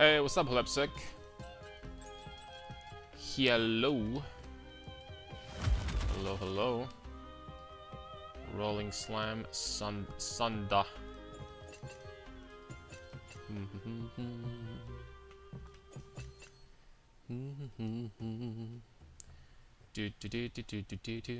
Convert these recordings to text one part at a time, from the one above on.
Hey, what's up, Lepsic? Hello. Hello, hello. Rolling Slam, Sunda. Do do do do do do do do.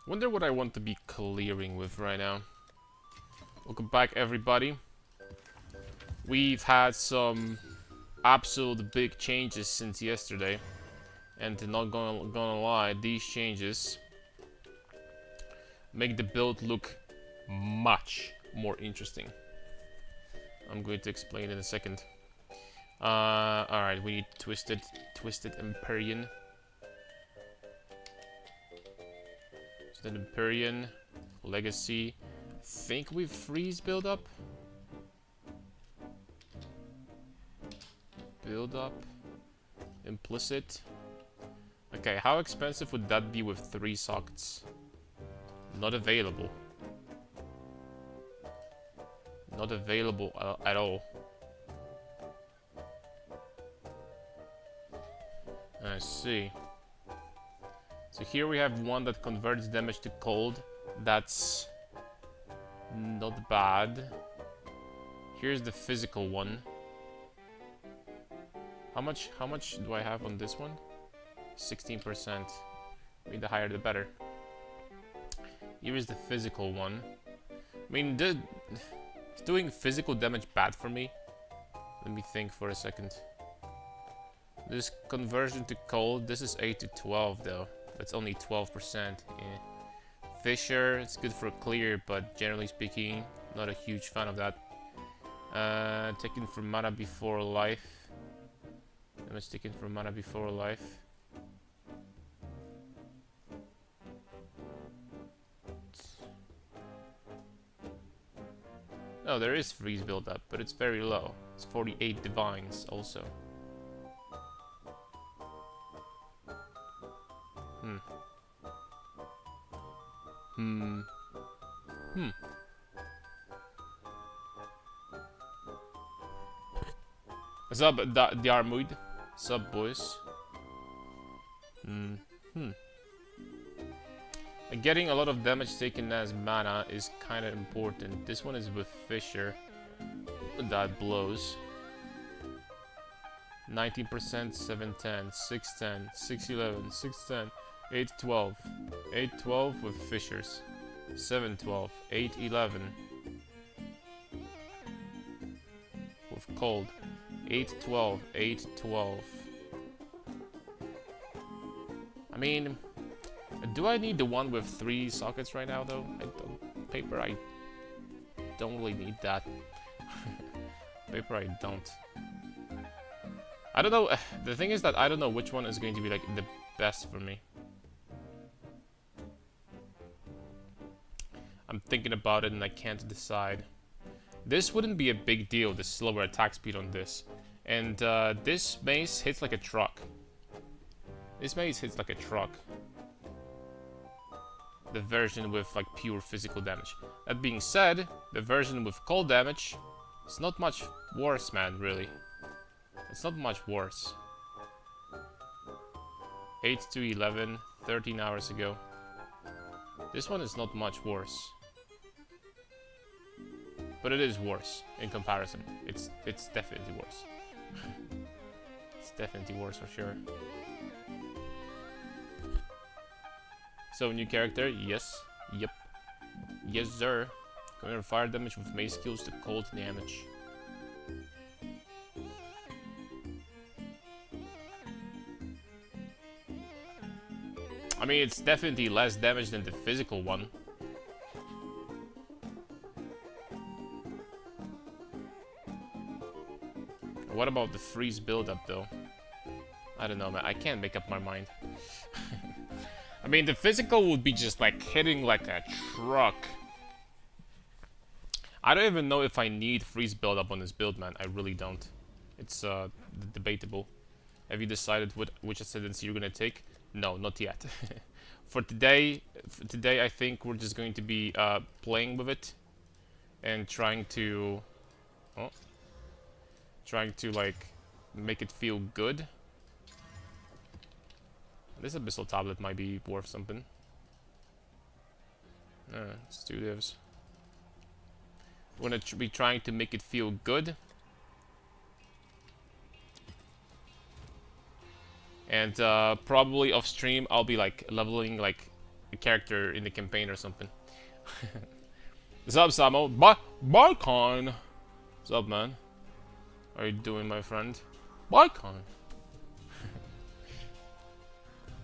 Wonder what I want to be clearing with right now. Welcome back, everybody. We've had some absolute big changes since yesterday, and not gonna lie, these changes make the build look much more interesting. I'm going to explain in a second. Alright, we need Twisted Empyrian. Twisted Empyrian, Legacy. I think we freeze build up. Build up. Implicit. Okay, how expensive would that be with 3 sockets? Not available. Not available at all. I see. So here we have one that converts damage to cold. That's not bad. Here's the physical one. How much do I have on this one? 16%. Maybe the higher the better. Here is the physical one. I mean, is doing physical damage bad for me? Let me think for a second. This conversion to cold, this is 8 to 12 though. That's only 12%. Yeah. Fissure, it's good for clear, but generally speaking, not a huge fan of that. Taken from mana before life. Damage taken from mana before life. No, there is freeze build-up, but it's very low. It's 48 divines also. What's up, the Armoid? What's up, boys? Getting a lot of damage taken as mana is kind of important. This one is with Fissure. That blows. 19%, 710, 610, 611, 610, 812. 812 with Fissures. 712, 811 with Cold. 812, 812. I mean, do I need the one with 3 sockets right now though? Paper, I don't really need that. Paper, I don't. I don't know. The thing is that I don't know which one is going to be like the best for me. I'm thinking about it and I can't decide. This wouldn't be a big deal, the slower attack speed on this. And this mace hits like a truck. This mace hits like a truck. The version with like pure physical damage. That being said, the version with cold damage is not much worse, man, really. It's not much worse. 8 to 11, 13 hours ago. This one is not much worse. But it is worse in comparison. It's definitely worse. It's definitely worse for sure. So, new character, yes. Yep. Yes, sir. Convert fire damage with mace skills to cold damage. I mean, it's definitely less damage than the physical one. What about the freeze build-up, though? I don't know, man. I can't make up my mind. I mean, the physical would be just like hitting like a truck. I don't even know if I need freeze build up on this build, man. I really don't. It's debatable. Have you decided which ascendancy you're gonna take? No, not yet. For today, I think we're just going to be playing with it and trying to like make it feel good. This abyssal tablet might be worth something. It's 2 divs. We're gonna be trying to make it feel good. And probably off stream, I'll be like leveling like a character in the campaign or something. What's up, Samo? Barcon! What's up, man? How are you doing, my friend? Barcon!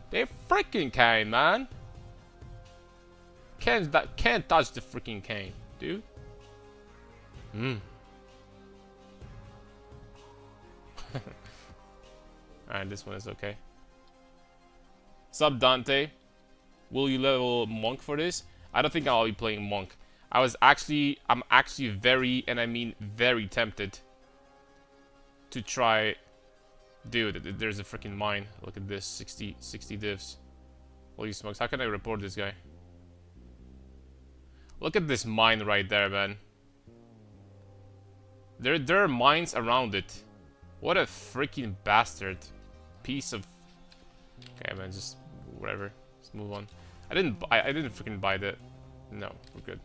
They freaking cane, man! Can't touch the freaking cane, dude. Alright, this one is okay. Sup, Dante? Will you level Monk for this? I don't think I'll be playing Monk. I'm actually very, and I mean very tempted to try. Dude, there's a freaking mine. Look at this, 60 divs. Holy smokes, how can I report this guy? Look at this mine right there, man. There are mines around it. What a freaking bastard. Piece of... Okay, man, just whatever. Let's move on. I didn't freaking buy that. No, we're good.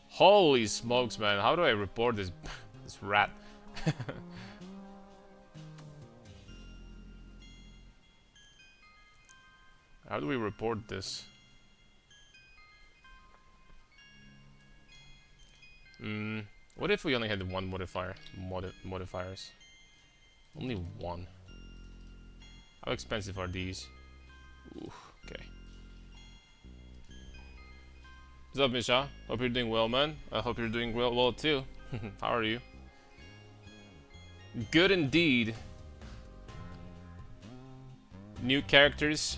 Holy smokes, man. How do I report this this rat? How do we report this? What if we only had one modifier? Modifiers. Only one. How expensive are these? Ooh, okay. What's up, Misha? Hope you're doing well, man. I hope you're doing well too. How are you? Good indeed. New characters.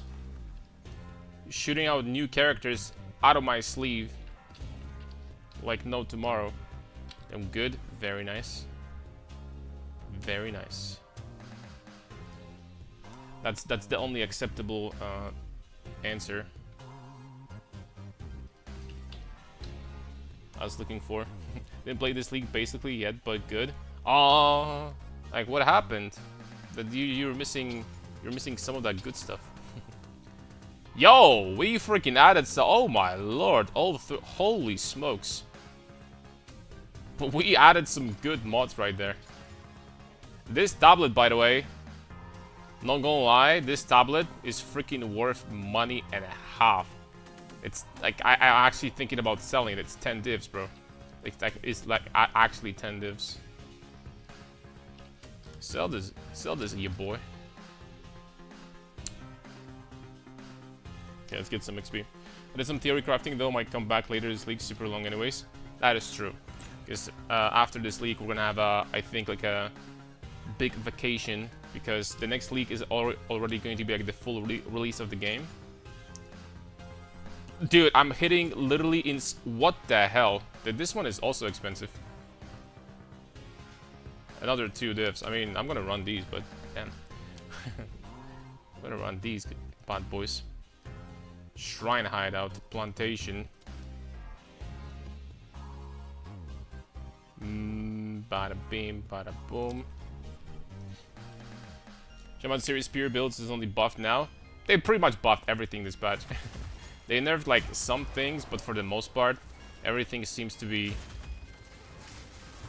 Shooting out new characters out of my sleeve. Like no tomorrow. I'm good. Very nice. Very nice. That's the only acceptable answer I was looking for. Didn't play this league basically yet, but good. Aww, like what happened? That you're missing some of that good stuff. Yo, we freaking added so. Oh my lord! Holy smokes! But we added some good mods right there. This tablet, by the way, not gonna lie, this tablet is freaking worth money and a half. It's like I'm actually thinking about selling it. It's 10 divs, bro. It's like actually 10 divs. Sell this, you boy. Okay, let's get some XP. I did some theory crafting though. Might come back later. This league's super long, anyways. That is true. Because after this league, we're gonna have I think like a big vacation, because the next league is already going to be like the full release of the game. Dude, I'm hitting literally in... What the hell? This one is also expensive. Another 2 divs. I mean, I'm gonna run these, but damn. I'm gonna run these bad boys. Shrine hideout, plantation. Bada beam, bada boom. Shaman series spear builds is only buffed now. They pretty much buffed everything this patch. They nerfed like some things, but for the most part, everything seems to be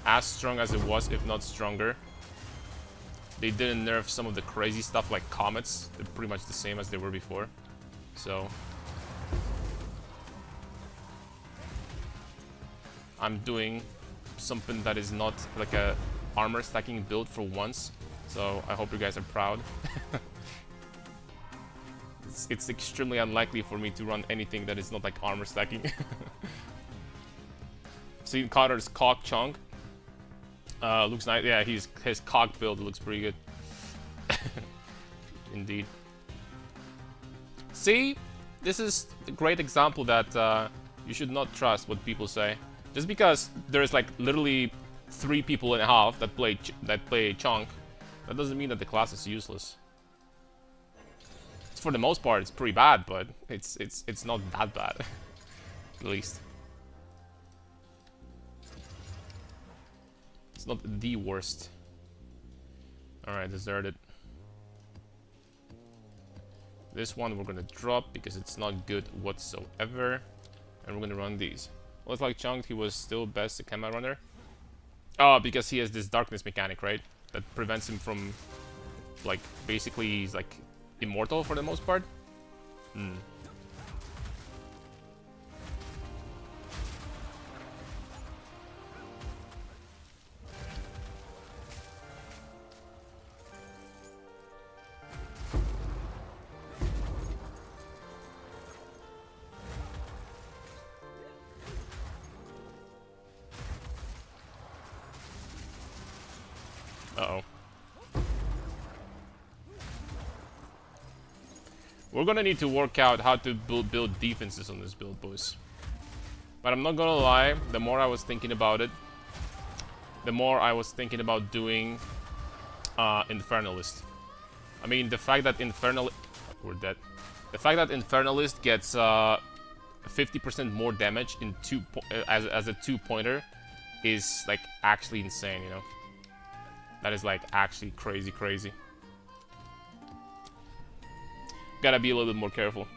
as strong as it was, if not stronger. They didn't nerf some of the crazy stuff like comets. They're pretty much the same as they were before. So I'm doing something that is not like a armor stacking build for once. So I hope you guys are proud. It's extremely unlikely for me to run anything that is not like armor stacking. See Carter's cock chunk. Looks nice. Yeah, his cock build looks pretty good. Indeed. See? This is a great example that you should not trust what people say. Just because there's like literally 3 people and a half that play Chunk, that doesn't mean that the class is useless. For the most part, it's pretty bad, but it's not that bad, at least. It's not the worst. All right, deserted. This one we're gonna drop because it's not good whatsoever, and we're gonna run these. Looks like Chunk, he was still best a Kama runner. Oh, because he has this darkness mechanic, right? That prevents him from, like, basically he's like immortal for the most part. Uh-oh. We're gonna need to work out how to build defenses on this build, boys. But I'm not gonna lie, the more I was thinking about it, the more I was thinking about doing Infernalist. I mean, the fact that we're dead. The fact that Infernalist gets 50% more damage in as a 2-pointer is like actually insane, you know. That is like actually crazy. Gotta be a little bit more careful.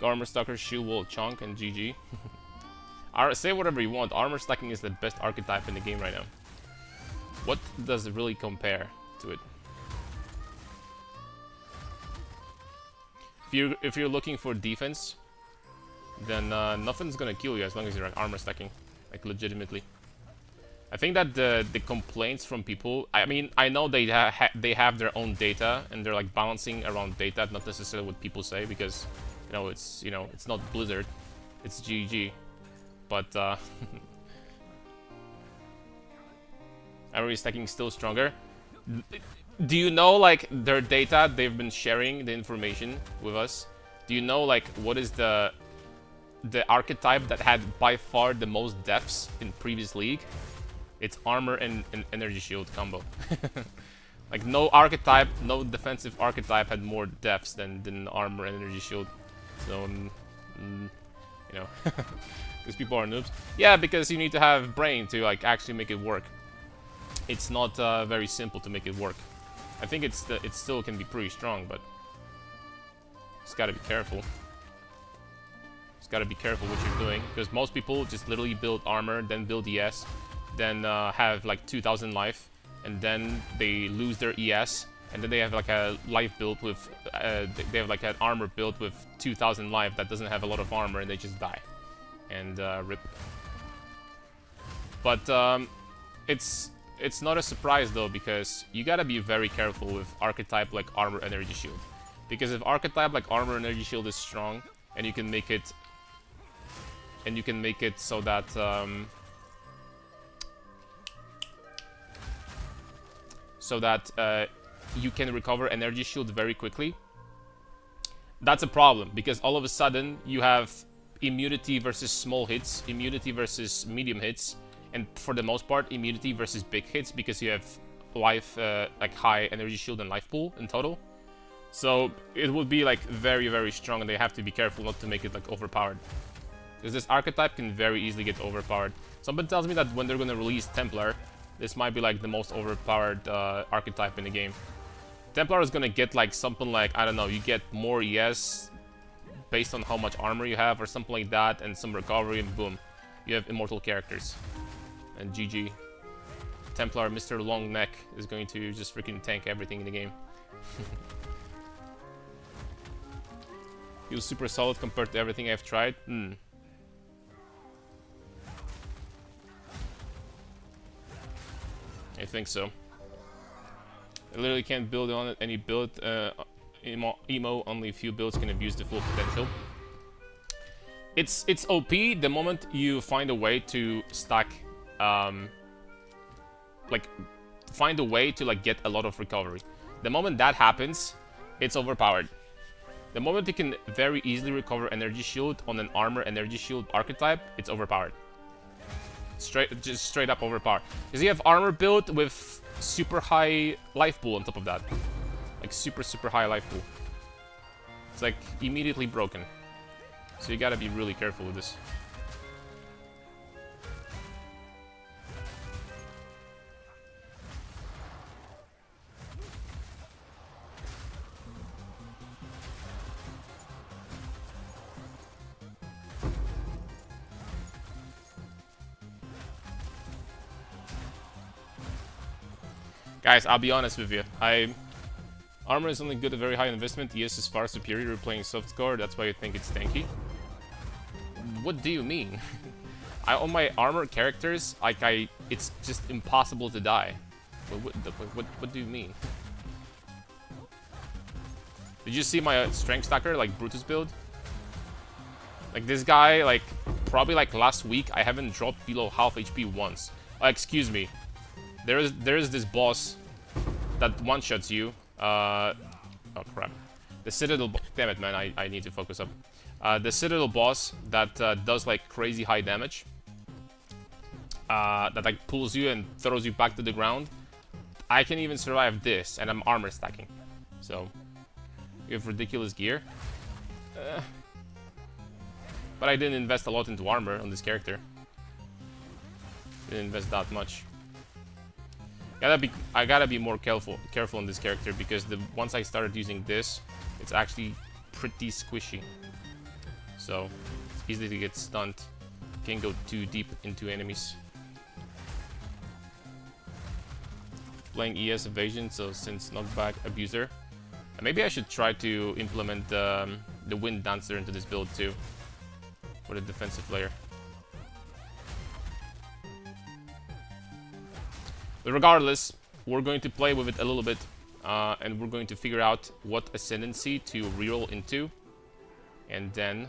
Armor Stalker, Shield Wall, Chunk, and GG. Say whatever you want. Armor stacking is the best archetype in the game right now. What does it really compare to it? If you're looking for defense, then nothing's gonna kill you as long as you're like armor stacking, like legitimately. I think that the complaints from people, I mean, I know they have their own data and they're like balancing around data, not necessarily what people say, because you know it's not Blizzard, it's GG. But armor stacking still stronger. Do you know like their data? They've been sharing the information with us. Do you know like what is the archetype that had by far the most deaths in previous league? It's armor and energy shield combo. Like no archetype, no defensive archetype had more deaths than armor and energy shield. So you know, because people are noobs. Yeah, because you need to have brain to like actually make it work. It's not very simple to make it work. I think it still can be pretty strong, but just gotta be careful. Just gotta be careful what you're doing, because most people just literally build armor, then build ES, then have like 2000 life, and then they lose their ES, and then they have like a life build with, they have like an armor build with 2000 life that doesn't have a lot of armor, and they just die. And rip. But it's not a surprise though, because you gotta be very careful with archetype like armor energy shield. Because if archetype like armor energy shield is strong, and you can make it so that you can recover energy shield very quickly, that's a problem, because all of a sudden you have immunity versus small hits, immunity versus medium hits, and for the most part immunity versus big hits, because you have life, like high energy shield and life pool in total. So it would be like very, very strong, and they have to be careful not to make it like overpowered, because this archetype can very easily get overpowered. Something tells me that when they're gonna release Templar, this might be like the most overpowered archetype in the game. Templar is gonna get like something like, I don't know, you get more ES based on how much armor you have or something like that, and some recovery, and boom, you have immortal characters. And GG. Templar, Mr. Long Neck, is going to just freaking tank everything in the game. He was super solid compared to everything I've tried. I think so. I literally can't build on it. Any build, emo, only a few builds can abuse the full potential. It's OP the moment you find a way to stack, like, find a way to like get a lot of recovery. The moment that happens, it's overpowered. The moment you can very easily recover energy shield on an armor energy shield archetype, it's overpowered. Just straight up overpowered. Because you have armor build with super high life pool on top of that. Like super high life pool. It's like immediately broken. So you gotta be really careful with this. Guys, I'll be honest with you. Armor is only good at very high investment. ES is far superior to playing soft core. That's why I think it's tanky. What do you mean? On my armor characters, it's just impossible to die. What do you mean? Did you see my strength stacker, like Brutus build? Like this guy, like probably like last week, I haven't dropped below half HP once. Excuse me. There is this boss that one-shots you. Oh crap. The Citadel... Damn it, man. I need to focus up. The Citadel boss that does like crazy high damage. That like pulls you and throws you back to the ground. I can even survive this, and I'm armor stacking. So, you have ridiculous gear. But I didn't invest a lot into armor on this character. Didn't invest that much. I gotta be more careful on this character, because once I started using this, it's actually pretty squishy. So it's easy to get stunned. Can't go too deep into enemies. Playing ES evasion, so since knockback abuser. And maybe I should try to implement the Wind Dancer into this build too, for the defensive player. But regardless, we're going to play with it a little bit, and we're going to figure out what ascendancy to reroll into, and then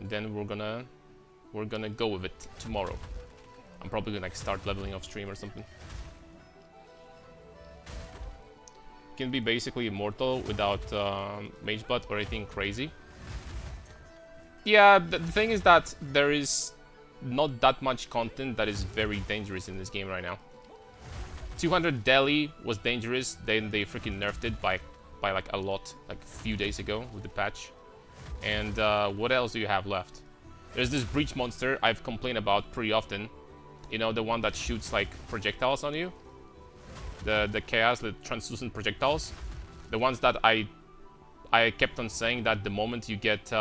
we're gonna go with it tomorrow. I'm probably gonna like start leveling off stream or something. Can be basically immortal without mage blood or anything crazy. Yeah, the thing is that there is not that much content that is very dangerous in this game right now. 200 Delhi was dangerous, then they freaking nerfed it by like a lot, like a few days ago with the patch. And what else do you have left? There's this breach monster I've complained about pretty often. You know, the one that shoots like projectiles on you. The chaos, the translucent projectiles. The ones that I kept on saying that the moment you get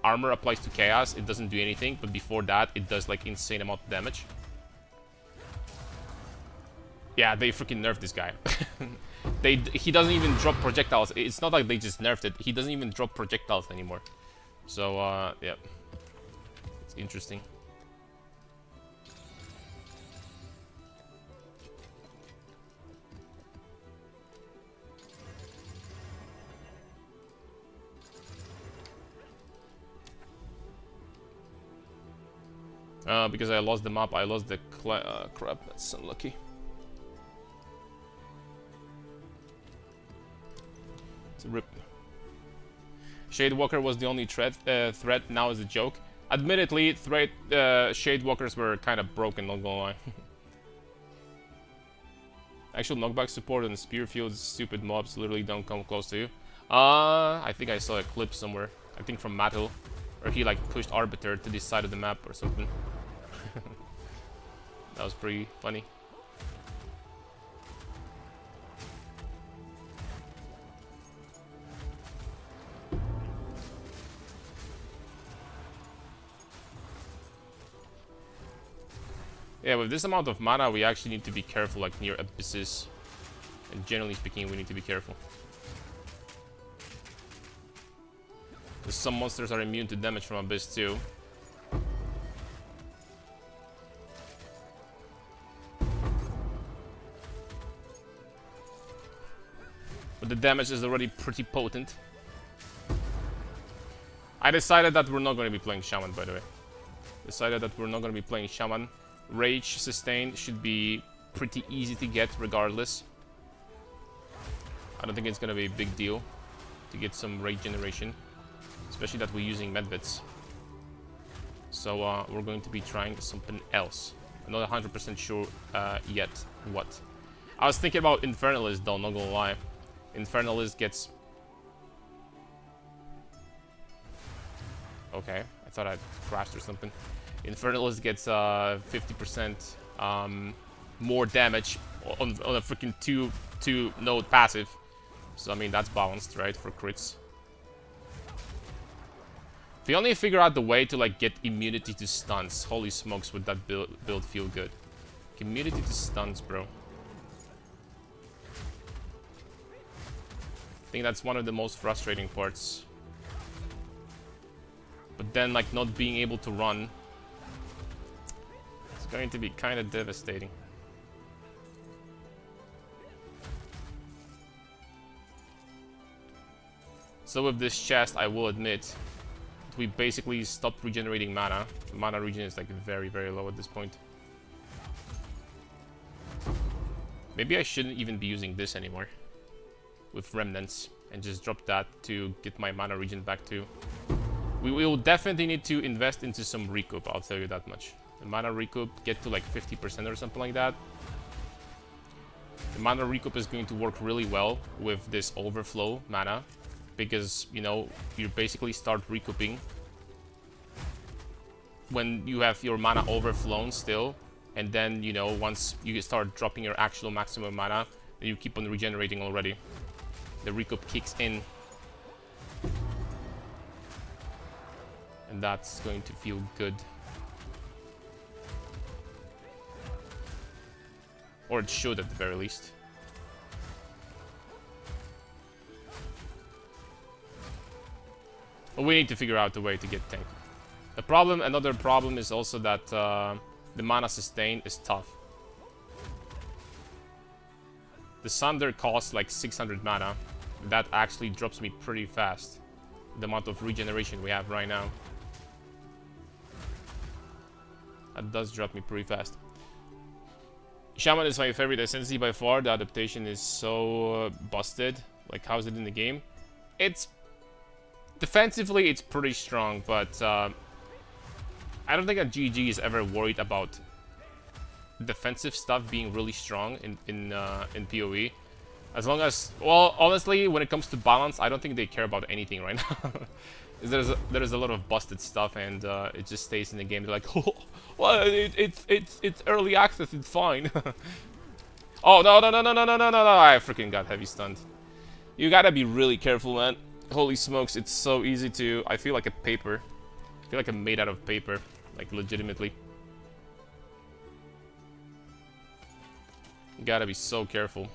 armor applies to chaos, it doesn't do anything, but before that, it does like insane amount of damage. Yeah, they freaking nerfed this guy. He doesn't even drop projectiles. It's not like they just nerfed it. He doesn't even drop projectiles anymore. So, yeah. It's interesting. Because I lost the map, I lost the crap, that's unlucky. It's a rip. Shadewalker was the only threat, now is a joke. Admittedly, Shadewalkers were kind of broken, not gonna lie. Actual knockback support on spear fields, stupid mobs literally don't come close to you. I think I saw a clip somewhere, I think from Mattel, where he like pushed Arbiter to this side of the map or something. That was pretty funny. Yeah, with this amount of mana, we actually need to be careful, like near abysses. And generally speaking, we need to be careful. Because some monsters are immune to damage from abyss too. But the damage is already pretty potent. I decided that we're not going to be playing Shaman, by the way. Decided that we're not going to be playing Shaman. Rage Sustain should be pretty easy to get regardless. I don't think it's gonna be a big deal to get some rage generation, especially that we're using medvets. So we're going to be trying something else. I'm not 100% sure yet what. I was thinking about Infernalist though, not gonna lie. Infernalist gets... Okay, I thought I'd crashed or something. Infernalist gets 50% more damage on a freaking 2 node passive. So I mean that's balanced, right, for crits. If you only figure out the way to like get immunity to stuns, holy smokes, would that build feel good. Immunity to stuns, bro. I think that's one of the most frustrating parts. But then like not being able to run, it's going to be kind of devastating. So with this chest, I will admit, we basically stopped regenerating mana. The mana regen is like very, very low at this point. Maybe I shouldn't even be using this anymore with remnants and just drop that to get my mana regen back too. We will definitely need to invest into some recoup, I'll tell you that much. The mana recoup, get to like 50% or something like that. The mana recoup is going to work really well with this overflow mana, because, you know, you basically start recouping when you have your mana overflown still, and then, you know, once you start dropping your actual maximum mana, then you keep on regenerating already. The recoup kicks in. And that's going to feel good. Or it should at the very least. But we need to figure out a way to get tanky. The problem, another problem is also that the mana sustain is tough. The Sunder costs like 600 mana. That actually drops me pretty fast. The amount of regeneration we have right now. That does drop me pretty fast. Shaman is my favorite SNC by far. The adaptation is so busted. Like, how's it in the game? It's... defensively, it's pretty strong, but I don't think that GG is ever worried about defensive stuff being really strong in PoE. As long as, well, honestly, when it comes to balance, I don't think they care about anything right now. There's a lot of busted stuff, and it just stays in the game. They're like, oh, well, it's early access, it's fine. Oh no! I freaking got heavy stunned. You gotta be really careful, man. Holy smokes, it's so easy to... I feel like a paper. I feel like I'm made out of paper. Like, legitimately. You gotta be so careful.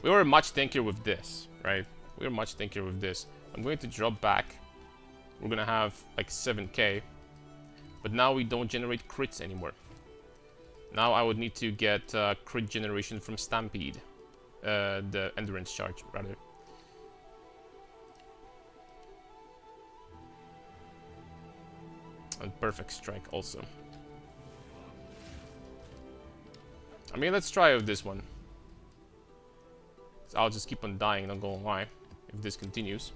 We were much tankier with this, right? We were much tankier with this. I'm going to drop back. We're gonna have, like, 7k. But now we don't generate crits anymore. Now I would need to get crit generation from Stampede. The Endurance Charge, rather. And Perfect Strike also. I mean, let's try with this one. So I'll just keep on dying, not gonna lie, if this continues.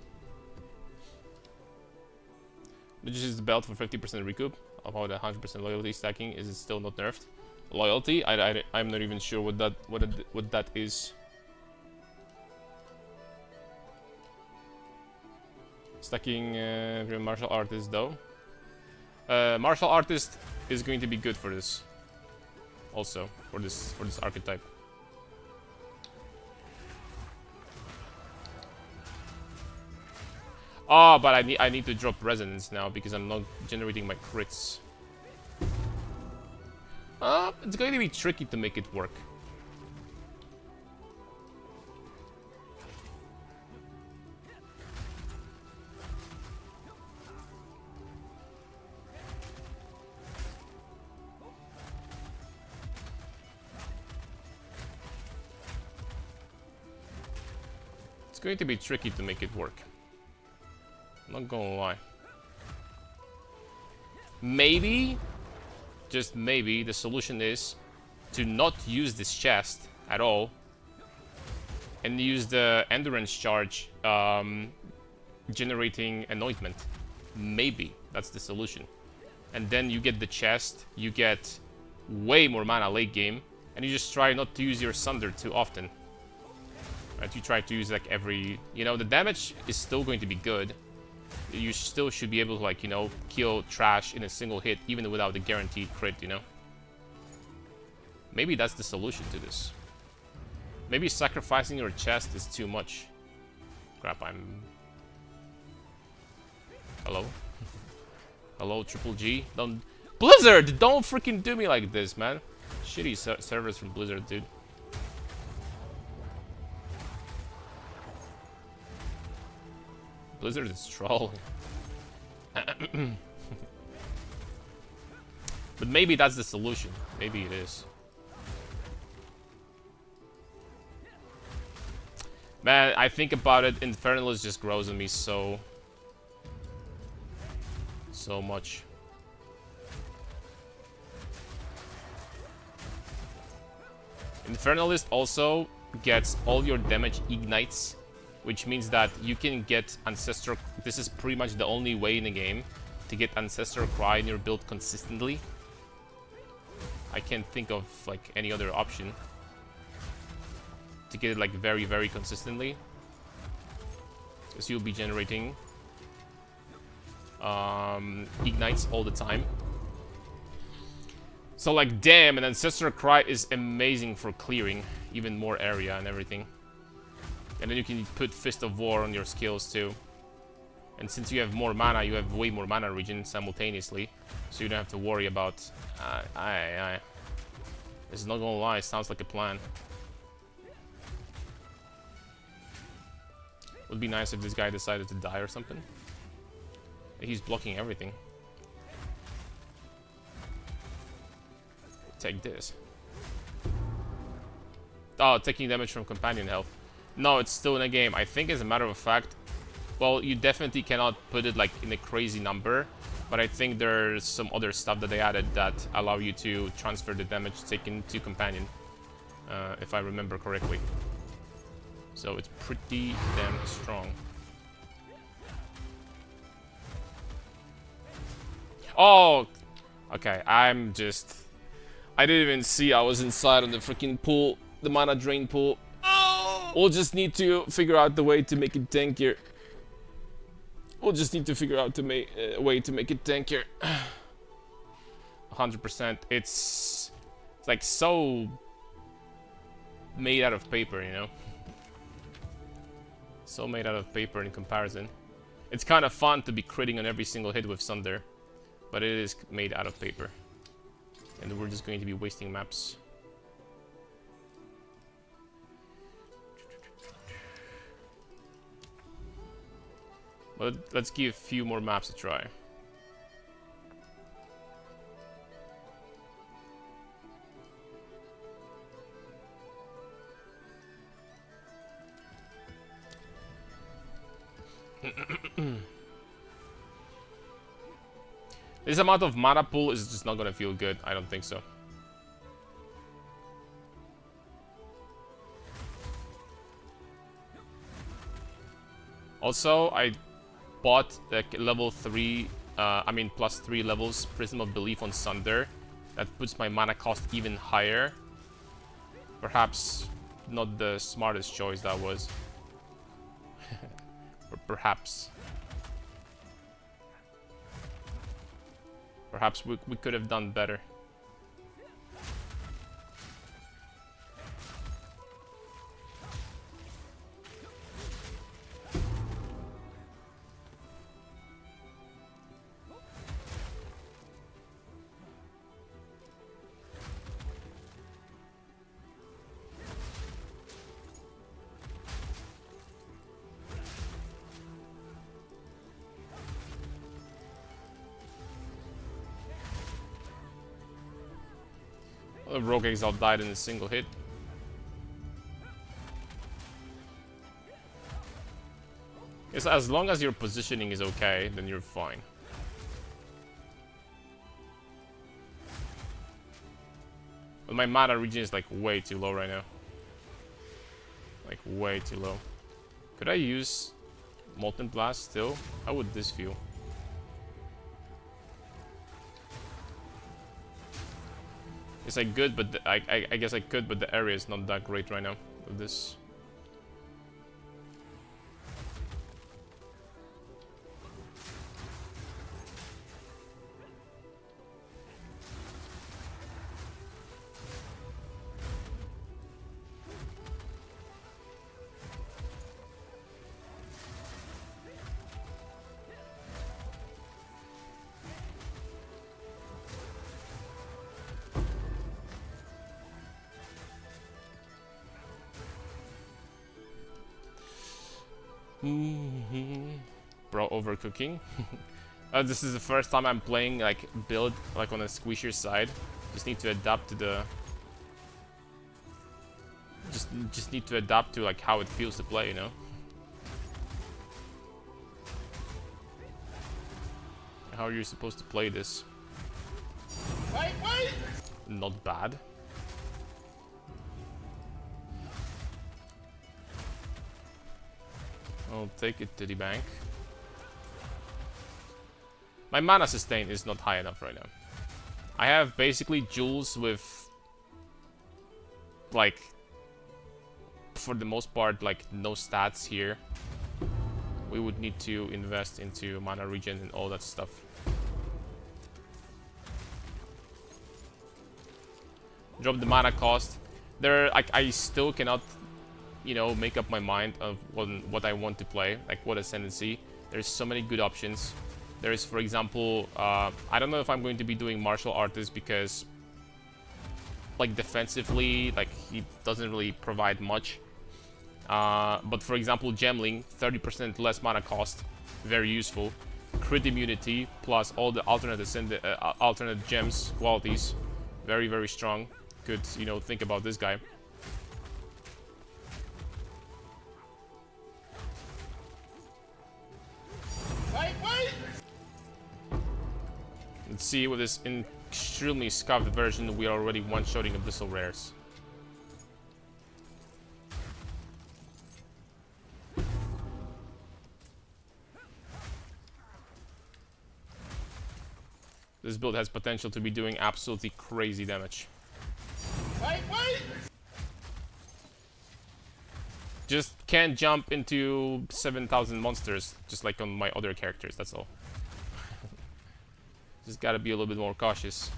This is the belt for 50% recoup. About 100% loyalty stacking. Is it still not nerfed? Loyalty? I'm not even sure what that is. Stacking martial artist though. Martial artist is going to be good for this. Also for this archetype. Oh, but I need to drop resonance now because I'm not generating my crits. It's going to be tricky to make it work. It's going to be tricky to make it work. Not gonna lie. Maybe, just maybe, the solution is to not use this chest at all. and use the endurance charge, generating anointment. Maybe that's the solution. And then you get the chest, you get way more mana late game, and you just try not to use your Sunder too often. Right? You try to use like every... You know, the damage is still going to be good. You still should be able to, like, you know, kill trash in a single hit, even without the guaranteed crit, you know? Maybe that's the solution to this. Maybe sacrificing your chest is too much. Crap, I'm... Hello? Hello, Triple G? Don't... Blizzard! Don't freaking do me like this, man. Shitty servers from Blizzard, dude. Blizzard is trolling. But maybe that's the solution. Maybe it is. Man, I think about it, Infernalist just grows on me so much. Infernalist also gets all your damage ignites, which means that you can get Ancestor... This is pretty much the only way in the game to get Ancestor Cry in your build consistently. I can't think of, like, any other option to get it, like, very, very consistently. Because you'll be generating ignites all the time. So, like, damn, an Ancestor Cry is amazing for clearing even more area and everything. And then you can put Fist of War on your skills too. And since you have more mana, you have way more mana regen simultaneously. So you don't have to worry about... It's not gonna lie, it sounds like a plan. Would be nice if this guy decided to die or something. He's blocking everything. Take this. Oh, taking damage from companion health. No, it's still in a game. I think as a matter of fact, well, you definitely cannot put it like in a crazy number, but I think there's some other stuff that they added that allow you to transfer the damage taken to companion, if I remember correctly. So it's pretty damn strong. Oh, okay. I didn't even see I was inside of the freaking pool, the mana drain pool. We'll just need to figure out the way to make it tankier. We'll just need to figure out a way to make it tankier. 100%. It's like so made out of paper, you know? So made out of paper in comparison. It's kind of fun to be critting on every single hit with Sunder, but it is made out of paper. And we're just going to be wasting maps. But let's give a few more maps a try. This amount of mana pool is just not gonna feel good. I don't think so. Also, I bought like level 3, plus 3 levels Prism of Belief on Sunder. That puts my mana cost even higher. Perhaps not the smartest choice that was. Or perhaps. Perhaps we could have done better. Rogue Exile died in a single hit. Yes, as long as your positioning is okay, then you're fine. But my mana regen is like way too low right now. like way too low. Could I use Molten Blast still? How would this feel? It's like good, but I guess I could, but the area is not that great right now with this. Bro, overcooking. This is the first time I'm playing like build like on a squishier side. Just need to adapt to the. Just need to adapt to like how it feels to play, you know. How are you supposed to play this? Wait! Not bad. I'll take it to the bank. My mana sustain is not high enough right now. I have basically jewels with, like, for the most part, like, no stats here. We would need to invest into mana regen and all that stuff. Drop the mana cost. I still cannot, you know, make up my mind of what I want to play, like what ascendancy. There's so many good options. There is, for example, I don't know if I'm going to be doing martial artist because, like, defensively, like, he doesn't really provide much. But for example, Gemling, 30% less mana cost, very useful. Crit immunity plus all the alternate gems qualities, very, very strong. Could, you know, think about this guy. Let's see, with this extremely scuffed version, we are already one-shotting Abyssal Rares. This build has potential to be doing absolutely crazy damage. Wait! Just can't jump into 7,000 monsters, just like on my other characters, that's all. Just gotta be a little bit more cautious.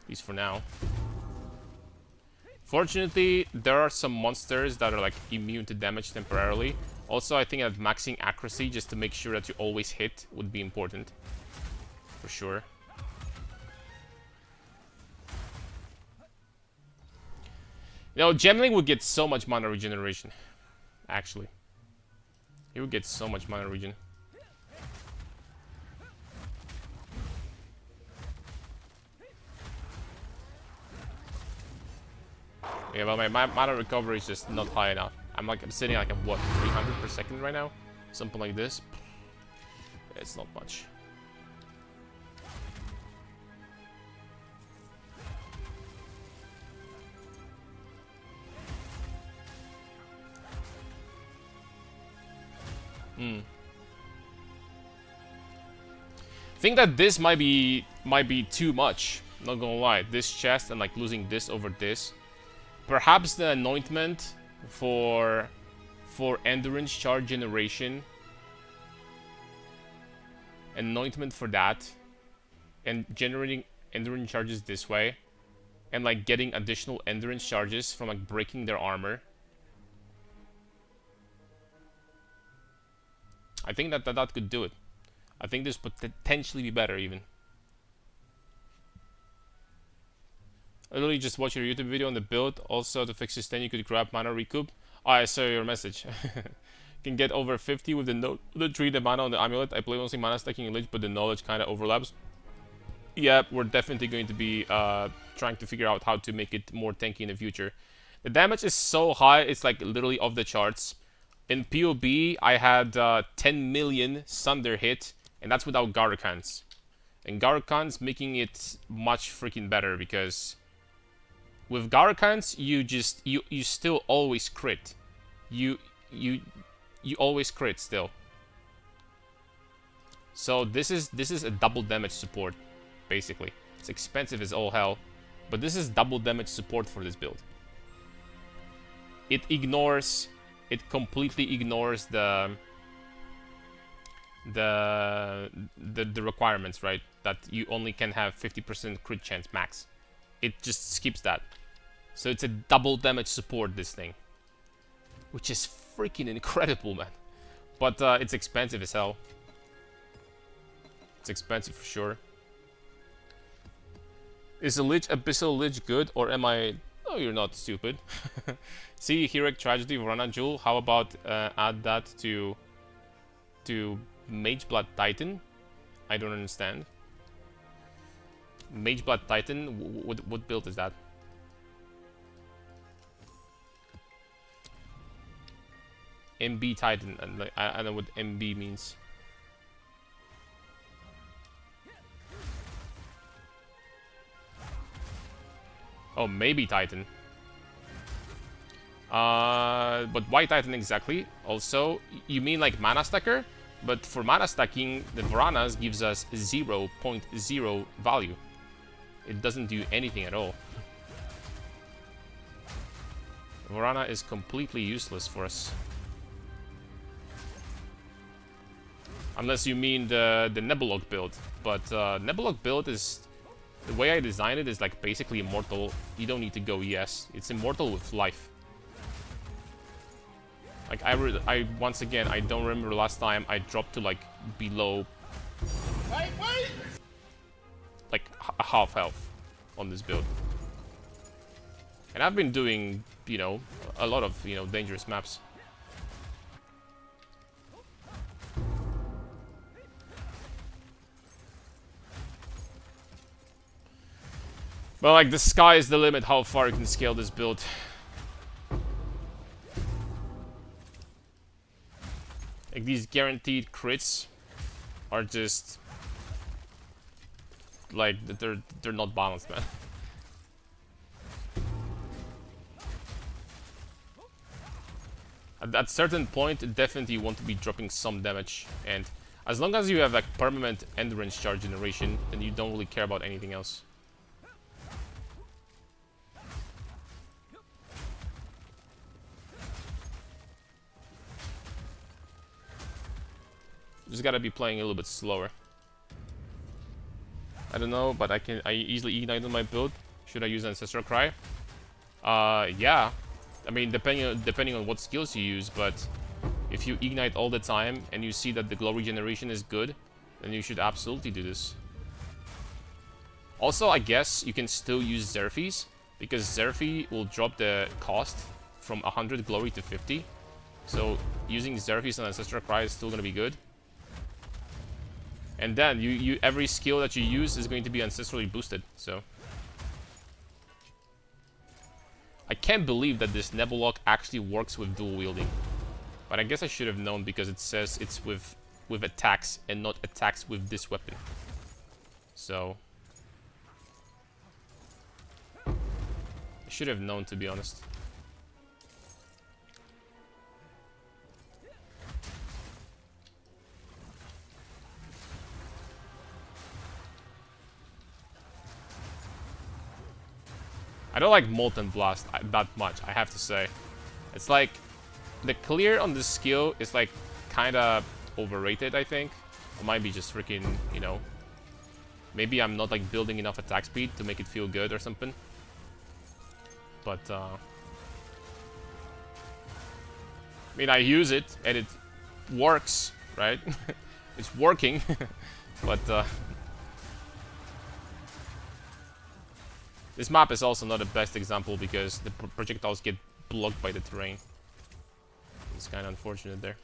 At least for now. Fortunately, there are some monsters that are like immune to damage temporarily. Also, I think that maxing accuracy just to make sure that you always hit would be important. For sure. You know, Gemling would get so much mana regeneration. Actually. He would get so much mana regen. Yeah, but my mana recovery is just not high enough. I'm sitting like at what, 300 per second right now? Something like this. It's not much. I think that this might be too much. Not gonna lie, this chest and like losing this over this. Perhaps the anointment for endurance charge generation. Anointment for that, and generating endurance charges this way, and like getting additional endurance charges from like breaking their armor. I think that could do it. I think this could potentially be better even. I literally just watched your YouTube video on the build. Also, to fix sustain, you could grab mana recoup. Oh, I saw your message. Can get over 50 with the 3 the mana on the amulet. I play mostly mana stacking in Lich, but the knowledge kind of overlaps. Yeah, we're definitely going to be trying to figure out how to make it more tanky in the future. The damage is so high, it's like literally off the charts. In PoB, I had 10 million Sunder hit, and that's without Garokans. And Garokans making it much freaking better because With Garkans, you still always crit. You always crit still. So this is a double damage support, basically. It's expensive as all hell, but this is double damage support for this build. It completely ignores the requirements, right? That you only can have 50% crit chance max. It just skips that. So it's a double damage support, this thing. Which is freaking incredible, man. But it's expensive as hell. It's expensive for sure. Is a Lich, Abyssal Lich good, or am I... Oh, you're not stupid. See, Heroic Tragedy, Varana Jewel. How about add that to Mageblood Titan? I don't understand. Mageblood Titan, what build is that? MB Titan, and I don't know what MB means. Oh, maybe Titan. But why Titan exactly? Also, you mean like mana stacker? But for mana stacking, the Varanas gives us 0.0 value. It doesn't do anything at all. Varana is completely useless for us. Unless you mean the Nebuloch build. But Nebuloch build is... The way I designed it is like basically immortal. You don't need to go ES. It's immortal with life. Like I once again, I don't remember last time I dropped to like below... Wait! Like a half health on this build. And I've been doing, you know, a lot of, you know, dangerous maps. But like the sky is the limit how far you can scale this build. Like these guaranteed crits are just like they're not balanced, man. At certain point, definitely you want to be dropping some damage, and as long as you have like permanent endurance charge generation, then you don't really care about anything else. Just gotta be playing a little bit slower. I don't know, but I easily ignite on my build. Should I use Ancestral Cry? Yeah. I mean, depending on what skills you use, but if you ignite all the time and you see that the glow regeneration is good, then you should absolutely do this. Also, I guess you can still use Xerfes, because Xerfi will drop the cost from 100 glory to 50. So using Xerfes and Ancestral Cry is still gonna be good. And then every skill that you use is going to be ancestrally boosted, so. I can't believe that this Nebuloch actually works with dual wielding. But I guess I should have known because it says it's with attacks and not attacks with this weapon. So. I should have known, to be honest. I don't like Molten Blast that much, I have to say. It's like, the clear on this skill is like kinda overrated, I think. It might be just freaking, you know, maybe I'm not like building enough attack speed to make it feel good or something. But, I mean, I use it and it works, right? It's working, but, this map is also not the best example because the projectiles get blocked by the terrain. It's kind of unfortunate there.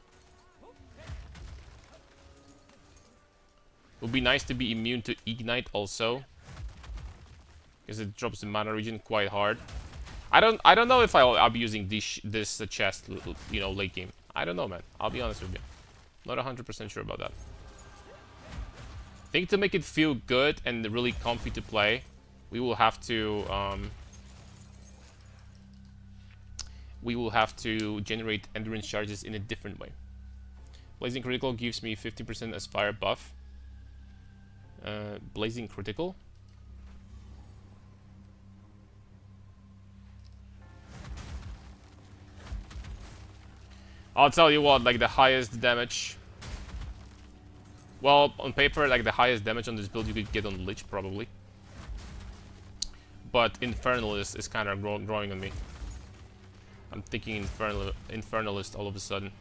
Would be nice to be immune to Ignite also, because it drops the mana regen quite hard. I don't know if I'll be using this chest, you know, late game. I don't know, man. I'll be honest with you. Not 100% sure about that. I think to make it feel good and really comfy to play, we will have to we will have to generate endurance charges in a different way. Blazing Critical gives me 50% as fire buff. Blazing Critical. I'll tell you what, like the highest damage... Well, on paper, like the highest damage on this build you could get on Lich, probably. But Infernalist is kind of growing on me. I'm thinking Infernalist all of a sudden.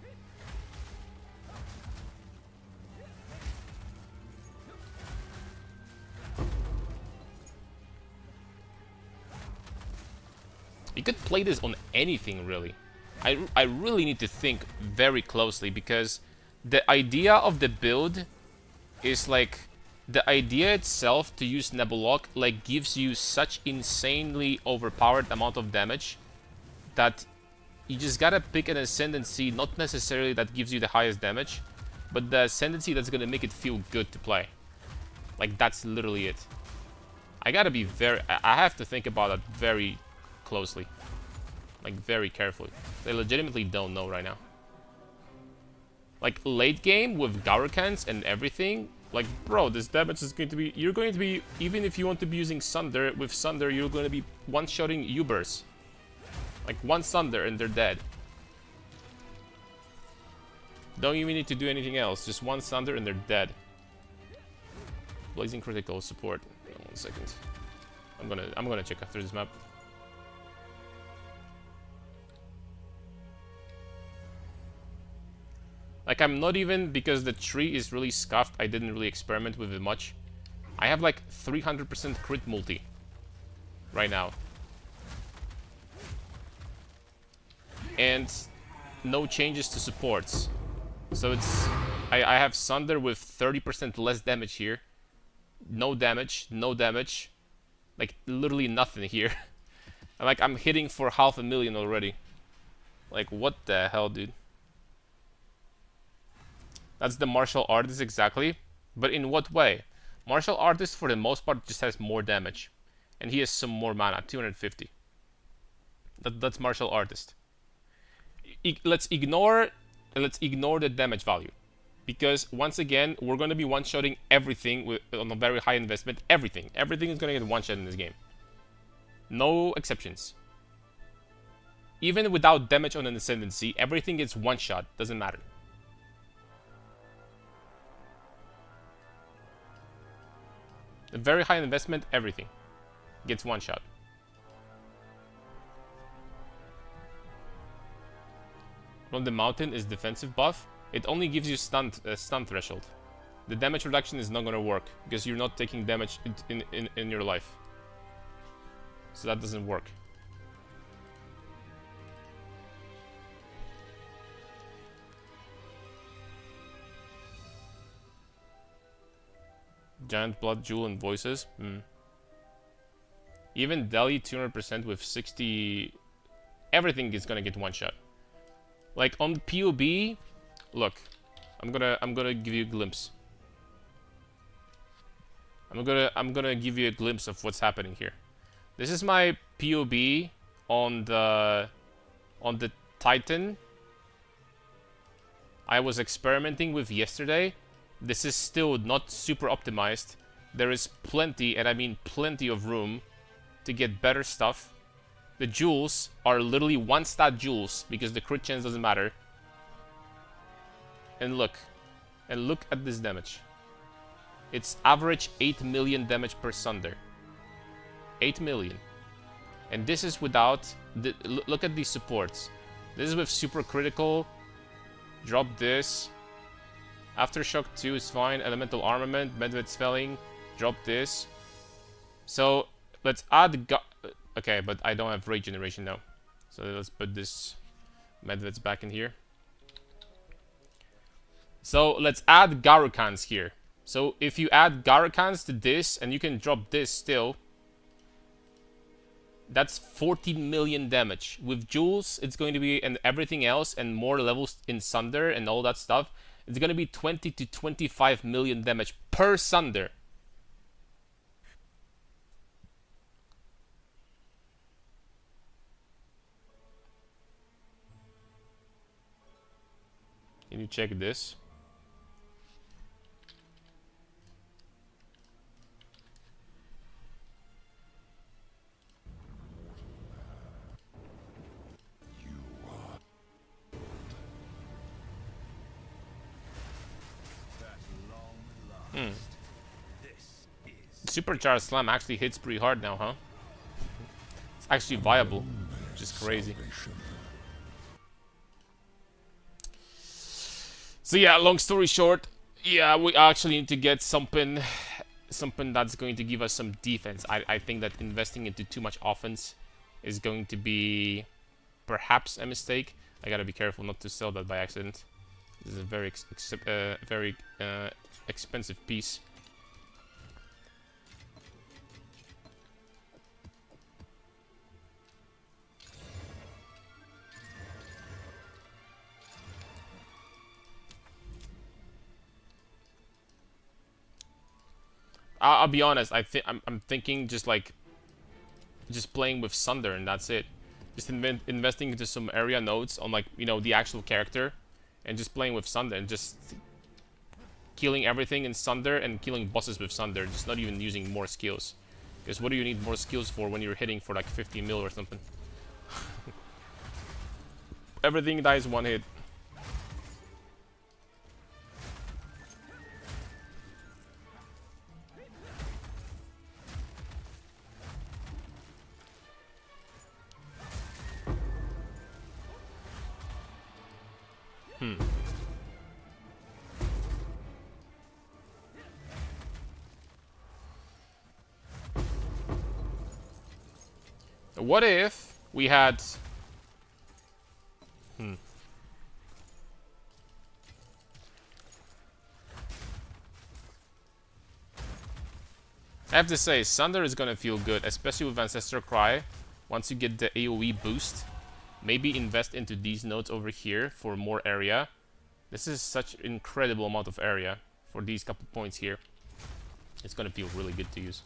You could play this on anything, really. I really need to think very closely, because the idea of the build is like... The idea itself to use Nebuloch like gives you such insanely overpowered amount of damage that you just gotta pick an ascendancy, not necessarily that gives you the highest damage, but the ascendancy that's gonna make it feel good to play. Like, that's literally it. I gotta be I have to think about that very closely. Like, very carefully. I legitimately don't know right now. Like, late game with Gaurkans and everything, like, bro, this damage is going to be... You're going to be... Even if you want to be using Sunder, with Sunder, you're going to be one-shotting Ubers. Like, one Sunder and they're dead. Don't even need to do anything else. Just one Sunder and they're dead. Blazing Critical support. Hang on 1 second. I'm gonna check after this map. Like, I'm not even, because the tree is really scuffed, I didn't really experiment with it much. I have like 300% crit multi right now. And no changes to supports. So it's... I have Sunder with 30% less damage here. No damage, no damage. Like, literally nothing here. Like, I'm hitting for 500,000 already. Like, what the hell, dude? That's the Martial Artist exactly. But in what way? Martial Artist, for the most part, just has more damage. And he has some more mana, 250. That's Martial Artist. Let's ignore the damage value. Because, once again, we're going to be one-shotting everything on a very high investment. Everything. Everything is going to get one-shot in this game. No exceptions. Even without damage on an Ascendancy, everything gets one-shot. Doesn't matter. A very high investment, everything gets one shot. From the mountain is defensive buff. It only gives you stun threshold. The damage reduction is not gonna work because you're not taking damage in your life. So that doesn't work. Giant Blood Jewel and Voices. Even Delhi 200% with 60... Everything is gonna get one shot. Like on POB, look, I'm gonna give you a glimpse. I'm gonna give you a glimpse of what's happening here. This is my POB on the Titan I was experimenting with yesterday. This is still not super optimized. There is plenty, and I mean plenty of room to get better stuff. The jewels are literally one stat jewels because the crit chance doesn't matter. And look at this damage. It's average 8 million damage per Sunder. 8 million. And this is without... look at these supports. This is with super critical. Drop this. Aftershock 2 is fine. Elemental Armament. Medved's Felling. Drop this. So, let's add... okay, but I don't have Rage Generation now. So let's put this Medved's back in here. So, let's add Garukans here. So, if you add Garukans to this, and you can drop this still... That's 14 million damage. With Jewels, it's going to be, and everything else, and more levels in Sunder and all that stuff, it's going to be 20 to 25 million damage per Sunder. Can you check this? Supercharged Slam actually hits pretty hard now, huh? It's actually viable, which is crazy. So yeah, long story short, yeah, we actually need to get something that's going to give us some defense. I think that investing into too much offense is going to be perhaps a mistake. I gotta be careful not to sell that by accident. This is a very expensive piece. I'll be honest. I'm thinking just playing with Sunder and that's it. Just investing into some area nodes on the actual character, and just playing with Sunder and just killing everything in Sunder and killing bosses with Sunder. Just not even using more skills. Because what do you need more skills for when you're hitting for like 50 mil or something? Everything dies one hit. What if we had... I have to say, Sunder is gonna feel good, especially with Ancestor Cry. Once you get the AoE boost, maybe invest into these nodes over here for more area. This is such an incredible amount of area for these couple points here. It's gonna feel really good to use.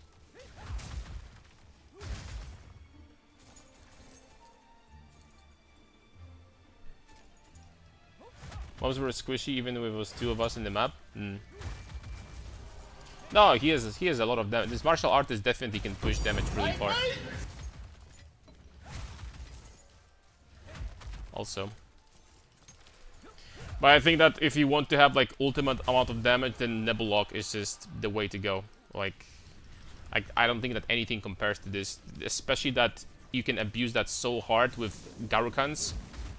Mobs were squishy even if it was two of us in the map. No, he has a lot of damage. This martial artist definitely can push damage really far. Also. But I think that if you want to have like ultimate amount of damage, then Nebuloch is just the way to go. Like, I don't think that anything compares to this. Especially that you can abuse that so hard with Garukans.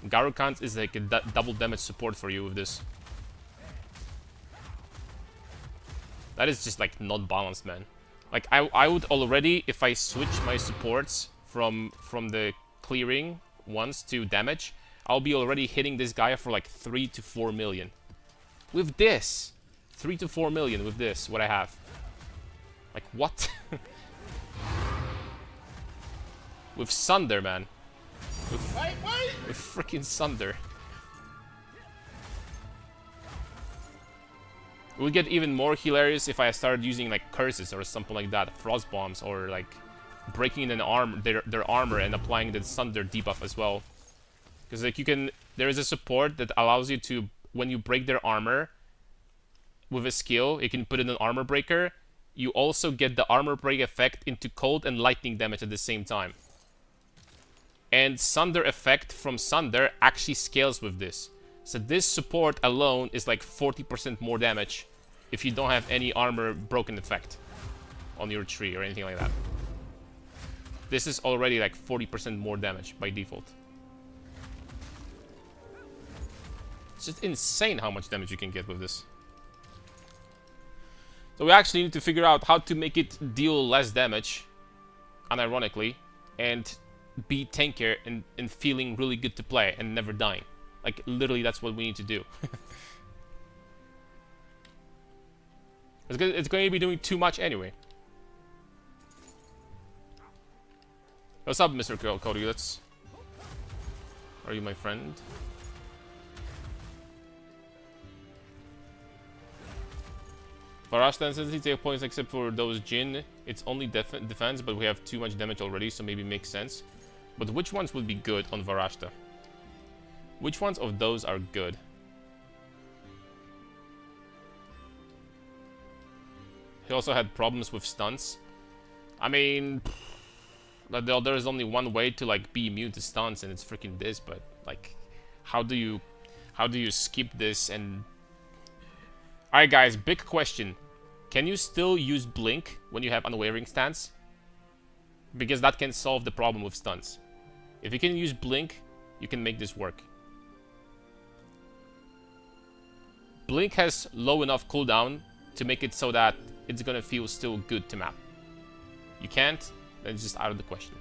Garukans is like a double damage support for you with this. That is just like not balanced, man. Like I would already, if I switch my supports from the clearing ones to damage, I'll be already hitting this guy for like 3 to 4 million. With this, 3 to 4 million with this, what I have. Like what? With Sunder, man. With freaking Sunder. It would get even more hilarious if I started using like curses or something like that, frost bombs, or like breaking their armor and applying the Sunder debuff as well. Because like there is a support that allows you to, when you break their armor with a skill, you can put in an armor breaker. You also get the armor break effect into cold and lightning damage at the same time. And Sunder effect from Sunder actually scales with this. So this support alone is like 40% more damage if you don't have any armor broken effect on your tree or anything like that. This is already like 40% more damage by default. It's just insane how much damage you can get with this. So we actually need to figure out how to make it deal less damage, unironically, and be tankier and feeling really good to play and never dying. Like, literally, that's what we need to do. It's going to be doing too much anyway. What's up, Mr. Cody? Are you my friend? Varashta and Sensitivity take points except for those Jin. It's only defense, but we have too much damage already, so maybe makes sense. But which ones would be good on Varashta? Which ones of those are good? He also had problems with stunts. I mean, there is only one way to like be immune to stunts, and it's freaking this. But like, how do you skip this? And all right, guys, big question: can you still use blink when you have unwavering stance? Because that can solve the problem with stunts. If you can use blink, you can make this work. Blink has low enough cooldown to make it so that it's gonna feel still good to map. You can't, then it's just out of the question.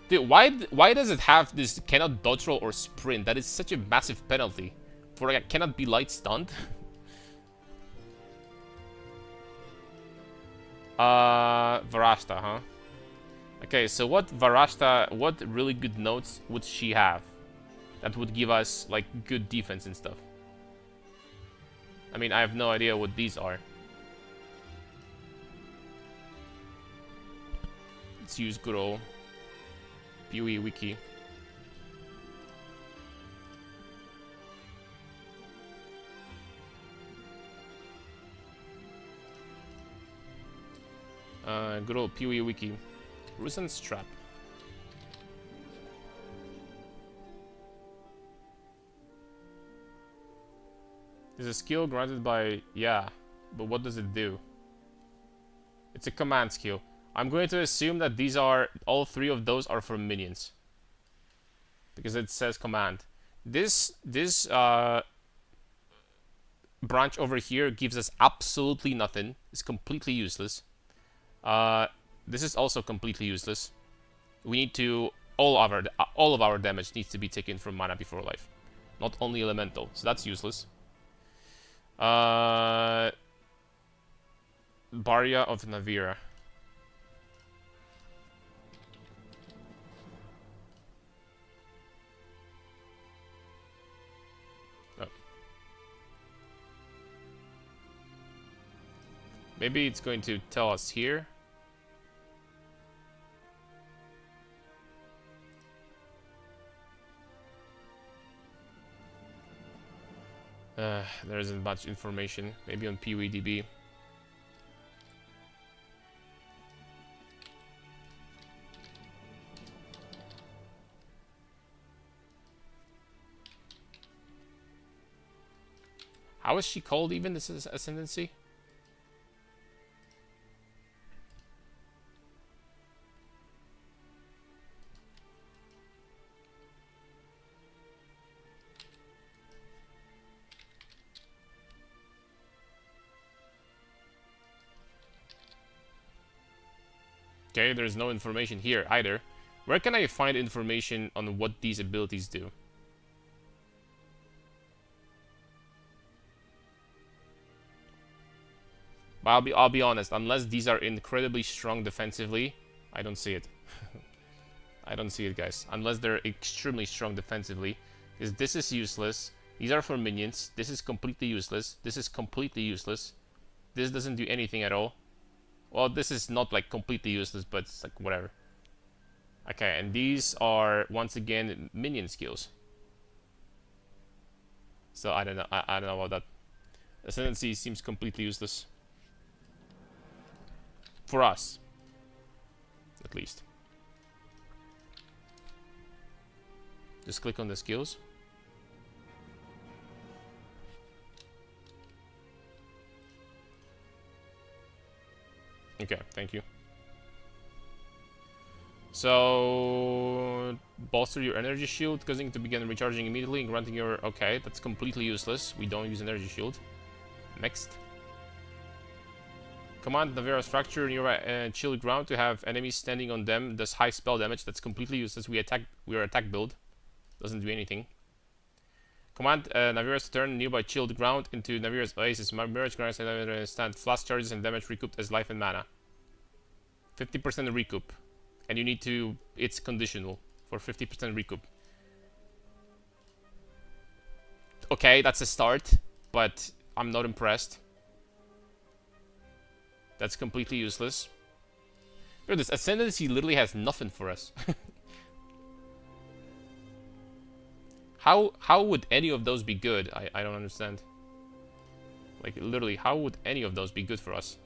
Dude, why does it have this cannot dodge roll or sprint? That is such a massive penalty for like a cannot be light stunned. Varashta, huh? Okay, so what really good notes would she have that would give us like good defense and stuff? I mean, I have no idea what these are. Let's use good old PoE wiki. Good old PoE wiki. Rusen's Trap. Is a skill granted by... yeah, but what does it do? It's a command skill. I'm going to assume that these are... all three of those are for minions. Because it says command. This branch over here gives us absolutely nothing. It's completely useless. This is also completely useless. We need to... all of our damage needs to be taken from Mana Before Life. Not only Elemental. So that's useless. Barya of Navira. Oh. Maybe it's going to tell us here. There isn't much information. Maybe on PoEDB. How is she called even, this is Ascendancy? Okay, there's no information here either. Where can I find information on what these abilities do? But I'll be honest, unless these are incredibly strong defensively, I don't see it. I don't see it, guys. Unless they're extremely strong defensively. Because this is useless. These are for minions. This is completely useless. This is completely useless. This doesn't do anything at all. Well, this is not like completely useless, but it's like whatever. Okay, and these are once again minion skills. So I don't know. I don't know about that. Ascendancy seems completely useless for us, at least. Just click on the skills. Okay, thank you. So, bolster your energy shield, causing it to begin recharging immediately and granting your... okay, that's completely useless. We don't use energy shield. Next. Command Navira's Fracture nearby chill ground to have enemies standing on them. Does high spell damage. That's completely useless. We are attack build. Doesn't do anything. Command Navira's to turn nearby chilled ground into Navira's oasis. Mirage grants and stand flash charges and damage recouped as life and mana. 50% recoup. And you need to... it's conditional for 50% recoup. Okay, that's a start, but I'm not impressed. That's completely useless. Bro, this Ascendancy literally has nothing for us. How would any of those be good? I don't understand. Like, literally, how would any of those be good for us?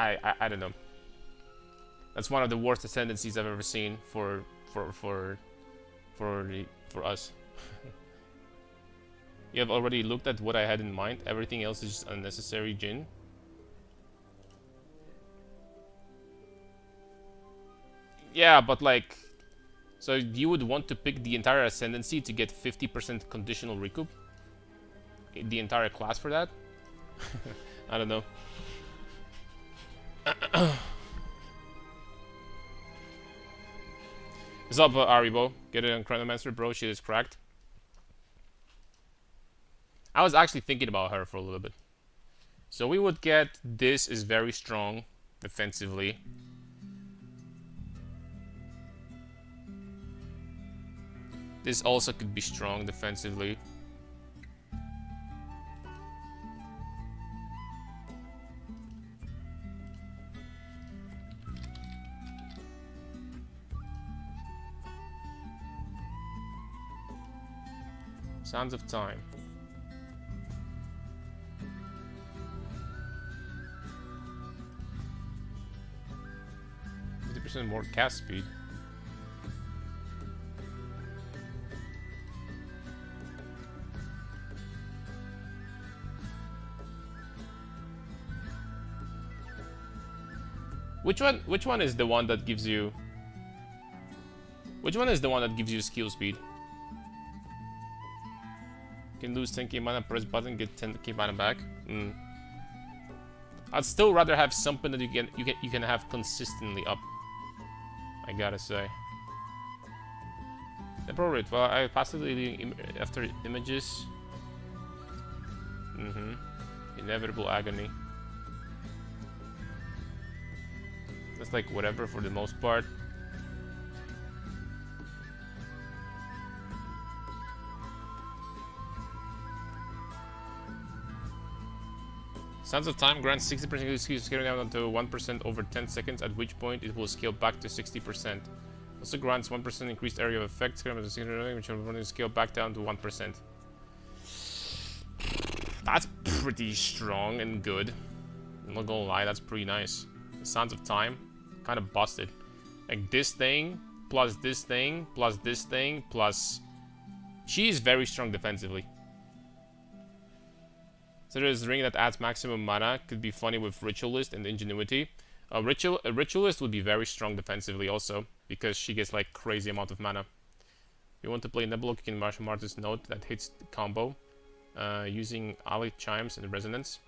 I don't know. That's one of the worst ascendancies I've ever seen for us. You have already looked at what I had in mind. Everything else is just unnecessary, Jin. Yeah, but like, so you would want to pick the entire ascendancy to get 50% conditional recoup? The entire class for that? I don't know. What's up, Aribo? Get it on Chronomancer, bro. Shit is cracked. I was actually thinking about her for a little bit. So we would get this is very strong defensively. This also could be strong defensively. Sands of Time. More cast speed. Which one is the one that gives you? Which one is the one that gives you skill speed? You can lose 10k mana, press button, get 10k mana back. I'd still rather have something that you can have consistently up. I gotta say. Appropriate. Well, I passively after images. Inevitable agony. That's like whatever for the most part. Sands of Time grants 60% skill scaling down to 1% over 10 seconds, at which point it will scale back to 60%. Also grants 1% increased area of effect, which will scale back down to 1%. That's pretty strong and good. I'm not gonna lie, that's pretty nice. Sands of Time, kind of busted. Like this thing, plus this thing, plus this thing, plus... She is very strong defensively. So there's a ring that adds maximum mana. Could be funny with Ritualist and Ingenuity. A Ritualist would be very strong defensively also, because she gets like crazy amount of mana. If you want to play Nebuloch, you can Martial Martyr's Note that hits the combo using Ally Chimes and Resonance.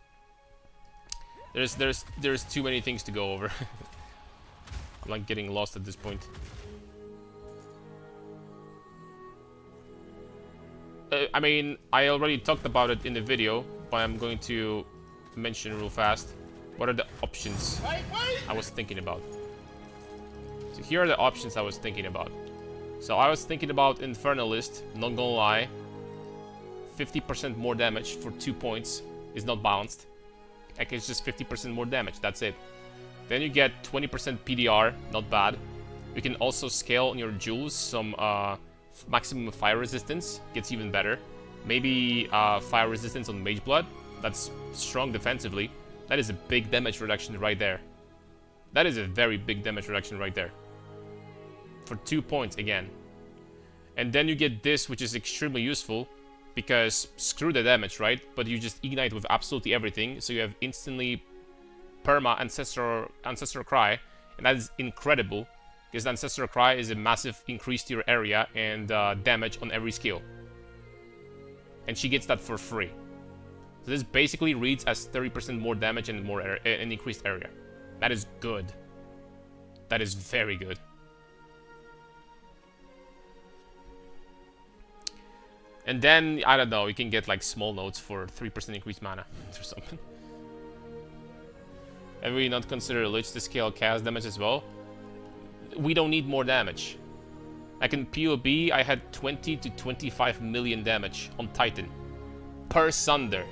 There's too many things to go over. I'm like getting lost at this point. I mean, I already talked about it in the video, but I'm going to mention real fast. What are the options I was thinking about? So here are the options I was thinking about. So I was thinking about Infernalist, not gonna lie. 50% more damage for 2 points is not balanced. Like it's just 50% more damage, that's it. Then you get 20% PDR, not bad. You can also scale on your jewels some maximum fire resistance, gets even better. Maybe fire resistance on Mage Blood, that's strong defensively. That is a big damage reduction right there. That is a very big damage reduction right there. For 2 points again. And then you get this, which is extremely useful, because screw the damage, right? But you just ignite with absolutely everything, so you have instantly perma Ancestral Cry, and that is incredible, because Ancestral Cry is a massive increase to your area and damage on every skill. And she gets that for free. So this basically reads as 30% more damage and more an increased area. That is good. That is very good. And then, I don't know, you can get like small notes for 3% increased mana or something. Have we not considered Lich to scale cast damage as well? We don't need more damage. Like in PoB, I had 20 to 25 million damage on Titan per Sunder.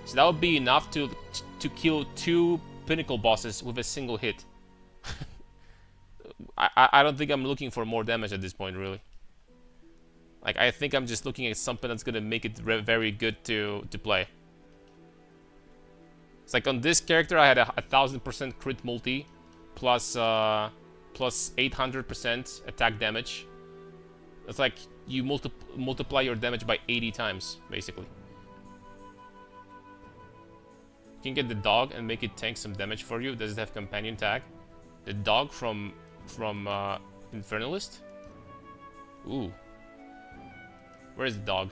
So that would be enough to kill 2 Pinnacle bosses with a single hit. I don't think I'm looking for more damage at this point, really. Like, I think I'm just looking at something that's gonna make it very good to play. It's like on this character I had a 1000% crit multi plus 800% attack damage. It's like you multiply your damage by 80 times, basically. You can get the dog and make it tank some damage for you. Does it have companion tag? The dog from Infernalist? Ooh. Where is the dog?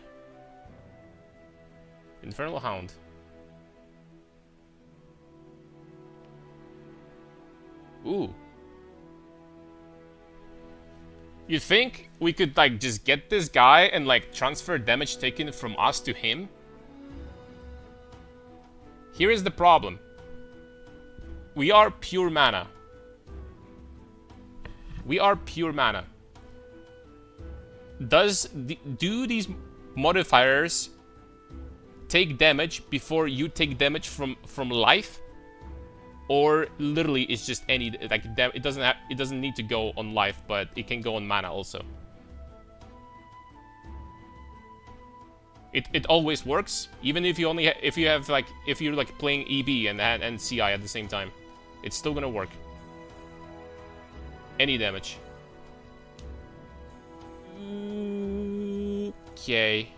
Infernal Hound. Ooh. You think we could like just get this guy and like transfer damage taken from us to him? Here is the problem. We are pure mana. We are pure mana. Do these modifiers take damage before you take damage from life? Or literally it's just any like it doesn't need to go on life, but it can go on mana also. It always works, even if you only if you're like playing EB and CI at the same time, it's still gonna work. Any damage. Okay.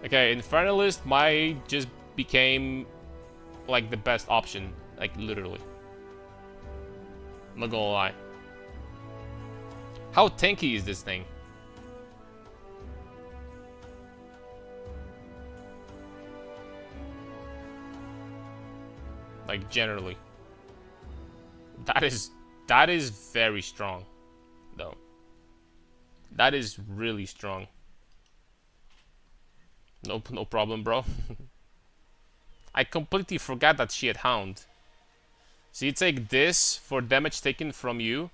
Okay, Infernalist might just became like the best option, like literally. I'm not gonna lie. How tanky is this thing? Like generally. That is very strong, though. That is really strong. Nope, no problem, bro. I completely forgot that she had Hound. So you take this for damage taken from you.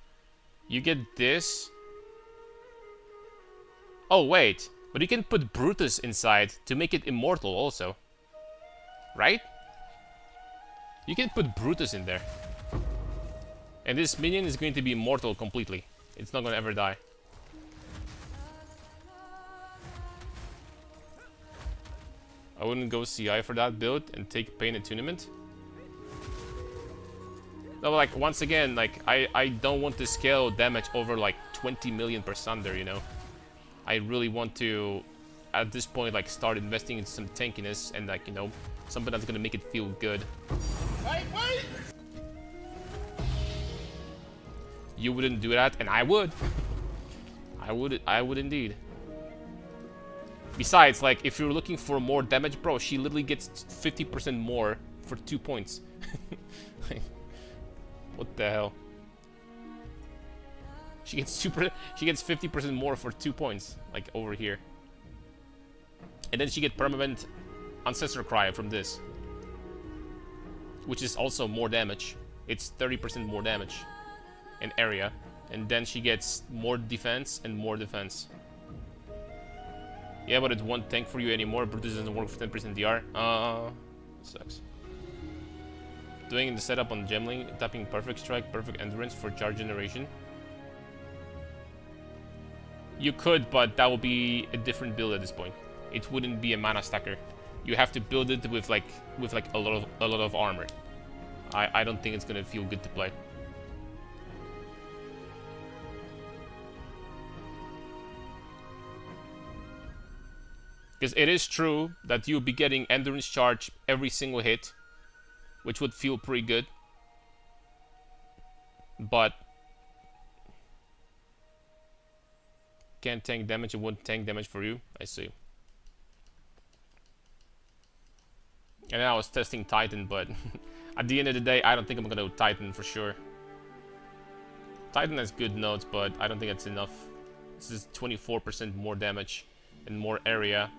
You get this. Oh, wait. But you can put Brutus inside to make it immortal also. Right? You can put Brutus in there. And this minion is going to be immortal completely. It's not going to ever die. I wouldn't go CI for that build and take Pain Attunement. No, like, once again, like, I don't want to scale damage over, like, 20 million per Sunder, you know? I really want to, at this point, like, start investing in some tankiness and, like, you know, something that's gonna make it feel good. Wait! You wouldn't do that, and I would. I would indeed. Besides, like, if you're looking for more damage, bro, she literally gets 50% more for 2 points. Like, what the hell? She gets 50% more for 2 points, like over here. And then she gets permanent Ancestor Cry from this, which is also more damage. It's 30% more damage in area, and then she gets more defense and more defense. Yeah, but it won't tank for you anymore. Brutus doesn't work for 10% DR. Sucks. Doing the setup on Gemling, tapping Perfect Strike, Perfect Endurance for charge generation. You could, but that would be a different build at this point. It wouldn't be a mana stacker. You have to build it with like a lot of armor. I don't think it's gonna feel good to play. Because it is true that you'll be getting Endurance Charge every single hit, which would feel pretty good. But can't tank damage, it won't tank damage for you. I see. And then I was testing Titan, but at the end of the day, I don't think I'm gonna go Titan for sure. Titan has good nodes, but I don't think that's enough. This is 24% more damage and more area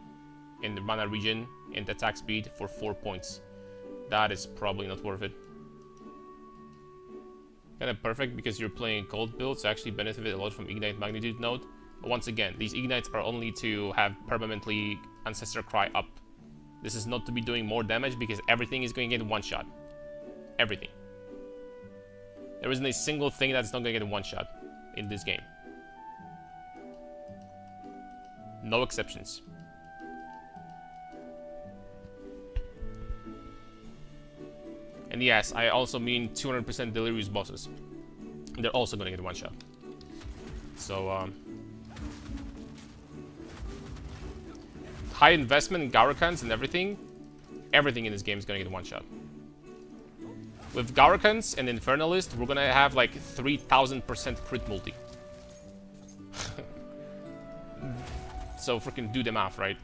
in the mana region and attack speed for 4 points. That is probably not worth it. Kind of perfect because you're playing cold builds, actually benefit a lot from Ignite Magnitude node. But once again, these Ignites are only to have permanently Ancestor Cry up. This is not to be doing more damage because everything is going to get one shot. Everything. There isn't a single thing that's not going to get one shot in this game. No exceptions. And yes, I also mean 200% Delirious bosses. They're also gonna get one shot. So, high investment in Gaurkans and everything in this game is gonna get one shot. With Gaurkans and Infernalist, we're gonna have like 3000% crit multi. So freaking do the math, right?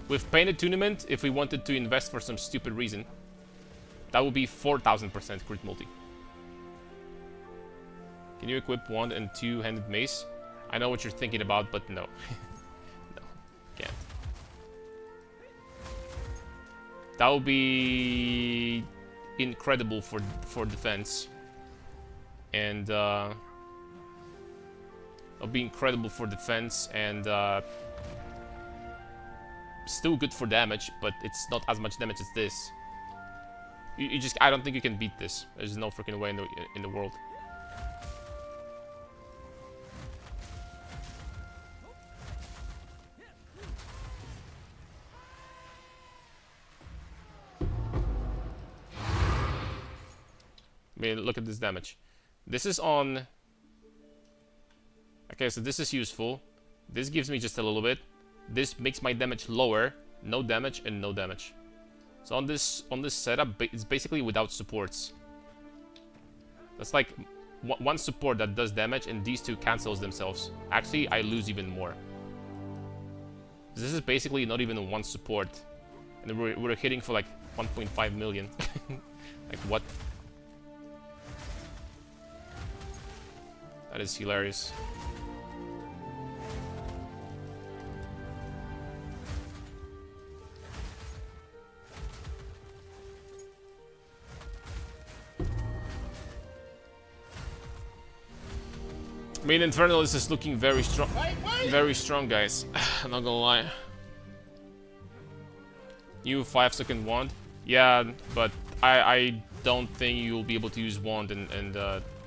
With Painted Tournament, if we wanted to invest for some stupid reason, that would be 4000% crit multi. Can you equip wand and two-handed mace? I know what you're thinking about, but no. No, can't. That would be incredible for defense. And it'll be incredible for defense and still good for damage, but it's not as much damage as this. You just, I don't think you can beat this. There's no freaking way in the world. I mean, look at this damage. This is on... Okay, so this is useful. This gives me just a little bit. This makes my damage lower. No damage and no damage. So on this setup, it's basically without supports. That's like one support that does damage, and these two cancels themselves. Actually, I lose even more. This is basically not even one support. And we're hitting for like 1.5 million. Like, what? That is hilarious. I mean, Infernalist is looking very strong. Very strong, guys. I'm not gonna lie. New 5-second wand. Yeah, but I don't think you'll be able to use wand and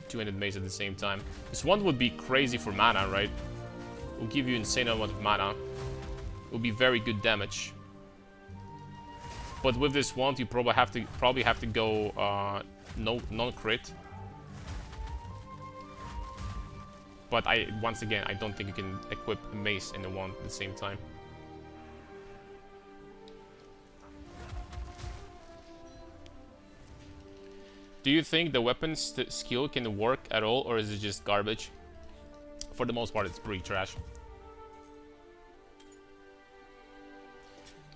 two-handed mace at the same time. This wand would be crazy for mana, right? It will give you insane amount of mana. It will be very good damage. But with this wand, you probably have to go non-crit. But once again, I don't think you can equip a mace and a wand at the same time. Do you think the weapon skill can work at all, or is it just garbage? For the most part, it's pretty trash.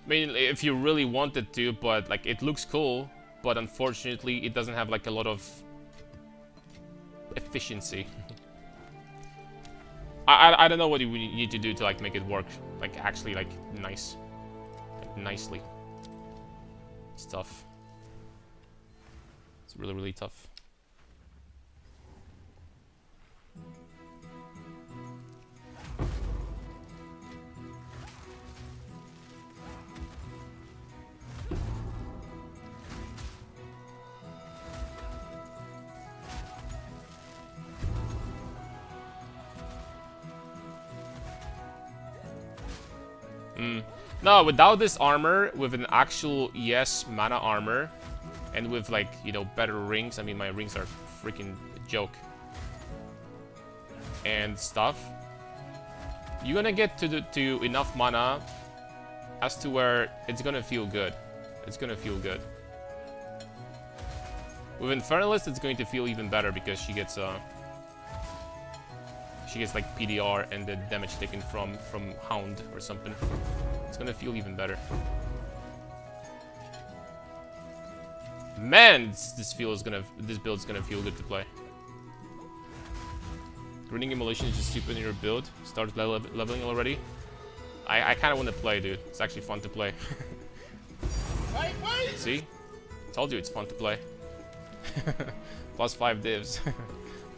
I mean, if you really wanted to, but like, it looks cool, but unfortunately, it doesn't have like a lot of efficiency. I don't know what you need to do to like make it work, like actually like nice, like nicely. It's tough. It's really, really tough. No, without this armor, with an actual yes mana armor, and with like, you know, better rings. I mean, my rings are freaking a joke. And stuff. You're gonna get to enough mana as to where it's gonna feel good. It's gonna feel good. With Infernalist, it's going to feel even better because she gets like PDR and the damage taken from Hound or something. It's gonna feel even better. Man, this build is gonna feel good to play. Greening Immolation is just stupid in your build. Start leveling already. I kind of want to play, dude. It's actually fun to play. See? Told you it's fun to play. Plus 5 divs.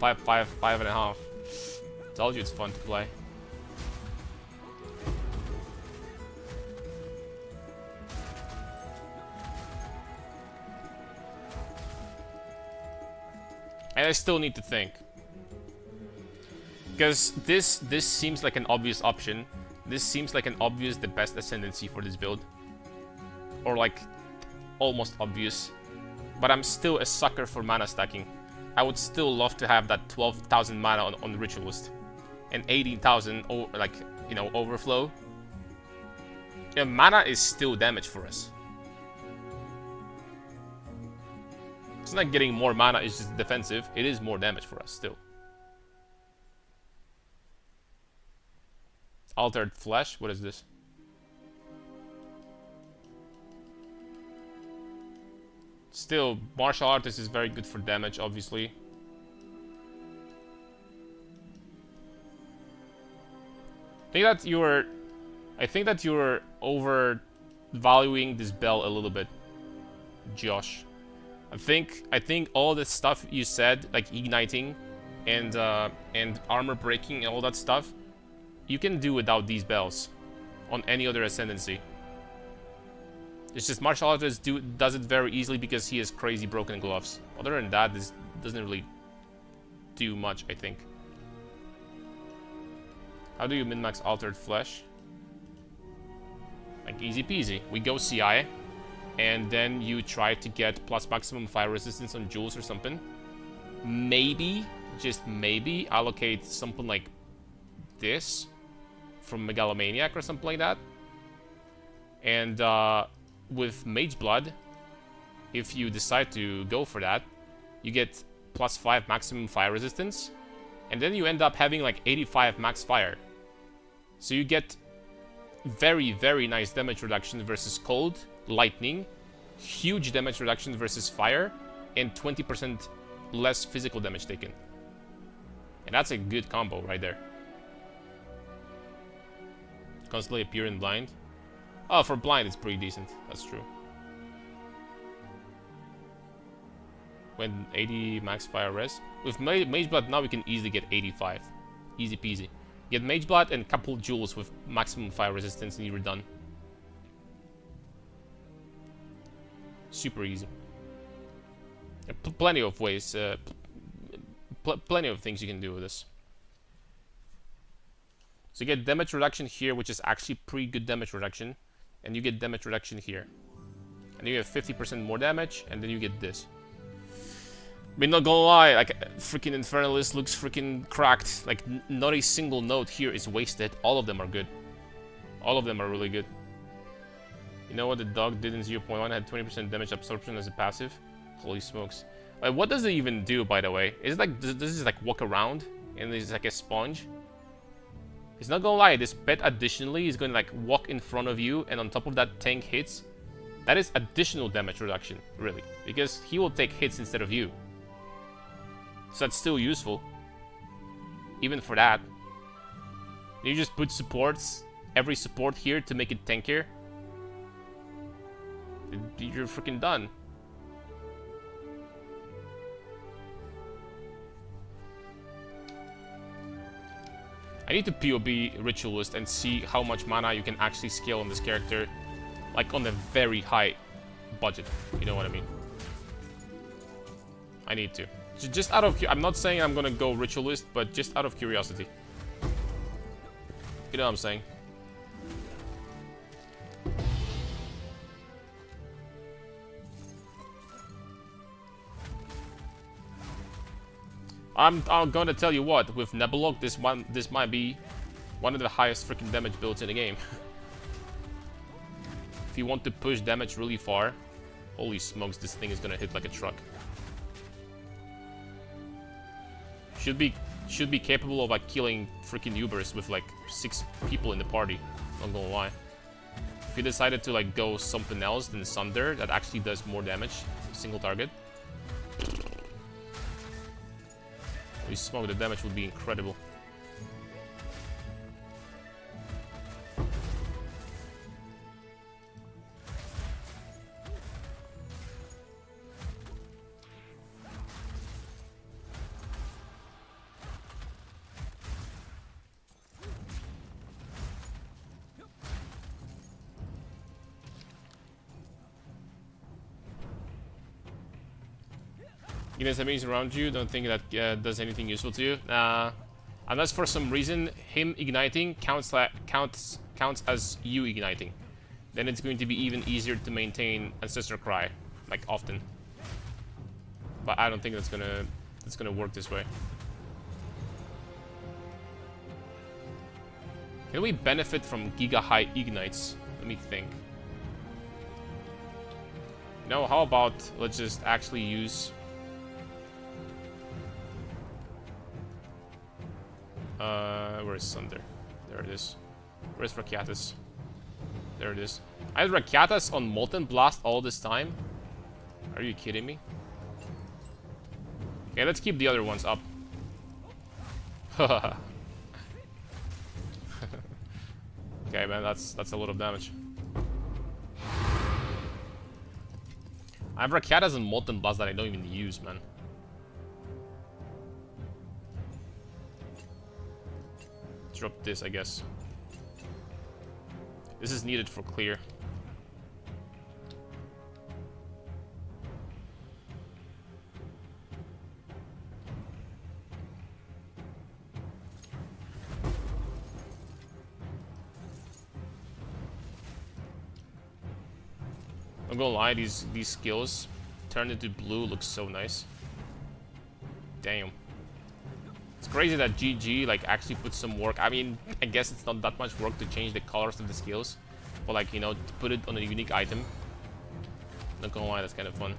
5.5. Told you it's fun to play. And I still need to think. Because this seems like an obvious option. This seems like an obvious the best ascendancy for this build. or like almost obvious, but I'm still a sucker for mana stacking. I would still love to have that 12,000 mana on the Ritualist and 18,000 like, you know, overflow. Yeah, mana is still damage for us. It's not getting more mana, it's just defensive. It is more damage for us still. Altered Flesh, what is this? Still, Martial Artist is very good for damage, obviously. I think that you're overvaluing this bell a little bit, Josh. I think all the stuff you said, like igniting and armor breaking and all that stuff, you can do without these bells on any other ascendancy. It's just Martial Artist does it very easily because he has crazy broken gloves. Other than that, this doesn't really do much, I think. How do you min-max Altered Flesh? Like easy peasy. We go CI, and then you try to get plus maximum fire resistance on jewels or something. Maybe, just maybe, allocate something like this from Megalomaniac or something like that. And with Mage Blood, if you decide to go for that, you get plus 5 maximum fire resistance, and then you end up having like 85 max fire. So you get very, very nice damage reduction versus cold, lightning, huge damage reduction versus fire, and 20% less physical damage taken. And that's a good combo right there. Constantly Empyrian blind. Oh, for blind it's pretty decent. That's true. When 80 max fire res. With Mage Blood now we can easily get 85. Easy peasy. Get Mage Blood and couple jewels with maximum fire resistance and you're done. Super easy. Plenty of ways, plenty of things you can do with this. So you get damage reduction here, which is actually pretty good damage reduction. And you get damage reduction here. And you have 50% more damage, and then you get this. I mean, not gonna lie, like, freaking Infernalist looks freaking cracked. Like, not a single note here is wasted. All of them are good. All of them are really good. You know what the dog did in 0.1? Had 20% damage absorption as a passive? Holy smokes. Like, what does it even do, by the way? Is it like, does this like walk around? And it's like a sponge? It's not gonna lie, this pet additionally is going to like walk in front of you, and on top of that tank hits. That is additional damage reduction, really. Because he will take hits instead of you. So that's still useful. Even for that. You just put supports, every support here to make it tankier. You're freaking done. I need to POB Ritualist and see how much mana you can actually scale on this character. Like on a very high budget. You know what I mean? I need to. Just out of... I'm not saying I'm gonna go Ritualist, but just out of curiosity. You know what I'm saying? I'm gonna tell you what, with Nebuloch, this might be one of the highest freaking damage builds in the game. If you want to push damage really far, holy smokes, this thing is gonna hit like a truck. Should be capable of like killing freaking Ubers with like 6 people in the party. Not gonna lie. If you decided to like go something else than Sunder that actually does more damage, single target. Holy smoke, the damage would be incredible. Ignites enemies around you, don't think that does anything useful to you. Unless for some reason him igniting counts as you igniting. then it's going to be even easier to maintain Ancestor Cry, like often. But I don't think that's gonna work this way. Can we benefit from Giga High Ignites? Let me think. No, how about let's just actually use... where's Sunder? There it is. Where's Rakiatas? There it is. I had Rakiatas on Molten Blast all this time? Are you kidding me? Okay, let's keep the other ones up. Okay, man, that's a lot of damage. I have Rakiatas and Molten Blast that I don't even use, man. Drop this, I guess. This is needed for clear. I'm gonna lie, these skills turned into blue looks so nice. Damn. It's crazy that GG like actually put some work. I mean, I guess it's not that much work to change the colors of the skills, but like, you know, to put it on a unique item. Not gonna lie, that's kind of fun.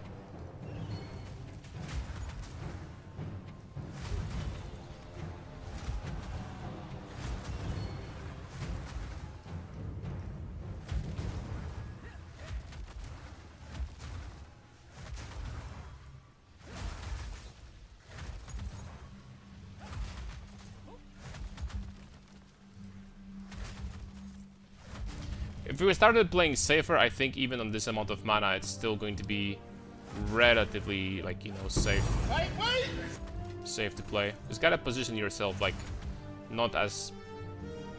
If we started playing safer, I think even on this amount of mana, it's still going to be relatively, like, you know, safe. Safe to play. Just gotta position yourself, like, not as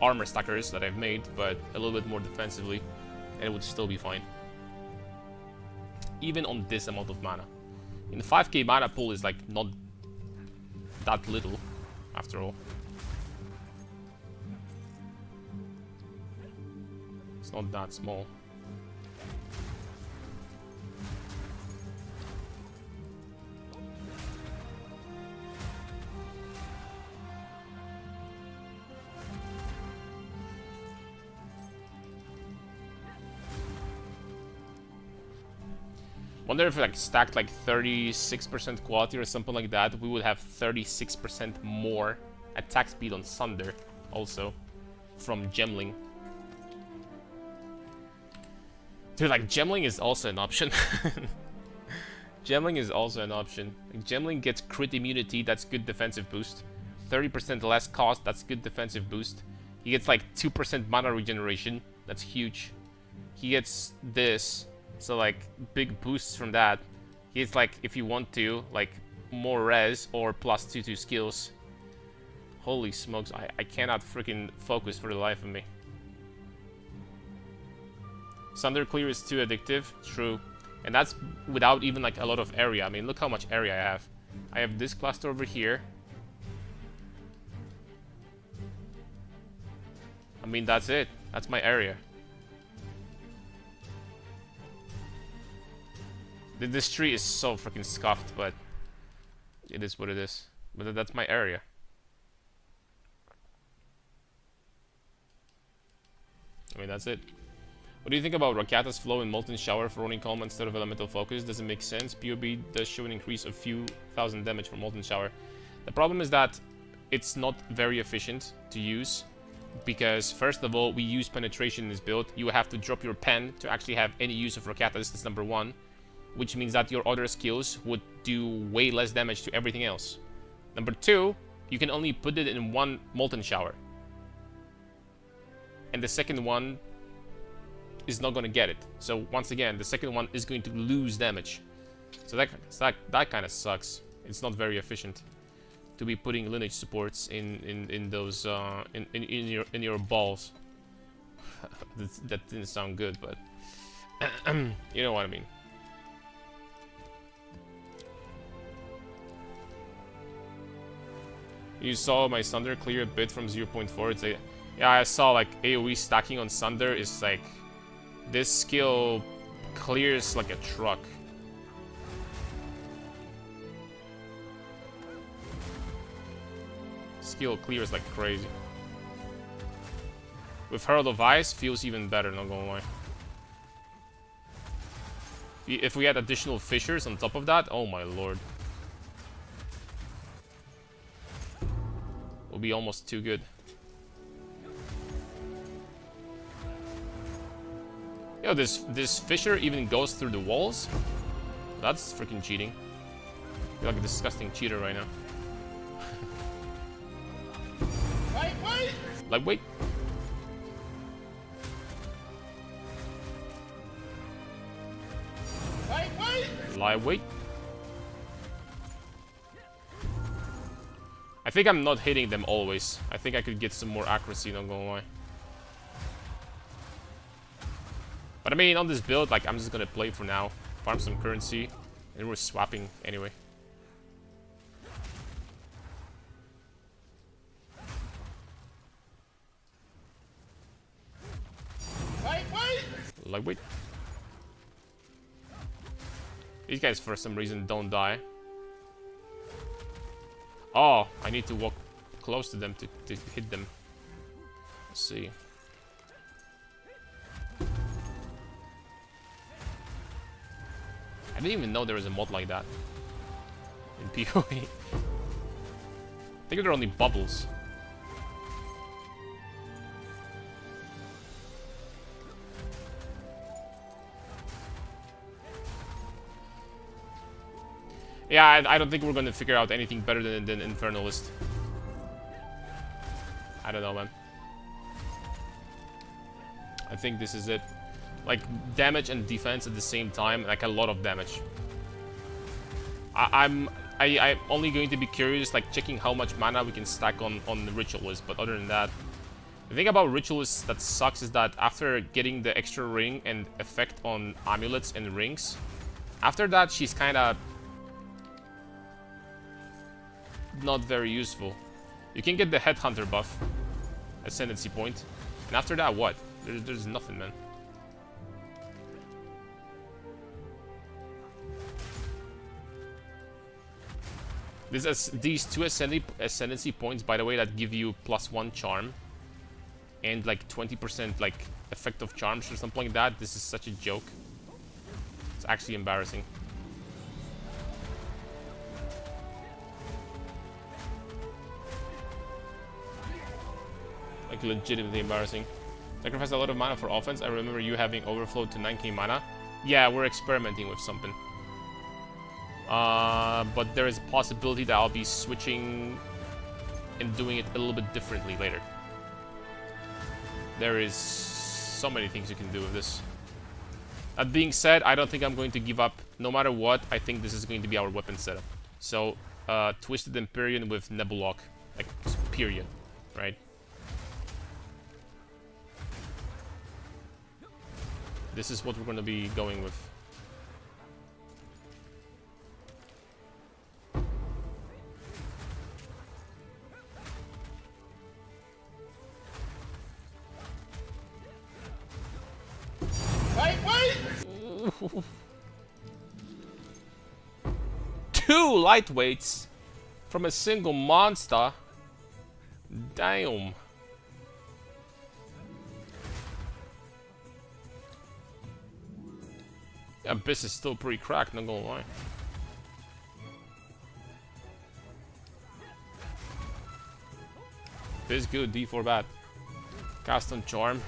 armor stackers that I've made, but a little bit more defensively, and it would still be fine. Even on this amount of mana. In the 5k mana pool is, like, not that little, after all. Not that small. Wonder if like stacked like 36% quality or something like that, we would have 36% more attack speed on Sunder also from Gemling. Dude, like, Gemling is also an option. Gemling is also an option. Like, Gemling gets crit immunity, that's good defensive boost. 30% less cost, that's good defensive boost. He gets, like, 2% mana regeneration, that's huge. He gets this, so, like, big boosts from that. He gets, like, if you want to, like, more res or plus 2 skills. Holy smokes, I cannot freaking focus for the life of me. Sunder Clear is too addictive, true. And that's without even like a lot of area. I mean, look how much area I have. I have this cluster over here. I mean, that's it. That's my area. This tree is so freaking scuffed, but it is what it is. But that's my area. I mean, that's it. What do you think about Rakata's flow in Molten Shower for running Calm instead of Elemental Focus? Does it make sense? POB does show an increase of few thousand damage for Molten Shower. The problem is that it's not very efficient to use because, first of all, we use penetration in this build. You have to drop your pen to actually have any use of Rakata's, that's number one, which means that your other skills would do way less damage to everything else. Number two, you can only put it in one Molten Shower. And the second one is not going to get it. So once again, the second one is going to lose damage. So that kind of sucks. It's not very efficient to be putting lineage supports in those in your balls. That didn't sound good, but you know what I mean. You saw my Sunder clear a bit from 0.4. It's a, yeah, I saw like AoE stacking on Sunder is like This skill clears like a truck. Skill clears like crazy. With Herald of Ice, feels even better, not gonna lie. If we had additional fissures on top of that, oh my lord. Will be almost too good. Yo, this fissure even goes through the walls? That's freaking cheating. I feel like a disgusting cheater right now. Lightweight! Lightweight? Lightweight! Lightweight? I think I'm not hitting them always. I think I could get some more accuracy, not gonna lie. But I mean, on this build, like, I'm just gonna play for now. Farm some currency. And we're swapping anyway. Lightweight! Lightweight. These guys, for some reason, don't die. Oh, I need to walk close to them to hit them. Let's see. I didn't even know there was a mod like that in PoE. I think they're only bubbles. Yeah, I don't think we're gonna figure out anything better than Infernalist. I don't know, man. I think this is it. Like, damage and defense at the same time, like a lot of damage. I'm only going to be curious, like checking how much mana we can stack on the Ritualist, but other than that, the thing about Ritualist that sucks is that after getting the extra ring and effect on amulets and rings, after that she's kind of not very useful. You can get the Headhunter buff, Ascendancy point, and after that, what? There's nothing, man. These two Ascendancy points, by the way, that give you +1 charm and like 20% like effect of charms or something like that. This is such a joke. It's actually embarrassing. Like, legitimately embarrassing. Sacrifice a lot of mana for offense. I remember you having overflow to 9k mana. Yeah, we're experimenting with something. But there is a possibility that I'll be switching and doing it a little bit differently later. There is so many things you can do with this. That being said, I don't think I'm going to give up. No matter what, I think this is going to be our weapon setup. So, Twisted Empyrian with Nebuloch. Like, period. Right? This is what we're going to be going with. Lightweight! 2 lightweights from a single monster. Damn. Abyss is still pretty cracked, not gonna lie. Abyss good, D4 bad. Cast on Charm.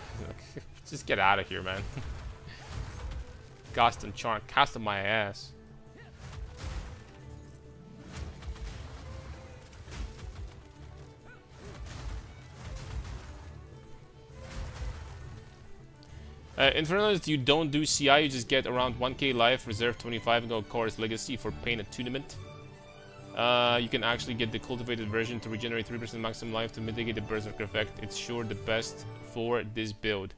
Just get out of here, man. Cast on Charm. Cast on my ass. Infernalist, you don't do CI, you just get around 1k life, reserve 25 and go Chorus Legacy for Pain Attunement. You can actually get the cultivated version to regenerate 3% maximum life to mitigate the Berserker effect. It's sure the best for this build.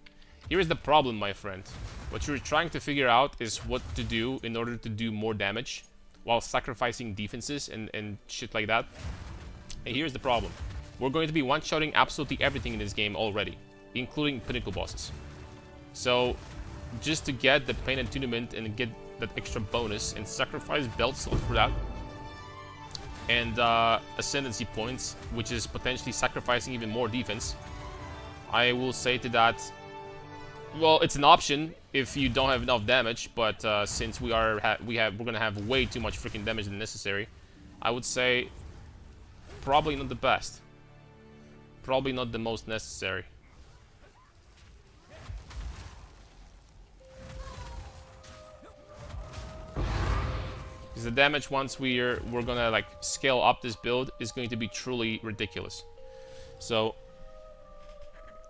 Here is the problem, my friend. What you're trying to figure out is what to do in order to do more damage while sacrificing defenses and shit like that. And here's the problem. We're going to be one-shotting absolutely everything in this game already, including pinnacle bosses. So, just to get the Pain Attunement and get that extra bonus, and sacrifice belt slot for that. And Ascendancy points, which is potentially sacrificing even more defense. I will say to that, well, it's an option if you don't have enough damage, but since we're gonna have way too much freaking damage than necessary, I would say probably not the best. Probably not the most necessary. Because the damage once we're gonna like scale up this build is going to be truly ridiculous. So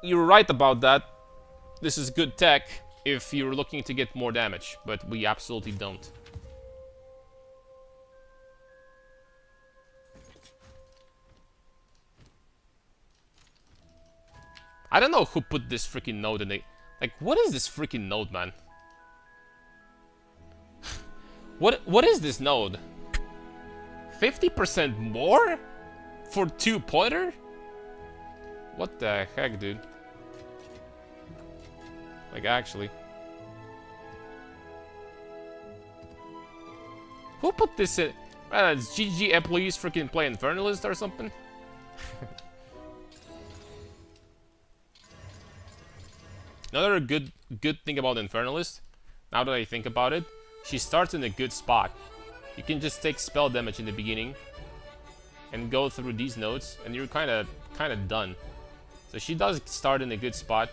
you're right about that. This is good tech if you're looking to get more damage, but we absolutely don't. I don't know who put this freaking node in it. Like, what is this freaking node, man? What is this node? 50% more? For 2-pointer? What the heck, dude? Like, actually. Who put this in? It's GG employees freaking play Infernalist or something? Another good thing about Infernalist, now that I think about it, she starts in a good spot. You can just take spell damage in the beginning and go through these nodes, and you're kind of done. So she does start in a good spot,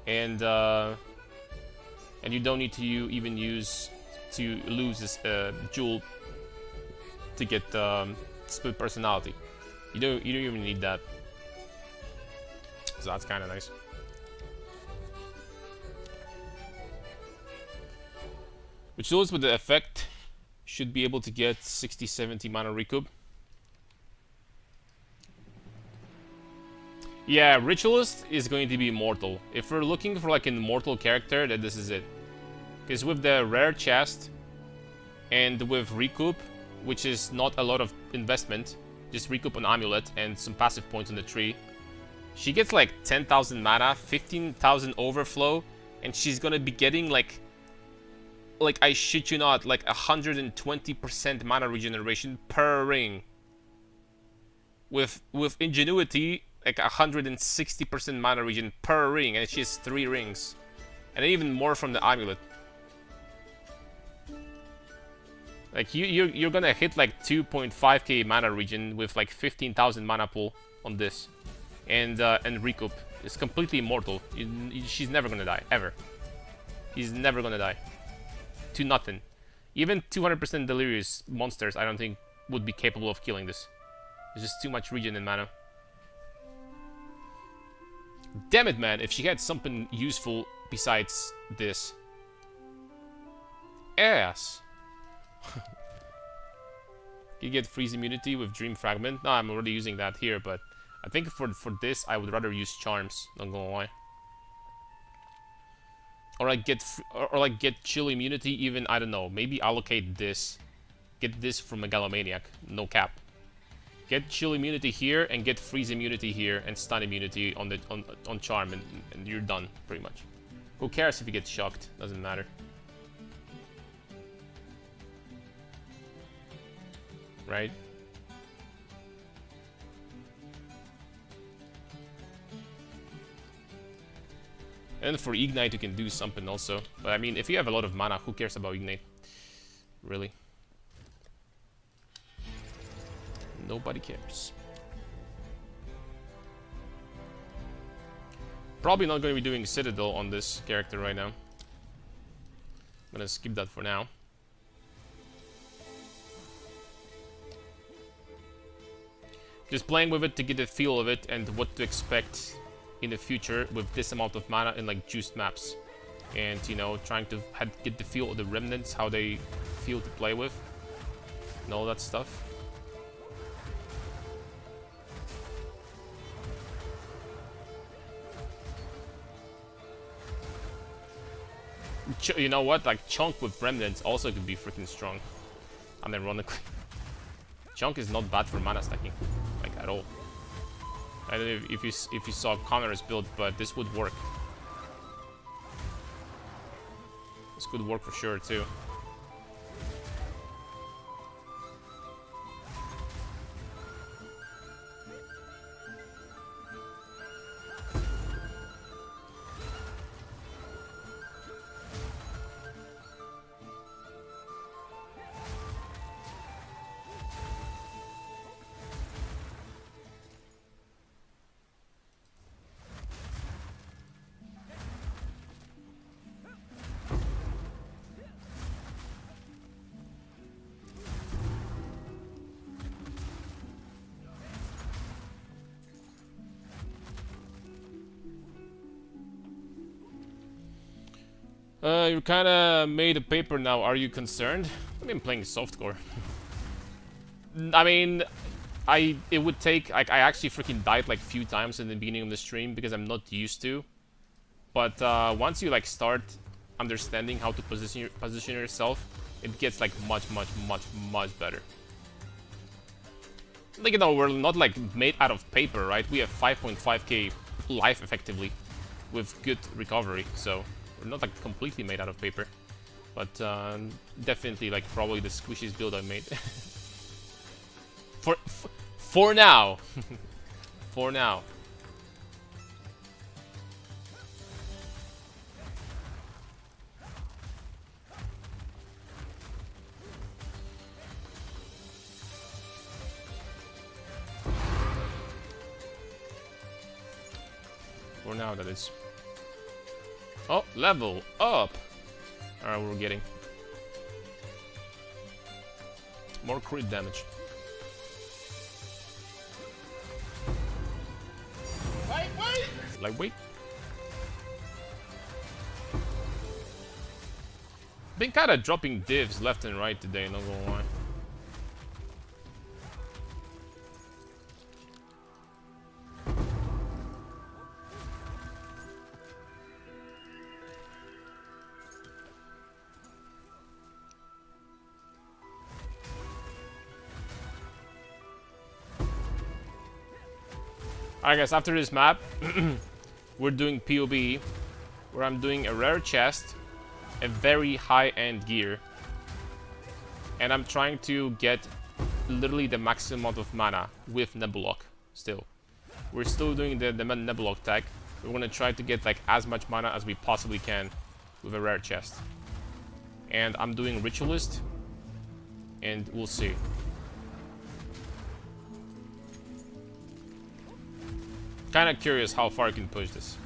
and you don't need to even lose this jewel to get split personality. You don't even need that. So that's kind of nice. Which those with the effect should be able to get 60-70 mana recoup. Yeah, Ritualist is going to be immortal. If we're looking for like an immortal character, then this is it. Because with the rare chest and with recoup, which is not a lot of investment, just recoup an amulet and some passive points on the tree, she gets like 10,000 mana, 15,000 overflow, and she's gonna be getting like I shit you not, like 120% mana regeneration per ring. With Ingenuity, like 160% mana regen per ring, and she has 3 rings. And even more from the amulet. Like you're gonna hit like 2.5k mana regen with like 15,000 mana pool on this. And recoup. It's completely immortal. She's never gonna die, ever. He's never gonna die. To nothing. Even 200% delirious monsters, I don't think, would be capable of killing this. There's just too much regen in mana. Damn it, man, if she had something useful besides this. Yes. You get freeze immunity with Dream Fragment. No, I'm already using that here, but I think for this, I would rather use Charms, not gonna lie. Or like get chill immunity even, I don't know, maybe allocate this. Get this from Megalomaniac, no cap. Get chill immunity here and get freeze immunity here and stun immunity on charm and you're done pretty much. Who cares if you get shocked? Doesn't matter. Right? And for Ignite, you can do something also. But I mean, if you have a lot of mana, who cares about Ignite? Really? Nobody cares. Probably not going to be doing Citadel on this character right now. I'm going to skip that for now. Just playing with it to get a feel of it and what to expect in the future with this amount of mana in like juiced maps, and you know, trying to get the feel of the remnants, how they feel to play with, and all that stuff. You know what? Like Chunk with remnants also could be freaking strong. Unironically, Chunk is not bad for mana stacking, like at all. I don't know if you saw Connor's build, but this would work. This could work for sure too. You're kinda made of paper now, are you concerned? I mean, playing softcore. I mean, it would take, like, I actually freaking died like a few times in the beginning of the stream because I'm not used to. But once you like start understanding how to position yourself, it gets like much better. Like, you know, we're not like made out of paper, right? We have 5.5k life effectively with good recovery, so we're not like completely made out of paper. But definitely like probably the squishiest build I made. For now. For now. For now, that is. Oh, level up! Alright, we're getting more crit damage. Lightweight. Been kinda dropping divs left and right today, not gonna lie. Alright guys, after this map, we're doing POB, where I'm doing a rare chest, a very high-end gear, and I'm trying to get literally the maximum amount of mana with Nebuloch still. We're still doing the Nebuloch tag. We're gonna try to get like as much mana as we possibly can with a rare chest. And I'm doing Ritualist, and we'll see. Kinda curious how far I can push this.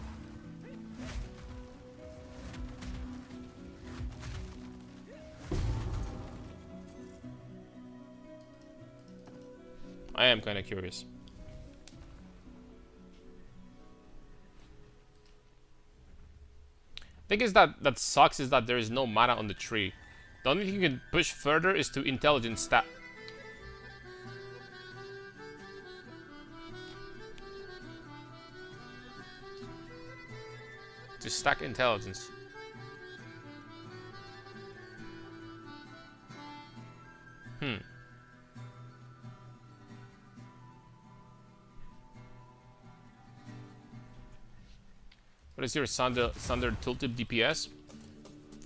I am kinda curious. Thing is that sucks is that there is no mana on the tree. The only thing you can push further is to intelligence stat. To stack intelligence. What is your standard tooltip DPS?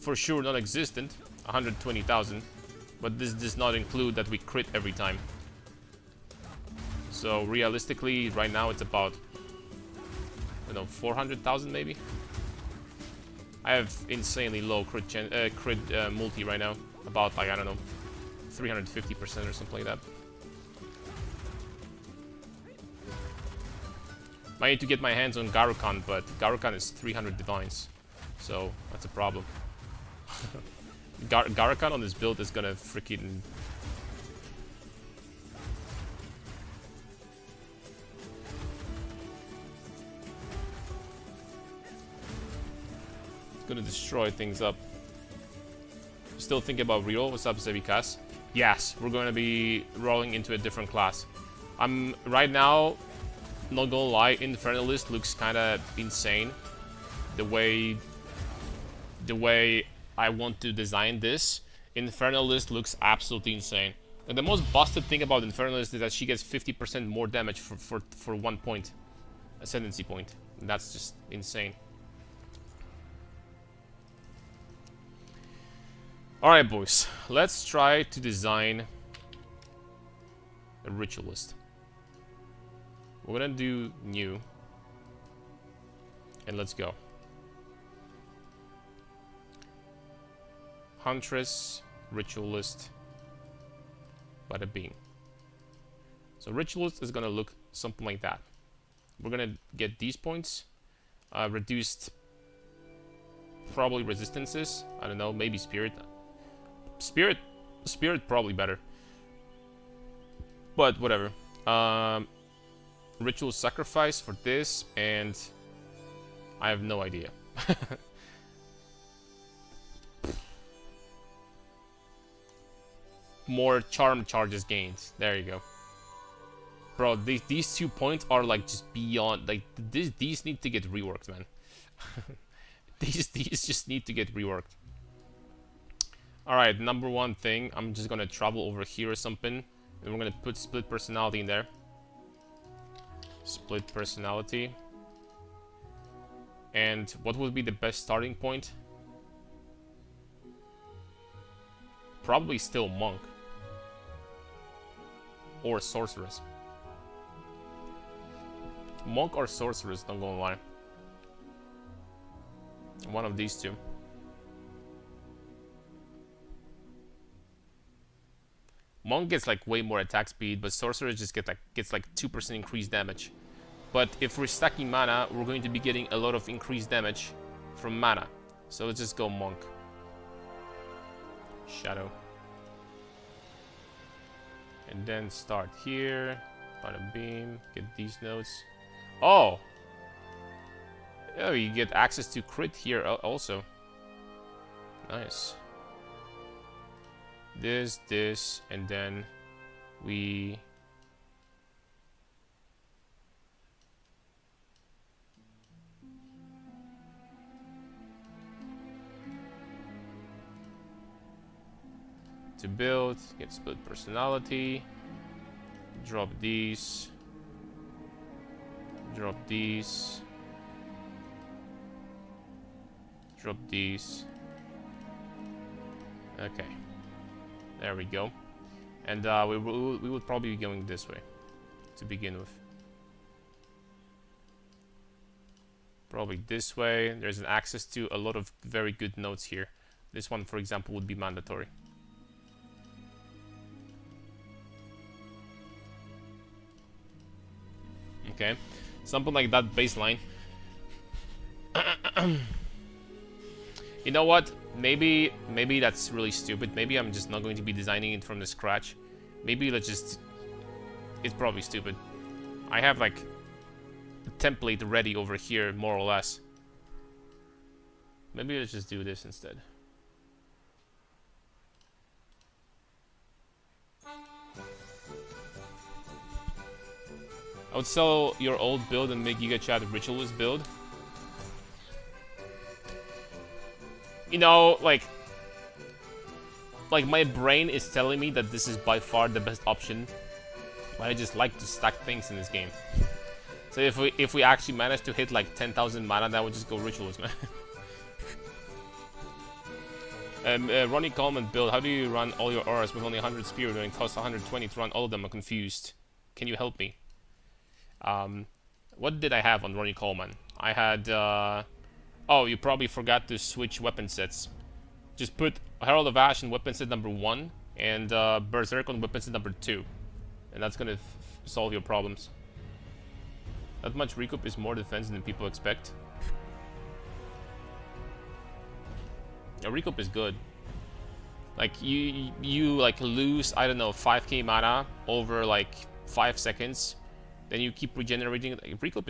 For sure non-existent, 120,000. But this does not include that we crit every time. So realistically, right now it's about, I don't know, 400,000 maybe? I have insanely low crit multi right now. About, like, I don't know, 350% or something like that. I need to get my hands on Garukan, but Garukan is 300 divines. So, that's a problem. Garukan on this build is gonna freaking... gonna destroy things up. Still thinking about reroll? What's up, Zebikas? Yes, we're gonna be rolling into a different class. I'm right now, not gonna lie, Infernalist looks kinda insane. The way I want to design this, Infernalist looks absolutely insane. And the most busted thing about Infernalist is that she gets 50% more damage for 1 point, ascendancy point. And that's just insane. Alright, boys. Let's try to design a ritualist. We're gonna do new. And let's go. Huntress, ritualist, bada bing. So ritualist is gonna look something like that. We're gonna get these points, reduced probably resistances. I don't know, maybe spirit. Spirit probably better. But whatever. Ritual sacrifice for this, and I have no idea. More charm charges gained. There you go. Bro, these 2 points are like just beyond, like these need to get reworked, man. these just need to get reworked. Alright, number one thing, I'm just gonna travel over here or something, and we're gonna put split personality in there. Split personality. And what would be the best starting point? Probably still monk. Or sorceress. Monk or sorceress, don't go lie. One of these two. Monk gets like way more attack speed, but sorceress just gets like 2% increased damage. But if we're stacking mana, we're going to be getting a lot of increased damage from mana. So let's just go monk. Shadow. And then start here. Bada beam. Get these notes. Oh! Oh, you get access to crit here also. Nice. This, and then we... to build, get split personality, drop these, drop these, drop these. Okay, there we go. And we would probably be going this way to begin with. Probably this way. There's an access to a lot of very good notes here. This one, for example, would be mandatory. Okay, something like that baseline. You know what? Maybe that's really stupid. Maybe I'm just not going to be designing it from the scratch. Maybe let's just... It's probably stupid. I have like a template ready over here, more or less. Maybe let's just do this instead. I would sell your old build and make Giga Chat a Ritualist build. You know, like my brain is telling me that this is by far the best option, but I just like to stack things in this game. So if we actually manage to hit like 10,000 mana, then we'll just go Ritualist, man. Ronnie Coleman build. How do you run all your auras with only 100 spirit and it costs 120 to run all of them? I'm confused. Can you help me? What did I have on Ronnie Coleman? I had, oh, you probably forgot to switch weapon sets. Just put Herald of Ash in weapon set number 1 and Berserk on weapon set number 2. And that's gonna solve your problems. That much recoup is more defense than people expect. Yeah, recoup is good. Like, you like lose, I don't know, 5k mana over like 5 seconds. Then you keep regenerating. Like, recoup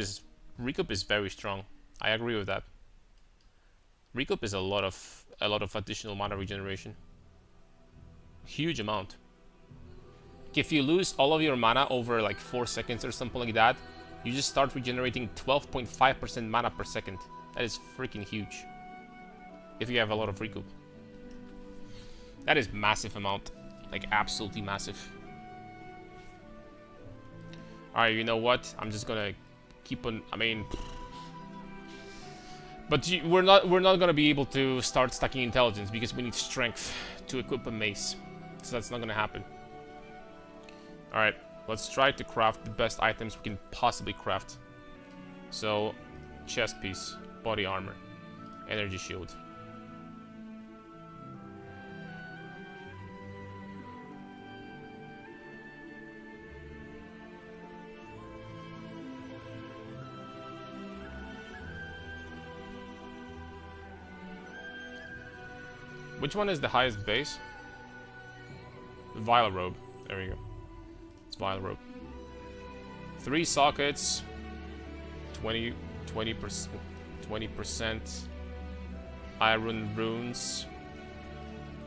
is very strong. I agree with that. Recoup is a lot of additional mana regeneration. Huge amount. If you lose all of your mana over like 4 seconds or something like that, you just start regenerating 12.5% mana per second. That is freaking huge. If you have a lot of recoup. That is massive amount. Like absolutely massive. Alright, you know what? I'm just gonna keep on. I mean, but we're not gonna be able to start stacking intelligence because we need strength to equip a mace. So that's not gonna happen. Alright, let's try to craft the best items we can possibly craft. So, chest piece, body armor, energy shield. Which one is the highest base? Vile robe. There we go. It's vile robe. 3 sockets. 20% iron runes.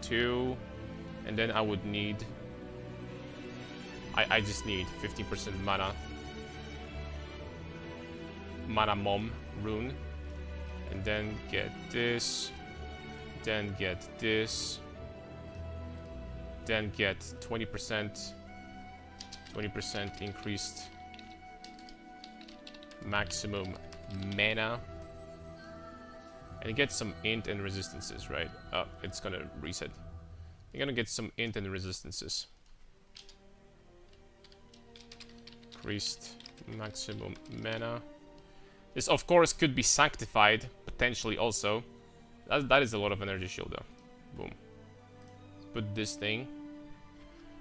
2. And then I would need... I just need 50% mana. Mana mom rune. And then get this. Then get this. Then get 20% increased maximum mana. And get some int and resistances, right? Oh, it's gonna reset. You're gonna get some int and resistances. Increased maximum mana. This, of course, could be sanctified, potentially also. That is a lot of energy shield, though. Boom. Let's put this thing.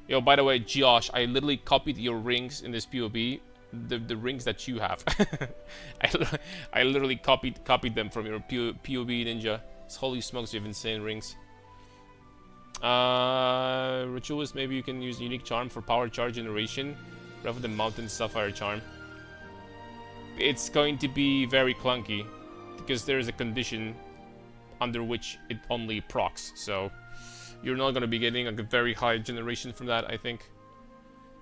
Yo, by the way, Josh, I literally copied your rings in this POB. The rings that you have. I literally copied them from your POB ninja. Holy smokes, you have insane rings. Ritualist, maybe you can use unique charm for power charge generation. Rather than mountain sapphire charm. It's going to be very clunky because there is a condition under which it only procs, so you're not going to be getting a very high generation from that, I think.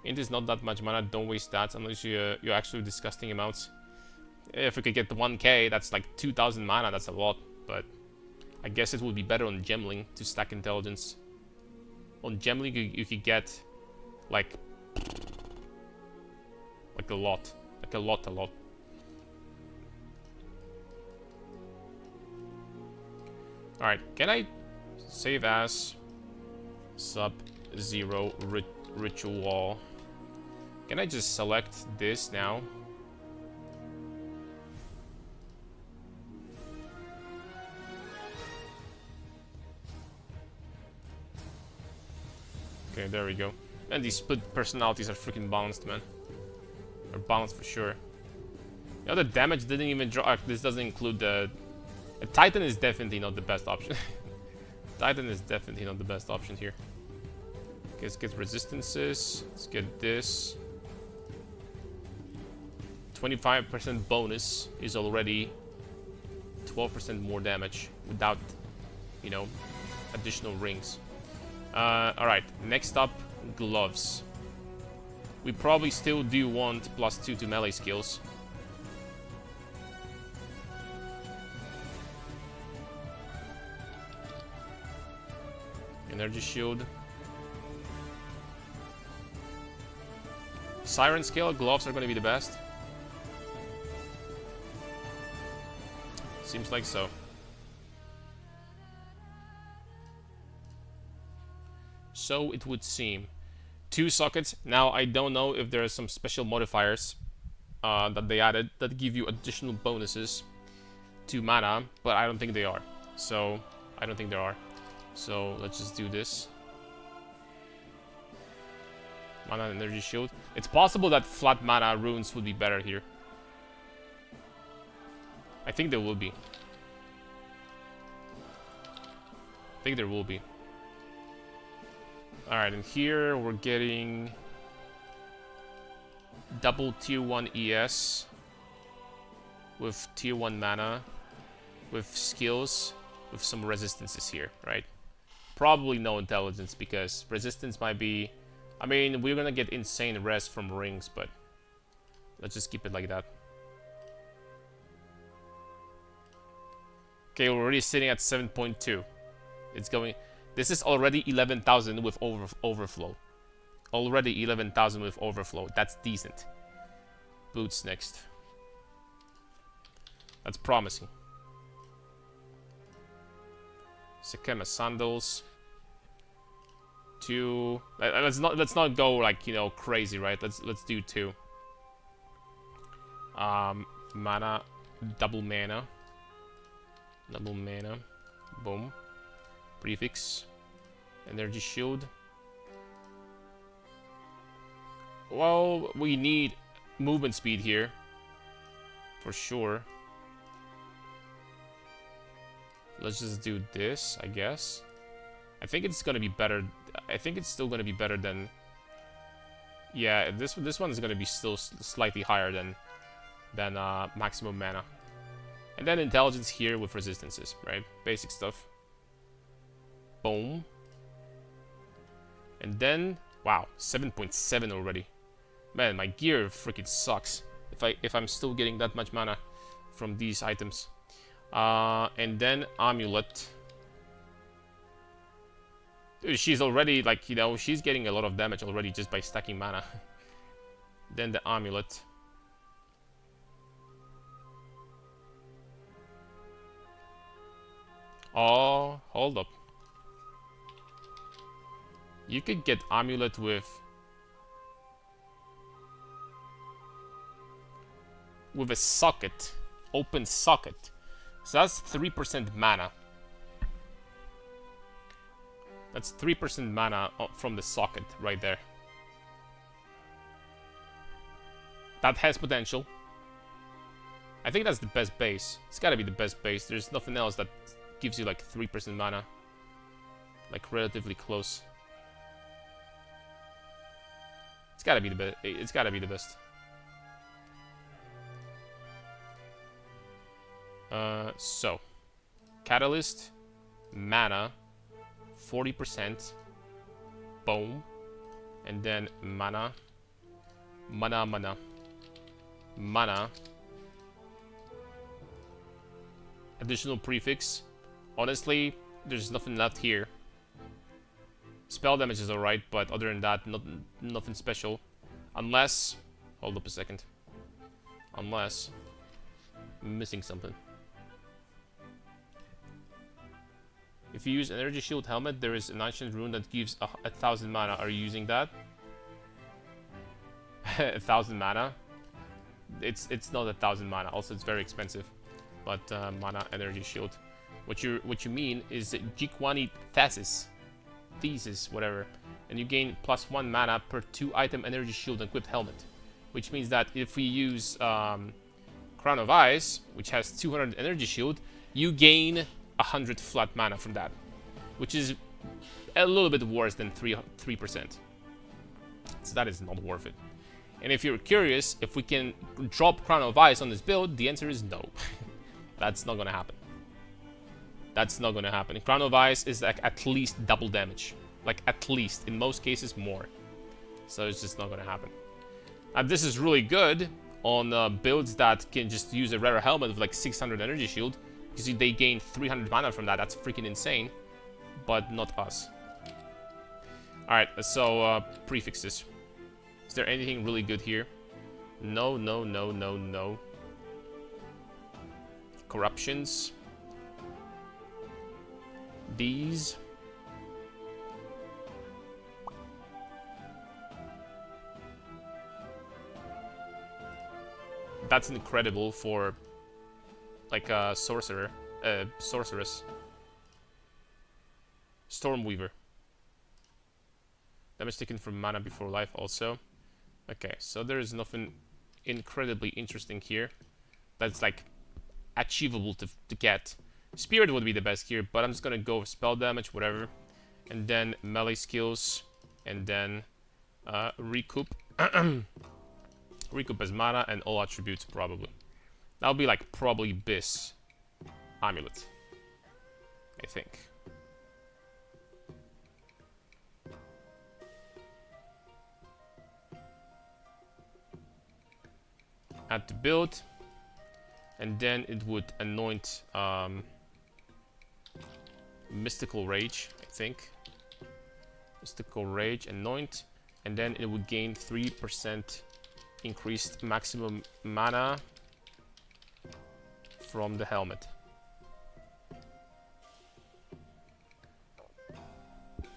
Int is not that much mana, don't waste that unless you're actually disgusting amounts. If we could get the 1k, that's like 2000 mana, that's a lot, but I guess it would be better on Gemling to stack intelligence. On Gemling you could get like a lot. Like a lot. Alright, can I save as Sub-Zero Ritual? Can I just select this now? Okay, there we go. And these split personalities are freaking balanced, man. They're balanced for sure. You know, the damage didn't even draw. This doesn't include the... A Titan is definitely not the best option. Titan is definitely not the best option here. Okay, let's get resistances. Let's get this. 25% bonus is already 12% more damage without, you know, additional rings. Alright, next up, gloves. We probably still do want +2 to melee skills. Energy shield. Siren scale gloves are going to be the best. Seems like so. So it would seem. 2 sockets. Now I don't know if there are some special modifiers that they added that give you additional bonuses to mana, but I don't think they are. So I don't think there are. So let's just do this. Mana and energy shield. It's possible that flat mana runes would be better here. I think there will be. I think there will be. Alright, and here we're getting double tier 1 ES with tier 1 mana with skills with some resistances here, right? Probably no intelligence because resistance might be... I mean, we're gonna get insane res from rings, but let's just keep it like that. Okay, we're already sitting at 7.2. It's going... This is already 11,000 with overflow. Already 11,000 with overflow. That's decent. Boots next. That's promising. Sekema sandals. 2. Let's not go like, you know, crazy, right? Let's do 2. Mana, double mana. Double mana. Boom. Prefix. Energy shield. Well, we need movement speed here. For sure. Let's just do this, I guess. I think it's gonna be better. I think it's still gonna be better than... Yeah, this one is gonna be still slightly higher than maximum mana. And then intelligence here with resistances, right? Basic stuff. Boom. And then, wow, 7.7 already. Man, my gear freaking sucks. If I'm still getting that much mana from these items. And then amulet. Dude, she's already like, you know, she's getting a lot of damage already just by stacking mana. Then the amulet. Oh, hold up. You could get amulet with a socket, open socket. So that's 3% mana. That's 3% mana from the socket right there. That has potential. I think that's the best base. It's gotta be the best base. There's nothing else that gives you like 3% mana. Like relatively close. It's gotta be the best. It's gotta be the best. So catalyst, mana, 40%, boom, and then mana, additional prefix. Honestly, there's nothing left here. Spell damage is alright, but other than that, nothing special. Unless, hold up a second. Unless I'm missing something. If you use Energy Shield Helmet, there is an ancient rune that gives 1,000 mana. Are you using that? 1,000 mana? It's not 1,000 mana. Also, it's very expensive. But mana, Energy Shield. What you mean is Jikwani Thesis, whatever. And you gain +1 mana per 2 item Energy Shield equipped helmet. Which means that if we use Crown of Ice, which has 200 Energy Shield, you gain 100 flat mana from that, which is a little bit worse than 3%. So that is not worth it. And if you're curious if we can drop Crown of Ice on this build, the answer is no. That's not gonna happen. That's not gonna happen. Crown of Ice is like at least double damage, like at least, in most cases more. So it's just not gonna happen. And this is really good on builds that can just use a rare helmet with like 600 energy shield. You see, they gain 300 mana from that. That's freaking insane. But not us. Alright, so prefixes. Is there anything really good here? No, no, no, no, no. Corruptions. These. That's incredible for like a sorceress. Stormweaver. Damage taken from mana before life also. Okay, so there is nothing incredibly interesting here. That's like achievable to get. Spirit would be the best here, but I'm just gonna go with spell damage, whatever. And then melee skills. And then recoup. Recoup as mana and all attributes probably. That'll be like probably Bis Amulet, I think. Add to build, and then it would anoint Mystical Rage, I think. Mystical Rage, anoint, and then it would gain 3% increased maximum mana from the helmet.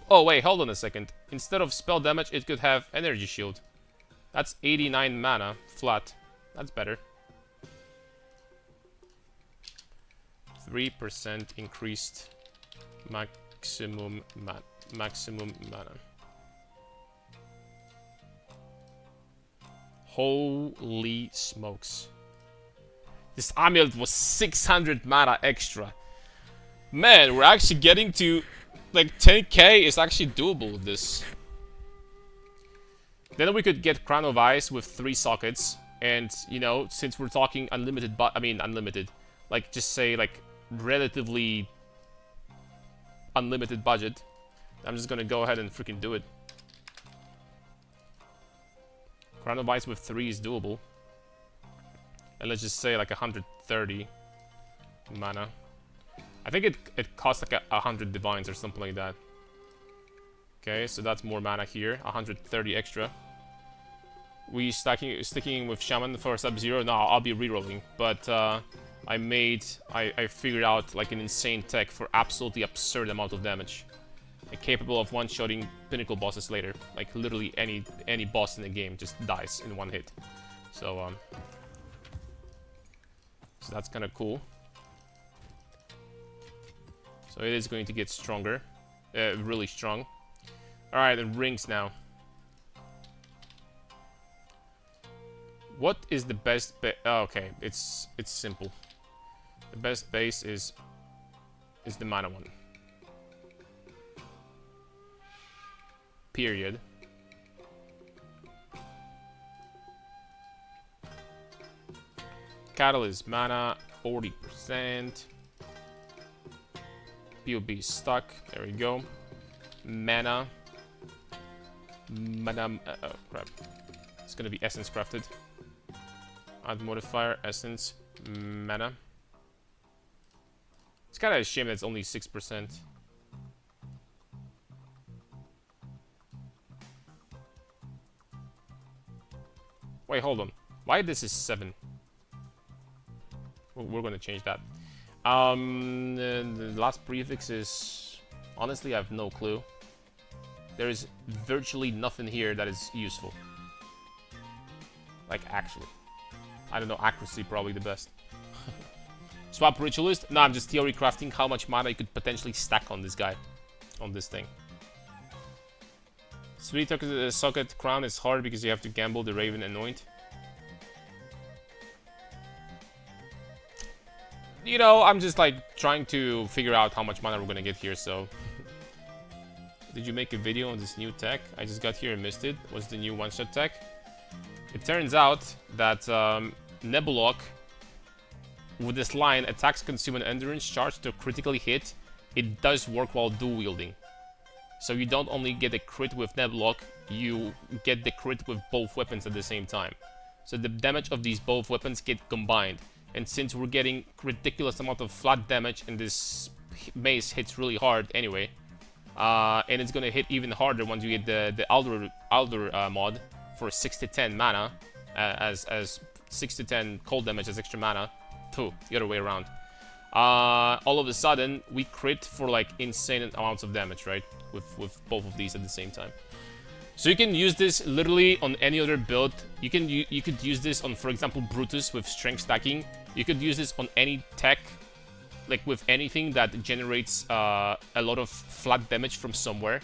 Oh wait, hold on a second. instead of spell damage, it could have energy shield. That's 89 mana flat. That's better. 3% increased maximum mana. Holy smokes. This amulet was 600 mana extra. Man, we're actually getting to like 10k is actually doable with this. Then we could get Crown of Ice with 3 sockets, and you know, since we're talking unlimited, unlimited, like just say like relatively unlimited budget, I'm just gonna go ahead and freaking do it. Crown of Ice with 3 is doable, and let's just say like 130 mana. I think it costs like 100 divines or something like that. Okay, so that's more mana here, 130 extra. We sticking with Shaman for Sub-Zero? No, I'll be rerolling. But I figured out like an insane tech for absolutely absurd amount of damage. Like, capable of one-shotting pinnacle bosses later. Like literally any boss in the game just dies in 1 hit. So that's kind of cool. So it is going to get stronger, really strong. All right, the rings now. What is the best? Oh, okay, it's simple. The best base is the mana one. Period. Catalyst mana 40%. POB stuck. There we go. Mana. Oh crap. It's gonna be essence crafted. Add modifier, essence, mana. It's kind of a shame that it's only 6%. Wait, hold on. Why this is 7? We're gonna change that. The last prefix is... Honestly, I have no clue. There is virtually nothing here that is useful. Like, actually. I don't know, accuracy probably the best. Swap Ritualist? No, I'm just theory crafting how much mana you could potentially stack on this guy. On this thing. Sweet Socket Crown is hard because you have to gamble the Raven Anoint. You know, I'm just like trying to figure out how much mana we're gonna get here, so... Did you make a video on this new tech? I just got here and missed it. What's the new one-shot tech? It turns out that Nebuloch, with this line, attacks consume an endurance charge to critically hit. It does work while dual wielding. So you don't only get a crit with Nebuloch, you get the crit with both weapons at the same time. So the damage of these both weapons get combined. And since we're getting ridiculous amount of flat damage and this mace hits really hard anyway, and it's gonna hit even harder once you get the Aldur mod for 6 to 10 mana, as 6 to 10 cold damage as extra mana. Pooh, the other way around. All of a sudden, we crit for like insane amounts of damage, right? With both of these at the same time. So you can use this literally on any other build. You could use this on, for example, Brutus with strength stacking. You could use this on any tech, like with anything that generates a lot of flat damage from somewhere.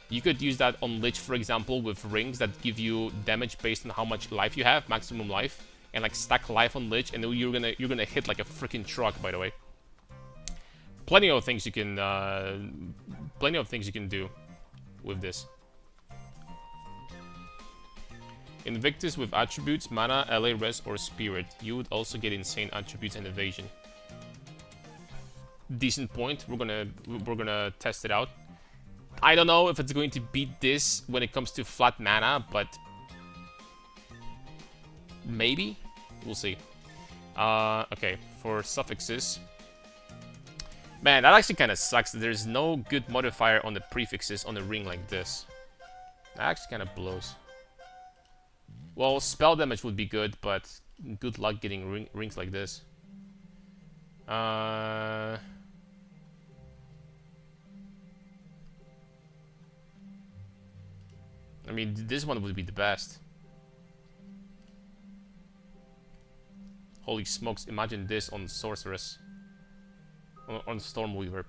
You could use that on Lich, for example, with rings that give you damage based on how much life you have, maximum life, and like stack life on Lich, and then you're gonna hit like a freaking truck. By the way, plenty of things you can do with this. Invictus with attributes, mana, LA res, or spirit. You would also get insane attributes and evasion. Decent point. We're gonna test it out. I don't know if it's going to beat this when it comes to flat mana, but maybe we'll see. Okay, for suffixes. Man, that actually kind of sucks. There's no good modifier on the prefixes on a ring like this. That actually kind of blows. Well, spell damage would be good, but good luck getting rings like this. I mean, this one would be the best. Holy smokes, imagine this on Sorceress. On Stormweaver.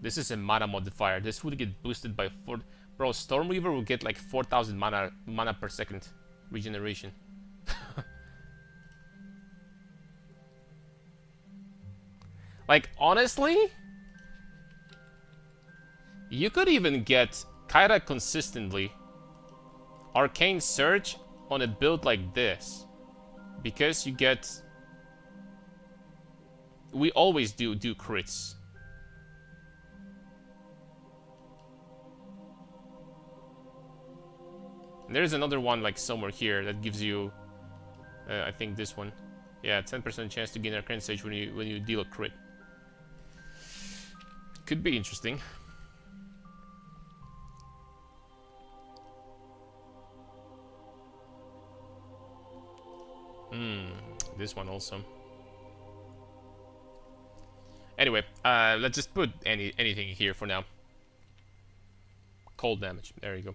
This is a mana modifier. This would get boosted by 4... Bro, Stormweaver will get like 4,000 mana per second regeneration. Like, honestly, you could even get kinda consistently Arcane Surge on a build like this, because you get... We always do crits. There's another one like somewhere here that gives you, I think this one, yeah, 10% chance to gain Arcane Surge when you deal a crit. Could be interesting. This one also. Anyway, let's just put anything here for now. Cold damage. There you go.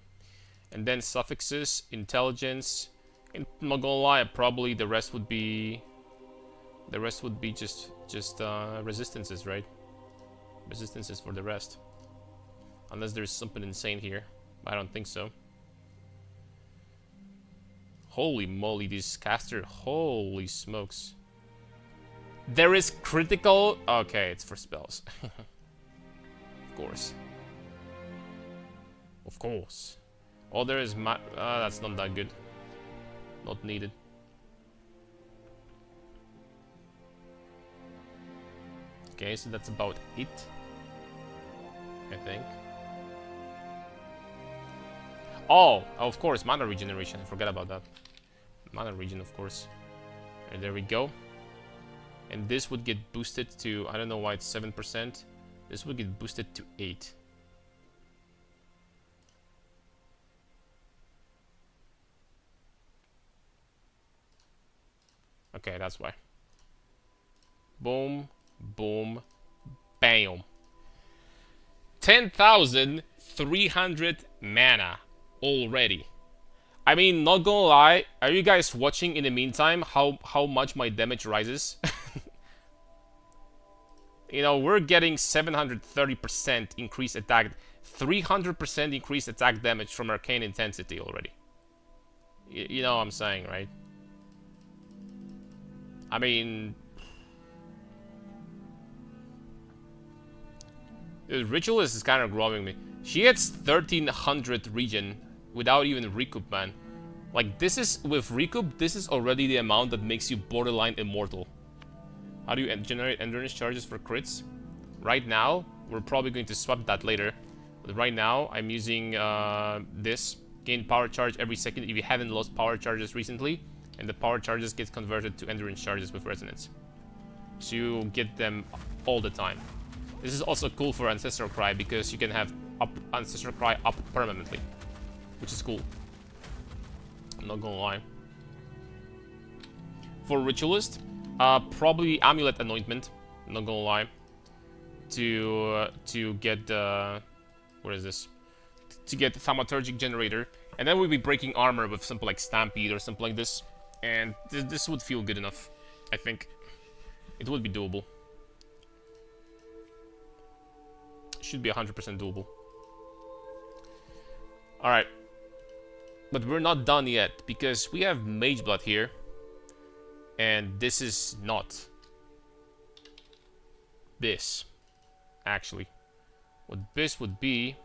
And then suffixes, intelligence. And I'm not gonna lie, probably the rest would be just resistances, right? Resistances for the rest. Unless there's something insane here. I don't think so. Holy moly, this caster, holy smokes. There is critical... Okay, it's for spells. Of course. Of course. Oh, there is that's not that good. Not needed. Okay, so that's about it, I think. Oh, of course, mana regeneration. I forgot about that. Mana regen, of course. And there we go. And this would get boosted to... I don't know why it's 7%. This would get boosted to 8. Okay, that's why. Boom, boom, bam. 10,300 mana already. I mean, not gonna lie, are you guys watching in the meantime how much my damage rises? You know, we're getting 730% increased attack, 300% increased attack damage from Arcane Intensity already. You know what I'm saying, right? I mean... The Ritualist is kind of growing me. She gets 1300 regen without even recoup, man. Like, this is... With recoup, this is already the amount that makes you borderline immortal. How do you generate endurance charges for crits? Right now, we're probably going to swap that later. But right now, I'm using this. Gain power charge every second if you haven't lost power charges recently. And the power charges get converted to endurance charges with resonance. So you get them all the time. This is also cool for Ancestral Cry because you can have Ancestral Cry up permanently. Which is cool. I'm not gonna lie. For Ritualist, probably Amulet Anointment. I'm not gonna lie. To get what is this? To get the Thaumaturgic Generator. And then we'll be breaking armor with something like Stampede or something like this. And this would feel good enough, I think. It would be doable. Should be 100% doable. Alright. But we're not done yet, because we have Mageblood here. And this is not this, actually. What this would be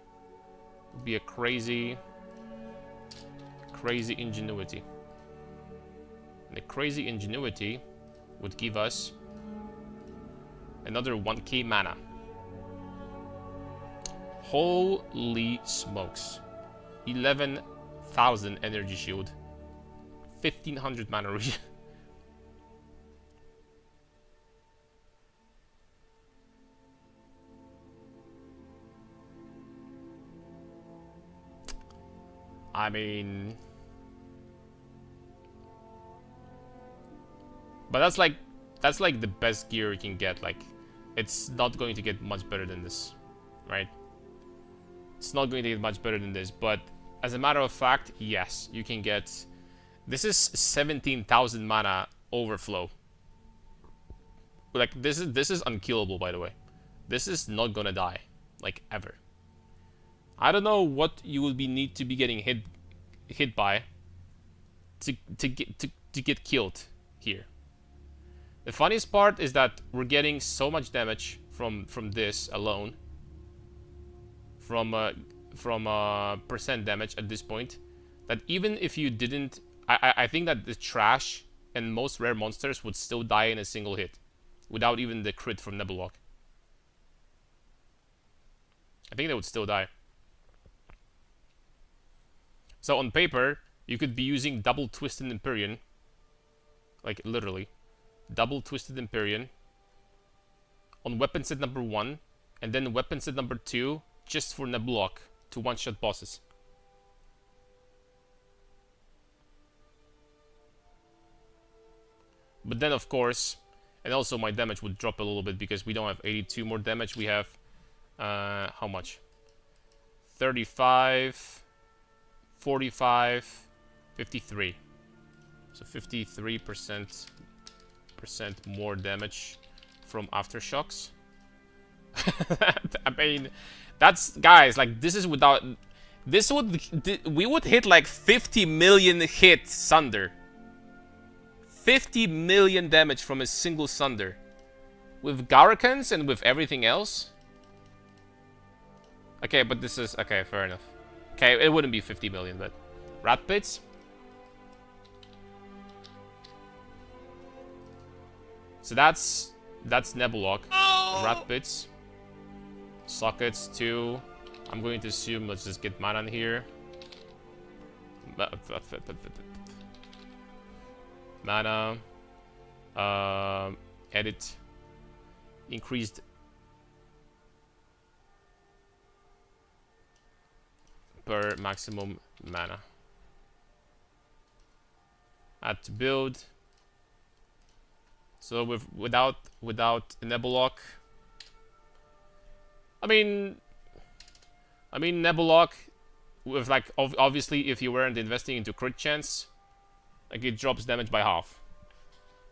a crazy Ingenuity. And the crazy Ingenuity would give us another 1k mana. Holy smokes. 11,000 energy shield. 1,500 mana regen. I mean... But that's like the best gear you can get. Like, it's not going to get much better than this, right? It's not going to get much better than this, but as a matter of fact, yes, you can get... This is 17,000 mana overflow. Like, this is unkillable, by the way. This is not gonna die, like, ever. I don't know what you would need to be getting hit by to get killed here. The funniest part is that we're getting so much damage from this alone, from percent damage at this point, that even if you didn't, I think that the trash and most rare monsters would still die in a single hit, without even the crit from Nebuloch. I think they would still die. So on paper, you could be using double twisted Empyrian, like literally, double twisted Empyrian on weapon set number 1, and then weapon set number 2 just for Nebuloch to one-shot bosses. But then, of course, and also my damage would drop a little bit because we don't have 82 more damage. We have, how much? 35, 45, 53. So 53% more damage from aftershocks. I mean, that's, guys, like, this is without, this would, we would hit like 50 million hits Sunder. 50 million damage from a single Sunder. With Garokans and with everything else. Okay, but this is, okay, fair enough. Okay, it wouldn't be 50 million, but Rat Pits. So that's Nebuloch. Rat Pits. Sockets 2. I'm going to assume, let's just get mana in here. Mana. Edit. Increased. Per maximum mana. Add to build. So without Nebuloch. I mean Nebuloch, with like obviously if you weren't investing into crit chance, like it drops damage by half.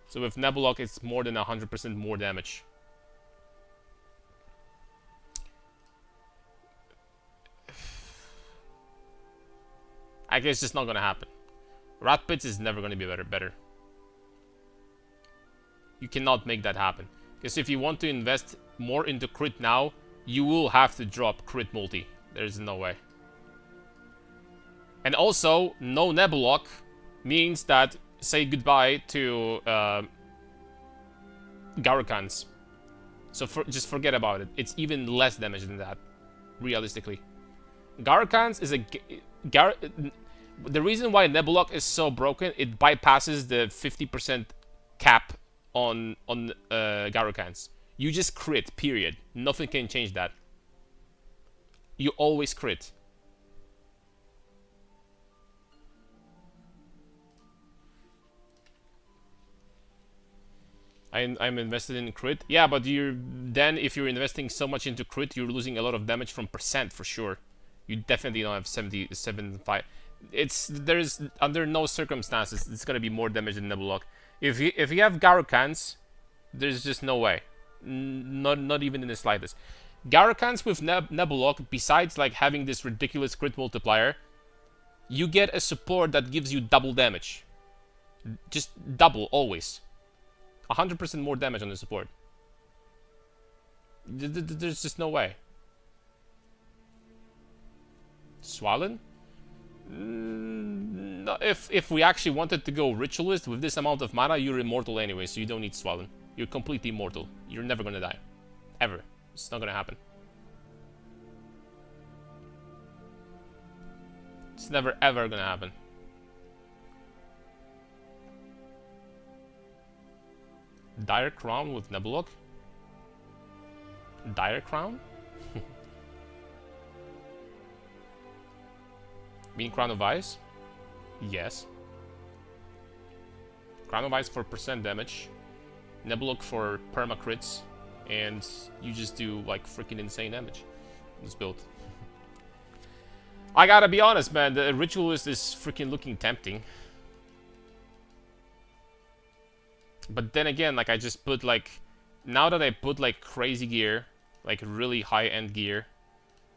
So with Nebuloch, it's more than 100% more damage. I guess it's just not gonna happen. Rat Pits is never gonna be better. You cannot make that happen. Because if you want to invest more into crit now, you will have to drop crit multi. There's no way. And also, no Nebuloch means that say goodbye to Garokans. So just forget about it. It's even less damage than that, realistically. Garokans is the reason why Nebuloch is so broken, it bypasses the 50% cap on Garokans. You just crit, period. Nothing can change that. You always crit. I'm invested in crit. Yeah, but if you're investing so much into crit, you're losing a lot of damage from percent for sure. You definitely don't have 75. There's under no circumstances it's gonna be more damage than Nebuloch. If you have Garokans, there's just no way. Not even in the slightest. Garokans with Nebuloch, besides like having this ridiculous crit multiplier, you get a support that gives you double damage. Just double, always. 100% more damage on the support. There's just no way. Swollen? No, if we actually wanted to go Ritualist with this amount of mana, you're immortal anyway, so you don't need Swollen. You're completely immortal. You're never gonna die. Ever. It's not gonna happen. It's never ever gonna happen. Dire Crown with Nebuloch? Dire Crown? Mean Crown of Ice? Yes. Crown of Ice for percent damage. Nebuloch for perma crits. And you just do like freaking insane damage. This build. I gotta be honest, man. The Ritualist is freaking looking tempting. But then again, like I just put like... Now that I put like crazy gear, like really high-end gear,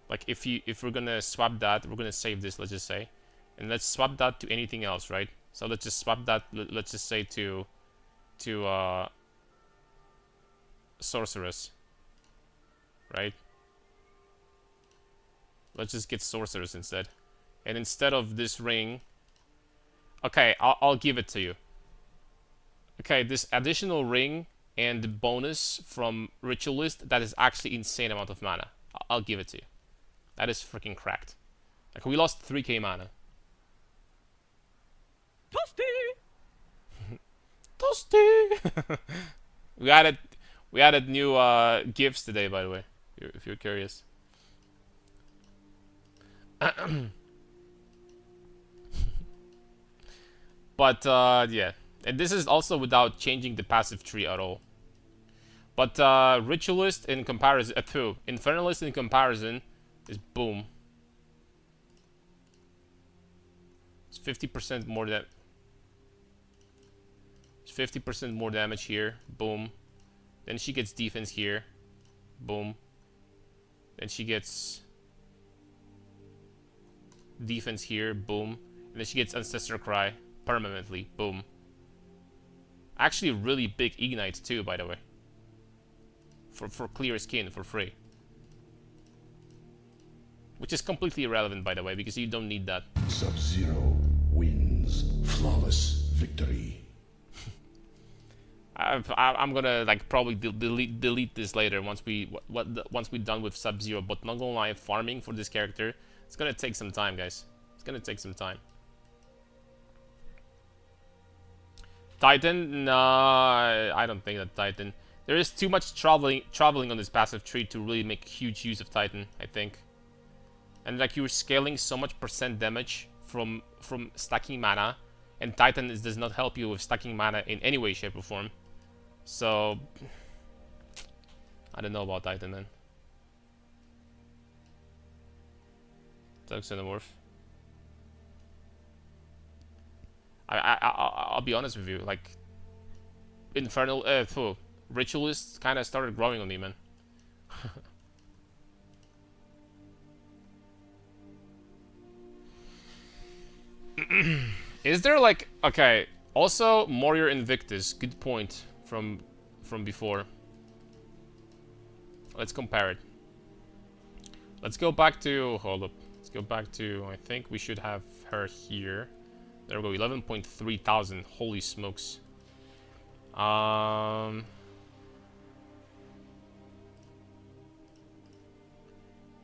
like if we're gonna swap that, we're gonna save this, let's just say, and let's swap that to anything else, right? So let's just swap that, let's just say to Sorceress, right? Let's just get Sorceress instead. And instead of this ring... Okay, I'll give it to you. Okay, this additional ring and the bonus from Ritualist, that is actually insane amount of mana. I'll give it to you. That is freaking cracked. Like, we lost 3k mana. Toasty! Toasty! we added new gifts today, by the way, if you're curious. But yeah, and this is also without changing the passive tree at all. But Ritualist in comparison, Infernalist in comparison is boom. It's 50% more than. It's 50% more damage here, boom. Then she gets defense here, boom. Then she gets defense here, boom. And then she gets Ancestor Cry permanently, boom. Actually, really big Ignite too, by the way. For clear skin, for free. Which is completely irrelevant, by the way, because you don't need that. Sub-Zero wins flawless victory. I'm gonna like probably delete this later once once we're done with Sub-Zero. But not gonna lie, farming for this character, it's gonna take some time, guys. It's gonna take some time. Titan? Nah, I don't think that Titan. There is too much traveling on this passive tree to really make huge use of Titan, I think. And like you're scaling so much percent damage from stacking mana, and Titan does not help you with stacking mana in any way, shape, or form. So I don't know about Titan, man. Xenomorph. I'll be honest with you, like Infernal Ritualist kind of started growing on me, man. Is there like... Okay, also Warrior Invictus, good point from before. Let's compare it. Let's go back to... Hold up. Let's go back to... I think we should have her here. There we go, 11.3 thousand. Holy smokes.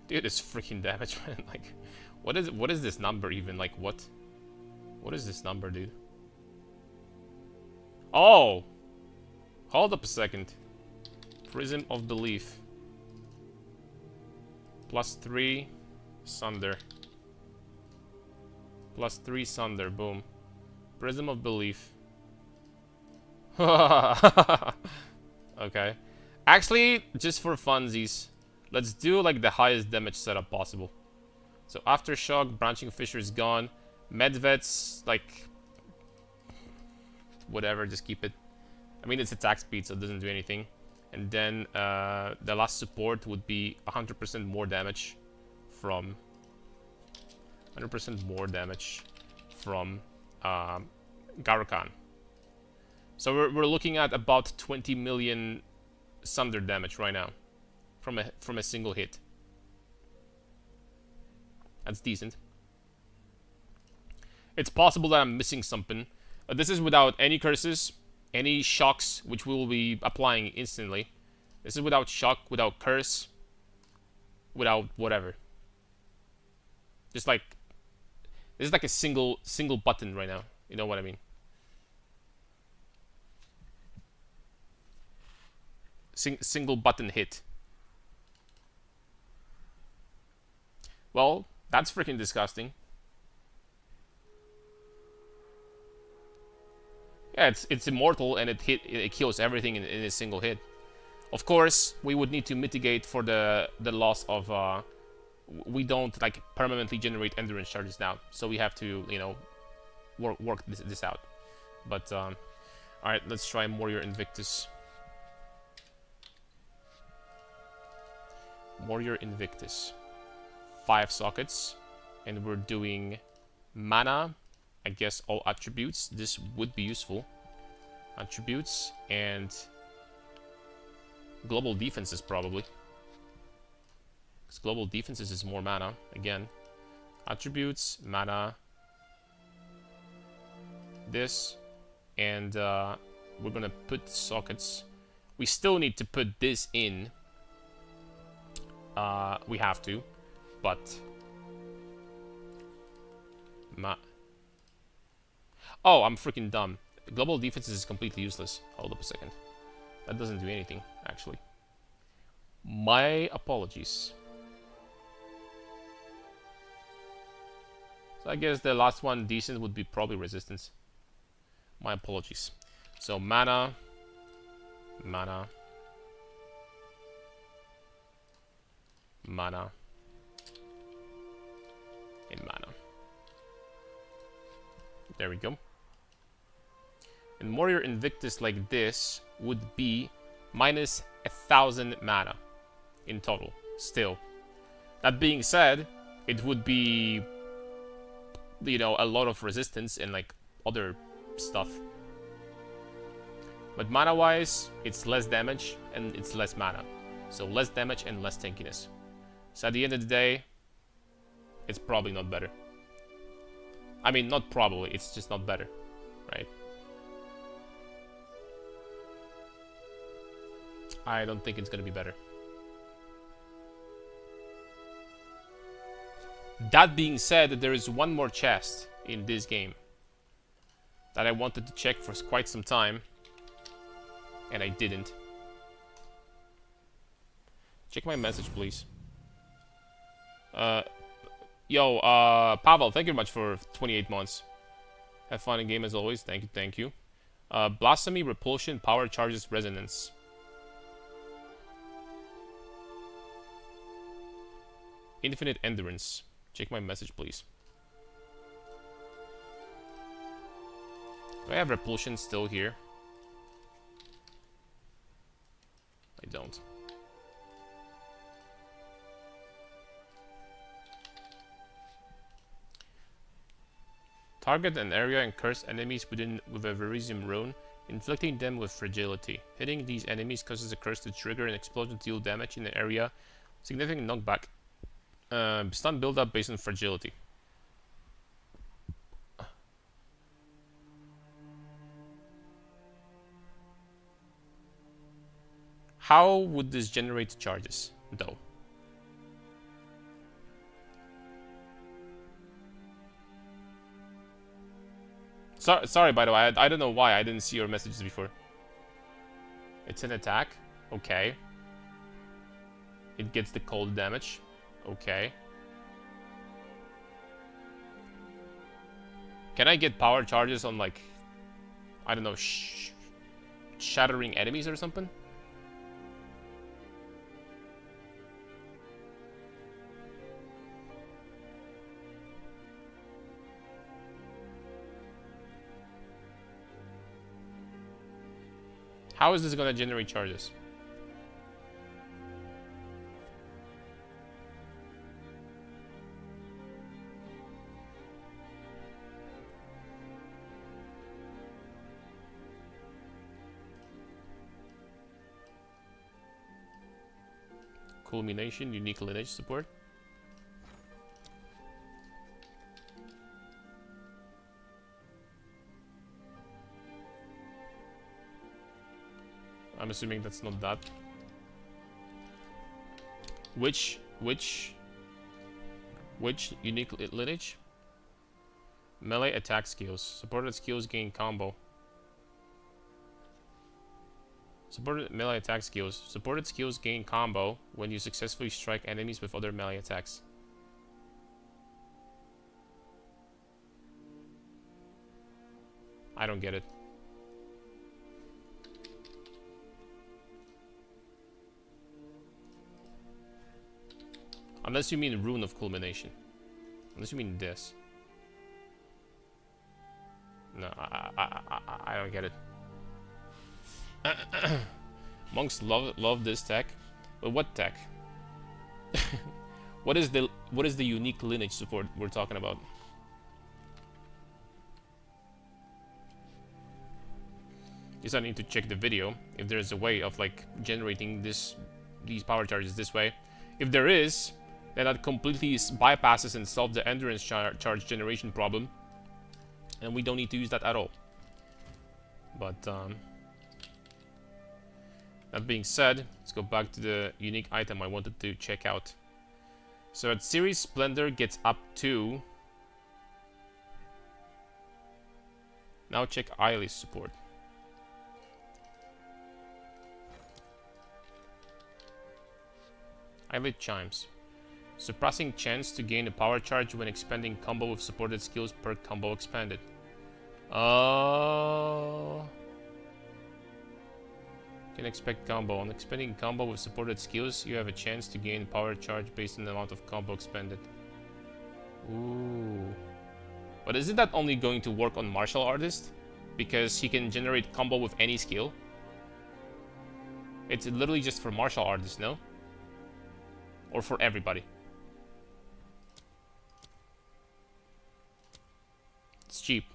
Dude, it's freaking damage, man. Like, what is this number even? Like, what? What is this number, dude? Oh! Hold up a second. Prism of Belief. +3 Sunder. +3 Sunder, boom. Prism of Belief. Okay. Actually, just for funsies, let's do like the highest damage setup possible. So Aftershock, Branching Fissure is gone. Medved's like... whatever, just keep it. I mean, it's attack speed, so it doesn't do anything. And then the last support would be 100% more damage from... 100% more damage from Garukan. So we're looking at about 20 million Sunder damage right now from a single hit. That's decent. It's possible that I'm missing something. This is without any curses, any shocks, which we will be applying instantly. This is without shock, without curse, without whatever. Just like... This is like a single button right now. You know what I mean? Single button hit. Well, that's freaking disgusting. Yeah, it's immortal and it kills everything in a single hit. Of course, we would need to mitigate for the loss of we don't like permanently generate endurance charges now, so we have to, you know, work this out. But all right, let's try Warrior Invictus. Warrior Invictus, 5 sockets, and we're doing mana, I guess all attributes. This would be useful. Attributes and global defenses probably, because global defenses is more mana. Again, attributes, mana, this, and we're gonna put sockets. We still need to put this in. We have to, but oh, I'm freaking dumb. Global defenses is completely useless. Hold up a second. That doesn't do anything, actually. My apologies. So I guess the last one decent would be probably resistance. My apologies. So mana, mana, mana, and mana. There we go. And Warrior Invictus like this would be minus 1,000 mana in total. Still, that being said, it would be, you know, a lot of resistance and like other stuff. But mana wise, it's less damage and it's less mana. So less damage and less tankiness. So at the end of the day, it's probably not better. I mean, not probably, it's just not better, right? I don't think it's gonna be better. That being said, there is one more chest in this game that I wanted to check for quite some time, and I didn't. Check my message, please. Pavel, thank you very much for 28 months. Have fun in game as always. Thank you, thank you. Blasphemy, Repulsion, Power Charges, Resonance. Infinite Endurance. Check my message, please. Do I have Repulsion still here? I don't. Target an area and curse enemies with a Verizim rune, inflicting them with fragility. Hitting these enemies causes a curse to trigger an explosion to deal damage in the area. Significant knockback. Stun build-up based on fragility. How would this generate charges, though? Sorry, by the way, I don't know why I didn't see your messages before. It's an attack? Okay. It gets the cold damage? Okay. Can I get power charges on, like, I don't know, shattering enemies or something? How is this gonna generate charges? Culmination, unique lineage support. I'm assuming that's not that. Which unique lineage? Melee attack skills. Supported skills gain combo. Supported melee attack skills. Supported skills gain combo when you successfully strike enemies with other melee attacks. I don't get it. Unless you mean Rune of Culmination. Unless you mean this. No, I don't get it. Monks love this tech, but what tech? what is the unique lineage support we're talking about? Guess I need to check the video if there's a way of like generating these power charges this way. If there is, then that completely bypasses and solves the endurance charge generation problem, and we don't need to use that at all. But that being said, let's go back to the unique item I wanted to check out. So at Series Splendor gets up to. Now check Eilish's support. Eyelid Chimes. Suppressing chance to gain a power charge when expanding combo with supported skills per combo expanded. Oh. Can expect combo. On expanding combo with supported skills, you have a chance to gain power charge based on the amount of combo expanded. Ooh. But isn't that only going to work on Martial Artist? Because he can generate combo with any skill? It's literally just for Martial Artists, no? Or for everybody? It's cheap.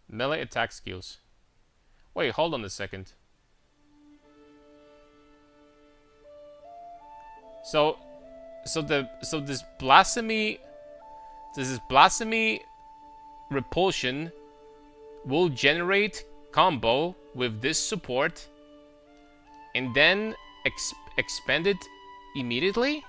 Melee attack skills. Wait, hold on a second. So this blasphemy repulsion will generate combo with this support and then expand it immediately?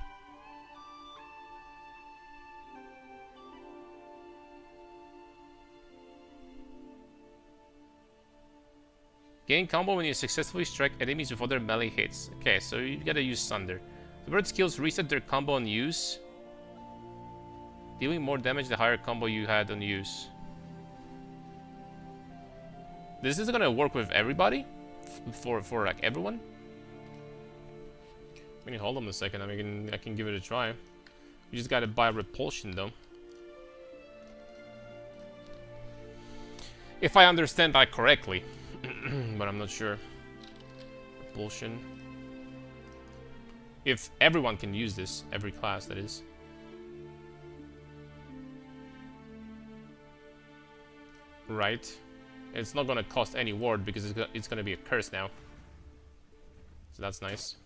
Gain combo when you successfully strike enemies with other melee hits. Okay, so you gotta use Thunder. The bird skills reset their combo on use, dealing more damage the higher combo you had on use. This is gonna work with everybody? For like everyone? I mean, hold on a second. I mean, I can give it a try. You just gotta buy Repulsion though. If I understand that correctly. But I'm not sure. Repulsion. If everyone can use this, every class that is. Right. It's not gonna cost any ward because it's gonna be a curse now. So that's nice.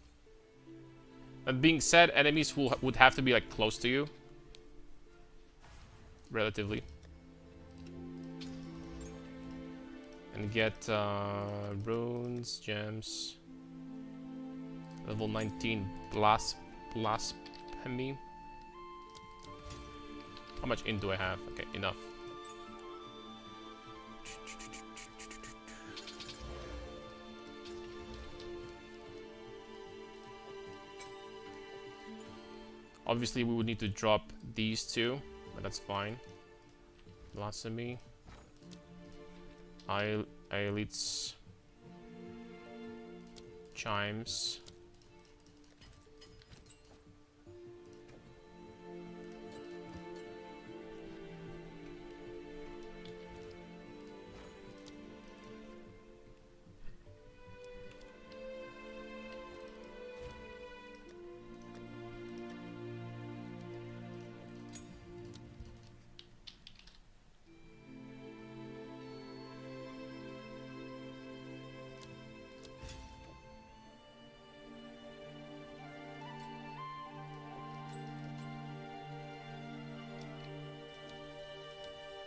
That being said, enemies would have to be like close to you. Relatively. And get runes, gems. Level 19 blasphemy. How much int do I have? Okay, enough. Obviously, we would need to drop these two, but that's fine. Blasphemy. Elites. Chimes.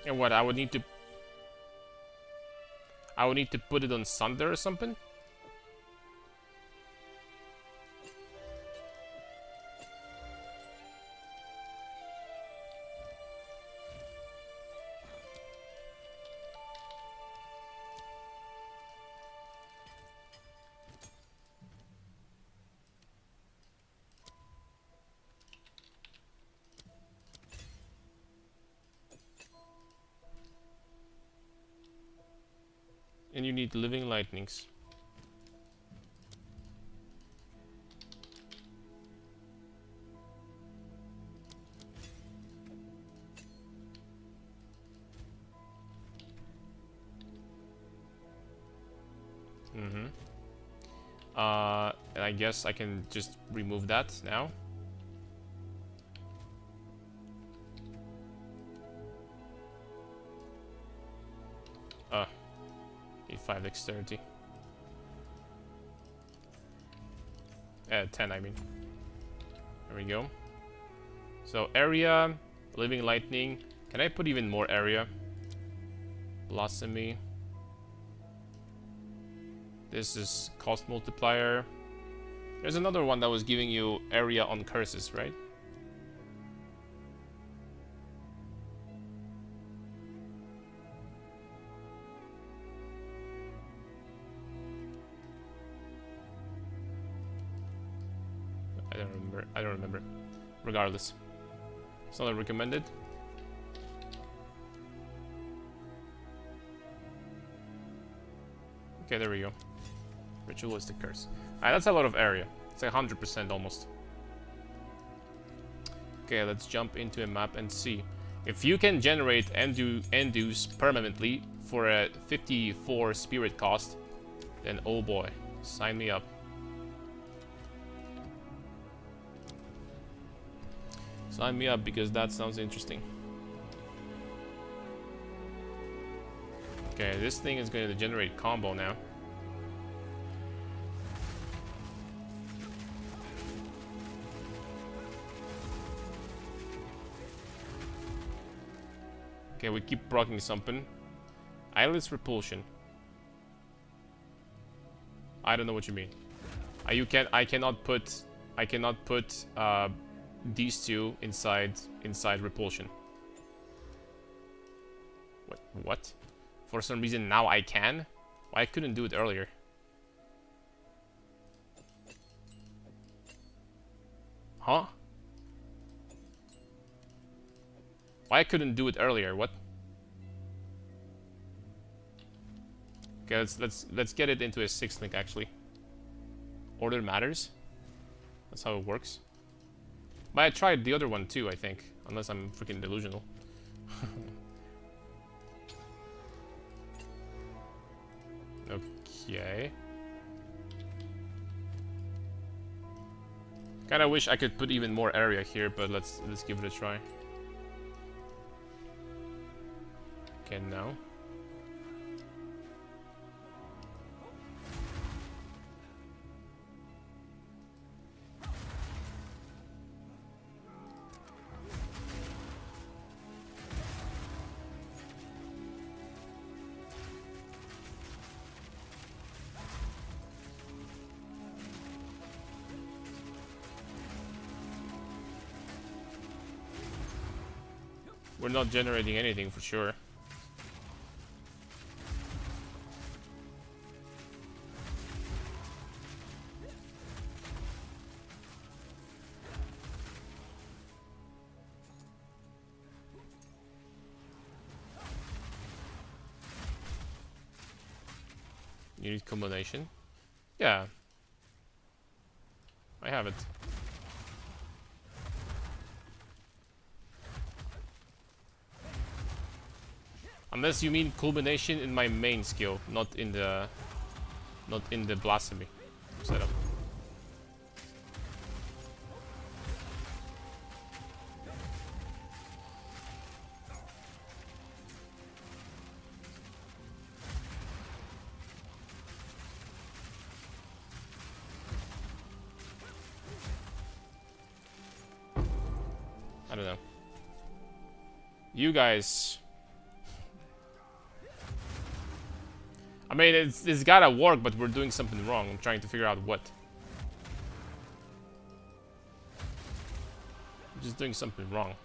And what, I would need to put it on Sunder or something? And you need living lightnings. Mm-hmm. And I guess I can just remove that now. Need 5 dexterity. 10, I mean. There we go. So area, living lightning. Can I put even more area? Blossomy. This is cost multiplier. There's another one that was giving you area on curses, right? I don't remember. Regardless. It's not recommended. Okay, there we go. Ritualistic curse. Alright, that's a lot of area. It's like 100% almost. Okay, let's jump into a map and see. If you can generate endues permanently for a 54 spirit cost, then oh boy, sign me up. Sign me up because that sounds interesting. Okay, this thing is going to generate combo now. Okay, we keep proccing something. Eyeless repulsion. I don't know what you mean. I cannot put these two inside repulsion. What? For some reason now I can? Why I couldn't do it earlier? Huh? Why I couldn't do it earlier? What? Okay, let's get it into a 6th link actually. Order matters. That's how it works. But I tried the other one too, I think. Unless I'm freaking delusional. Okay. Kinda wish I could put even more area here, but let's give it a try. Okay, now. We're not generating anything for sure. You need combination? Yeah. I have it. Unless you mean culmination in my main skill, not in the blasphemy setup. I don't know. You guys. I mean, it's gotta work, but we're doing something wrong. I'm trying to figure out what. I'm just doing something wrong.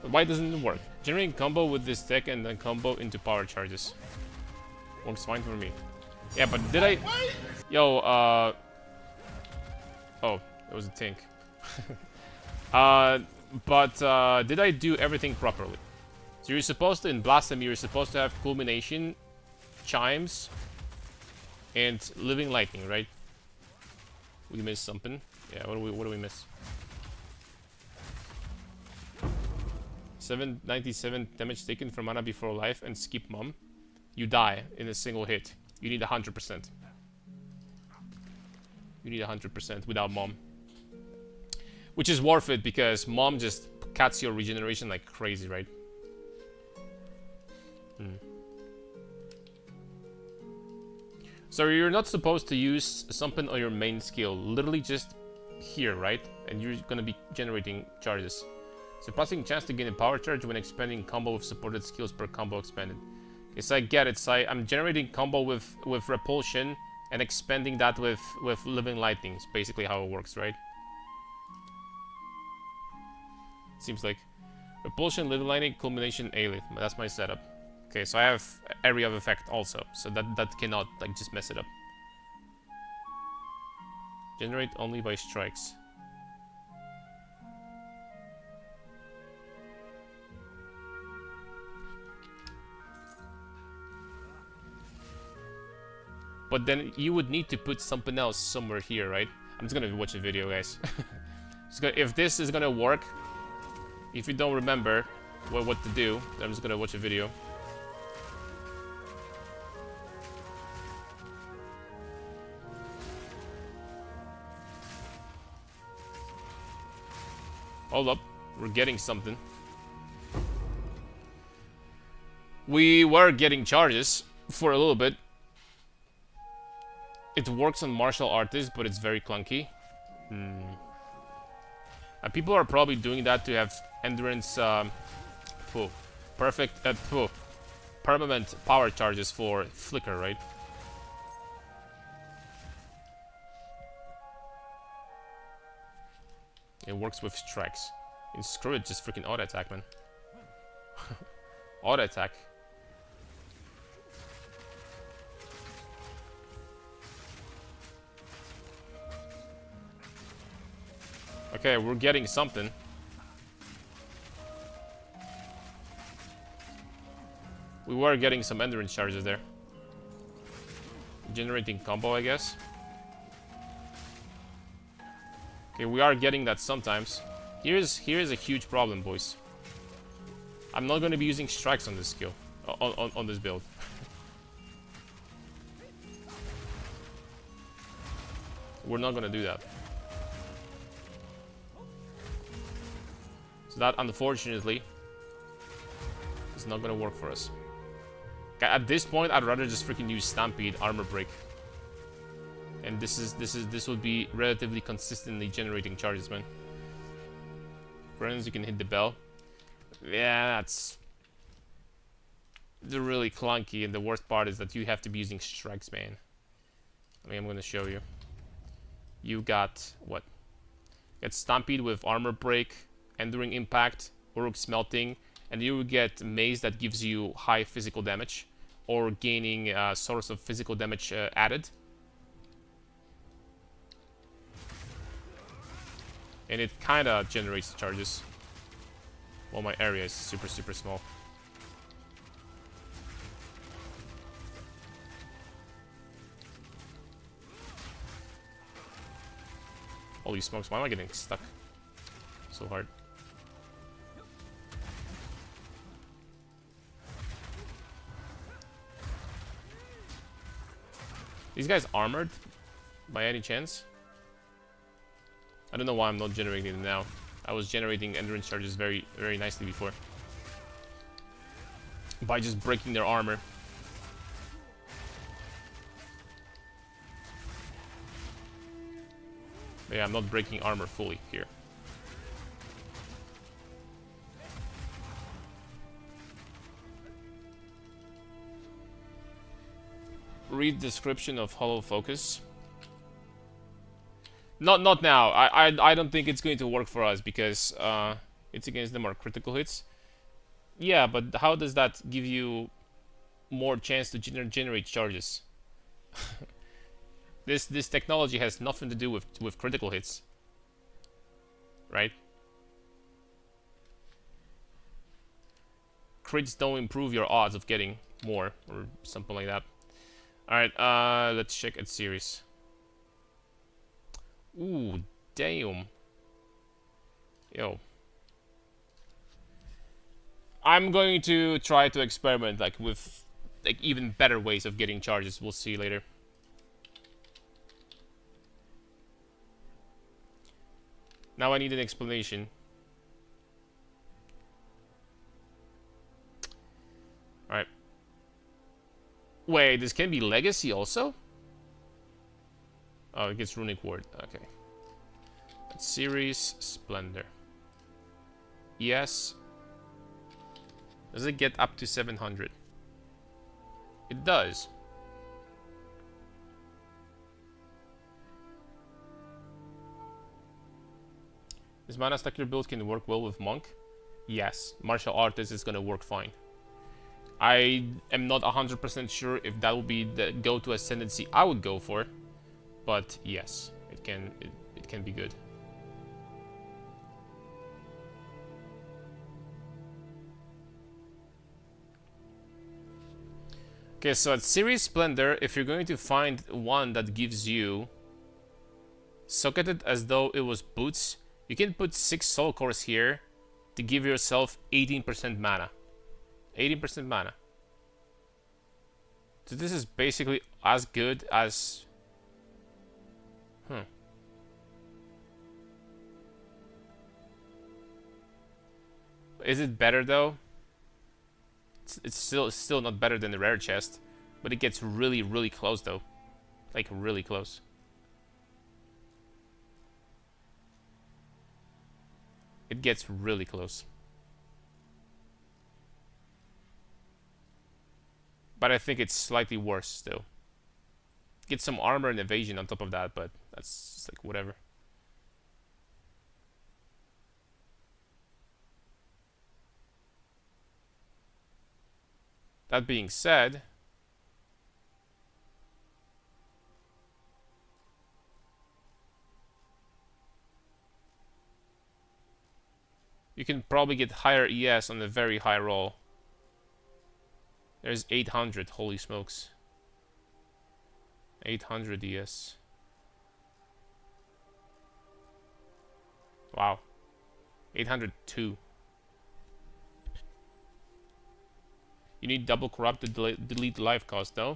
But why doesn't it work? Generating combo with this deck and then combo into power charges. Works fine for me. Yeah, but did I... Yo, oh, it was a tank. Did I do everything properly? So you're supposed to, in Blasphemy, you're supposed to have Culmination, Chimes, and Living Lightning, right? We missed something. Yeah, what do we miss? 797 damage taken from mana before life and skip mom. You die in a single hit. You need 100%. You need 100% without mom. Which is worth it because mom just cuts your regeneration like crazy, right? So you're not supposed to use something on your main skill. Literally just here, right? And you're gonna be generating charges. Surpassing chance to gain a power charge when expanding combo with supported skills per combo expanded. Okay, so I get it. So I'm generating combo with repulsion and expanding that with living lightning. It's basically how it works, right? Seems like repulsion, living lightning, culmination, Aelith. That's my setup. Okay, so I have area of effect also, so that cannot like just mess it up. Generate only by strikes. But then you would need to put something else somewhere here, right? I'm just gonna watch a video, guys. If this is gonna work, if you don't remember what to do, then I'm just gonna watch a video. Hold up, we're getting something. We were getting charges for a little bit. It works on martial artists, but it's very clunky. People are probably doing that to have endurance, permanent power charges for flicker, right? It works with strikes. And screw it, just freaking auto attack, man. Auto attack. Okay, we're getting something. We were getting some endurance charges there. Generating combo, I guess. Okay, we are getting that sometimes. Here's a huge problem, boys. I'm not going to be using strikes on this skill, on this build. We're not going to do that. So that, unfortunately, is not going to work for us. Okay, at this point, I'd rather just freaking use Stampede, Armor Break. And this would be relatively consistently generating charges, man. Friends, you can hit the bell. Yeah, that's really clunky, and the worst part is that you have to be using strikes, man. I mean, I'm gonna show you. You got what? Get Stampede with Armor Break, Enduring Impact, Uruk Smelting, and you will get Maze that gives you high physical damage, or gaining source of physical damage added. And it kinda generates charges. Well, my area is super small. Holy smokes, why am I getting stuck so hard? These guys armored by any chance? I don't know why I'm not generating them now. I was generating endurance charges very nicely before. By just breaking their armor. But yeah, I'm not breaking armor fully here. Read description of Hollow Focus. Not now. I don't think it's going to work for us because it's against the more critical hits. Yeah, but how does that give you more chance to generate charges? This technology has nothing to do with critical hits, right? crits don't improve your odds of getting more or something like that. Alright, let's check at series. Ooh, damn. Yo. I'm going to try to experiment like with like even better ways of getting charges. We'll see later. Now I need an explanation. Alright. Wait, this can be legacy also? Oh, it gets runic ward. Okay. That's series splendor. Yes. Does it get up to 700? It does. This mana stacker build can work well with monk? Yes. Martial artist is gonna work fine. I am not 100% sure if that will be the go-to ascendancy I would go for, but yes, it can be good. Okay, so at Series Splendor, if you're going to find one that gives you socketed as though it was boots, you can put 6 soul cores here to give yourself 18% mana. 18% mana. So this is basically as good as... Is it better though? It's still not better than the rare chest, but it gets really, really close though. Like really close. It gets really close. But I think it's slightly worse still. Get some armor and evasion on top of that, but that's just like whatever. That being said, you can probably get higher ES on a very high roll. There's 800, holy smokes. 800 ES. Wow. 802. You need double corrupt to delete life cost though.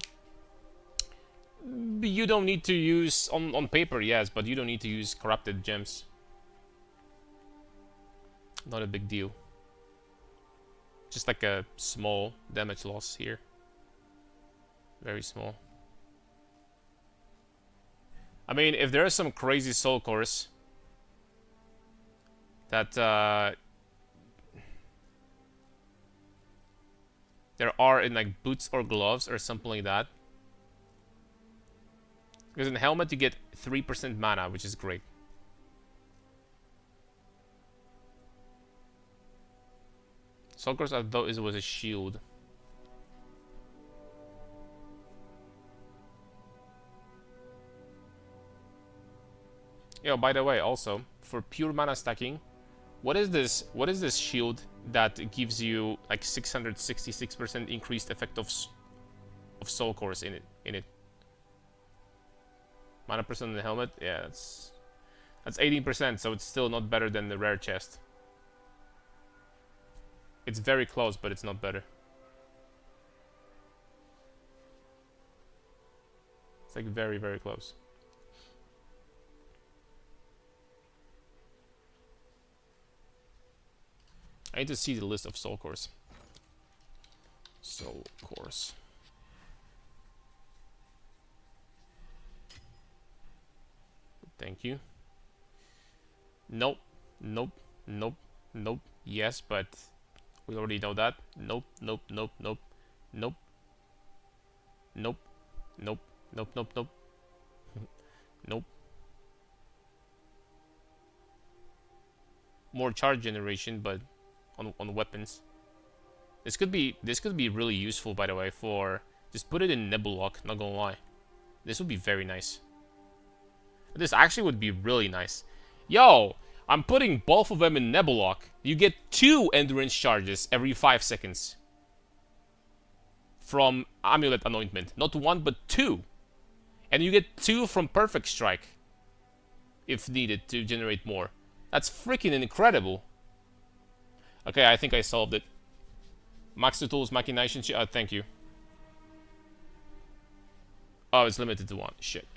You don't need to use, on paper yes, but you don't need to use corrupted gems. Not a big deal. Just like a small damage loss here. Very small. I mean, if there are some crazy soul cores that there are in like boots or gloves or something like that. Because in helmet you get 3% mana, which is great. Soul cores, I thought it was a shield. Yo, by the way, also for pure mana stacking, what is this shield that gives you like 666% increased effect of soul cores in it? Mana percent in the helmet, yeah, that's 18%, so it's still not better than the rare chest. It's very close, but it's not better. It's like very, very close. I need to see the list of soul cores. Soul cores. Thank you. Nope. Nope. Nope. Nope. Yes, but we already know that. Nope. Nope. Nope. Nope. Nope. Nope. Nope. Nope. Nope. Nope. Nope. More charge generation, but on weapons. This could be really useful, by the way, for just put it in Nebuloch, not gonna lie. This would be very nice. This actually would be really nice. Yo, I'm putting both of them in Nebuloch. You get 2 endurance charges every 5 seconds. from Amulet Anointment. Not 1, but 2. And you get 2 from Perfect Strike. If needed to generate more. That's freaking incredible. Okay, I think I solved it. Max the tools, machination. Thank you. Oh, it's limited to 1. Shit.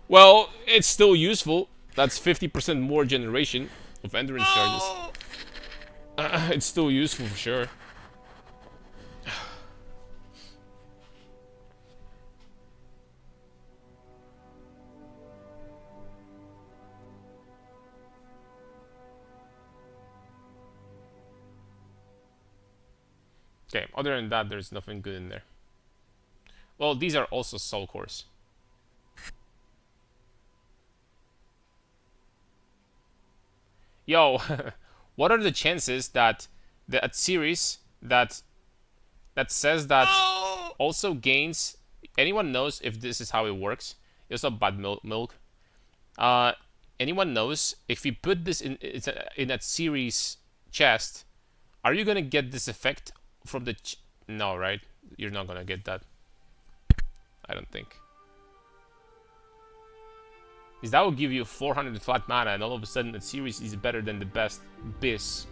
Well, it's still useful. That's 50% more generation of endurance charges. It's still useful for sure. Okay, other than that, there's nothing good in there. Well, these are also soul cores. Yo, what are the chances that the series that says that also gains? Anyone knows if this is how it works? It's not bad milk. Anyone knows if we put this in that series chest, are you gonna get this effect from the? No, right? You're not gonna get that. I don't think. Is that will give you 400 flat mana, and all of a sudden the series is better than the best Bis.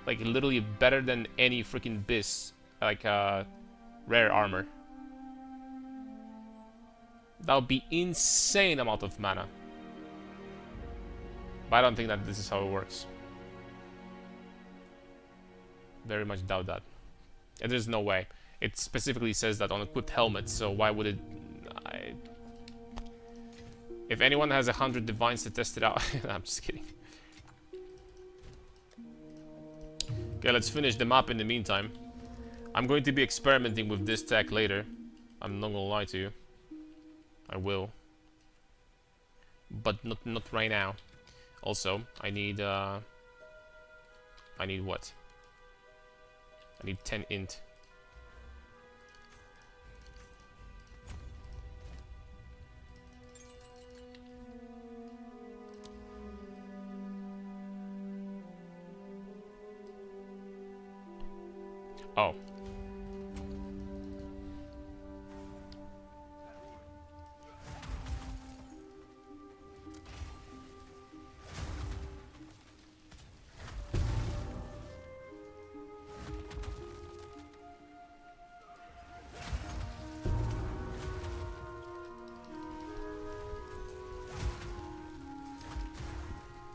Like literally better than any freaking Bis, like rare armor. That would be insane amount of mana. But I don't think that this is how it works. Very much doubt that. And there's no way. It specifically says that on equipped helmets, so why would it... If anyone has 100 divines to test it out... I'm just kidding. Okay, let's finish the map in the meantime. I'm going to be experimenting with this tech later. I'm not gonna lie to you. I will. But not right now. Also, I need what? I need 10 int. Oh.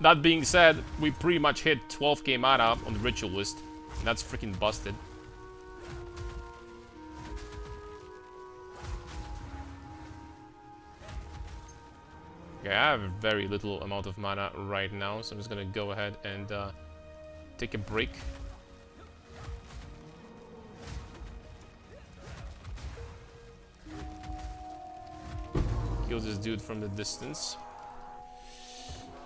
That being said, we pretty much hit 12k mana on the ritualist. And that's freaking busted. Okay, I have a very little amount of mana right now, so I'm just gonna go ahead and take a break. Kill this dude from the distance.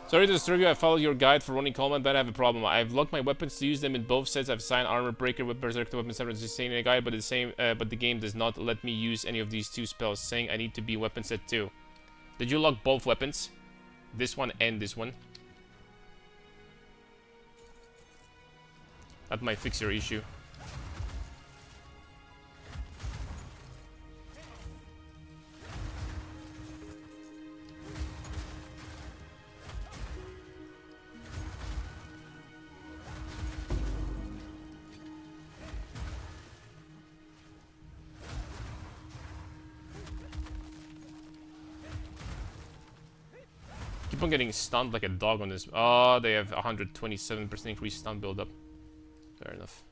Sorry to disturb you, I followed your guide for running combat, but I have a problem. I've locked my weapons to use them in both sets. I've assigned Armor Breaker with Berserker Weapon Center to sustain a guide, but the game does not let me use any of these two spells, saying I need to be weapon set 2. Did you lock both weapons? This one and this one? That might fix your issue. Keep on getting stunned like a dog on this. Oh, they have 127% increased stun buildup. Fair enough.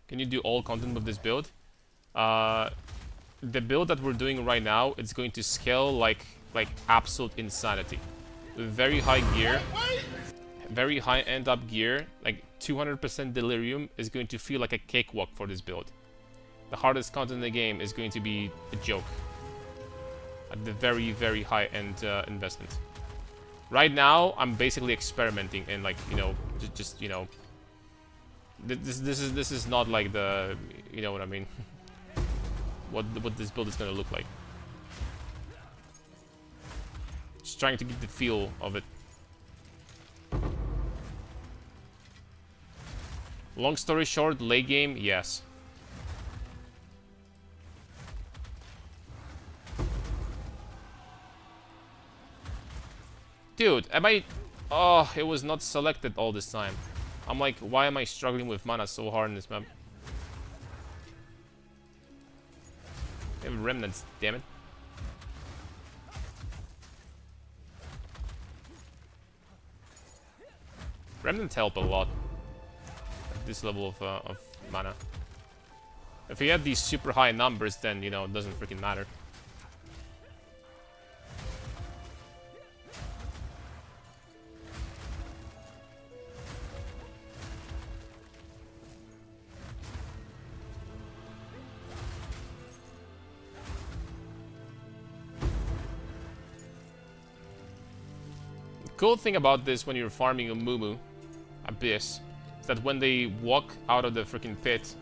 Can you do all content with this build? The build that we're doing right now, it's going to scale like absolute insanity. Very high gear, very high end up gear, like 200% delirium is going to feel like a cakewalk for this build. The hardest content in the game is going to be a joke. At the very, very high-end investment. Right now, I'm basically experimenting and, like, you know, just you know, this is not like the, you know what I mean, what this build is gonna look like. Just trying to get the feel of it. Long story short, late game, yes. Dude, am I... Oh, it was not selected all this time. I'm like, why am I struggling with mana so hard in this map? I have remnants, damn it. Remnants help a lot at this level of mana. If you have these super high numbers, then, you know, it doesn't freaking matter. Cool thing about this when you're farming a Mumu Abyss is that when they walk out of the freaking pit,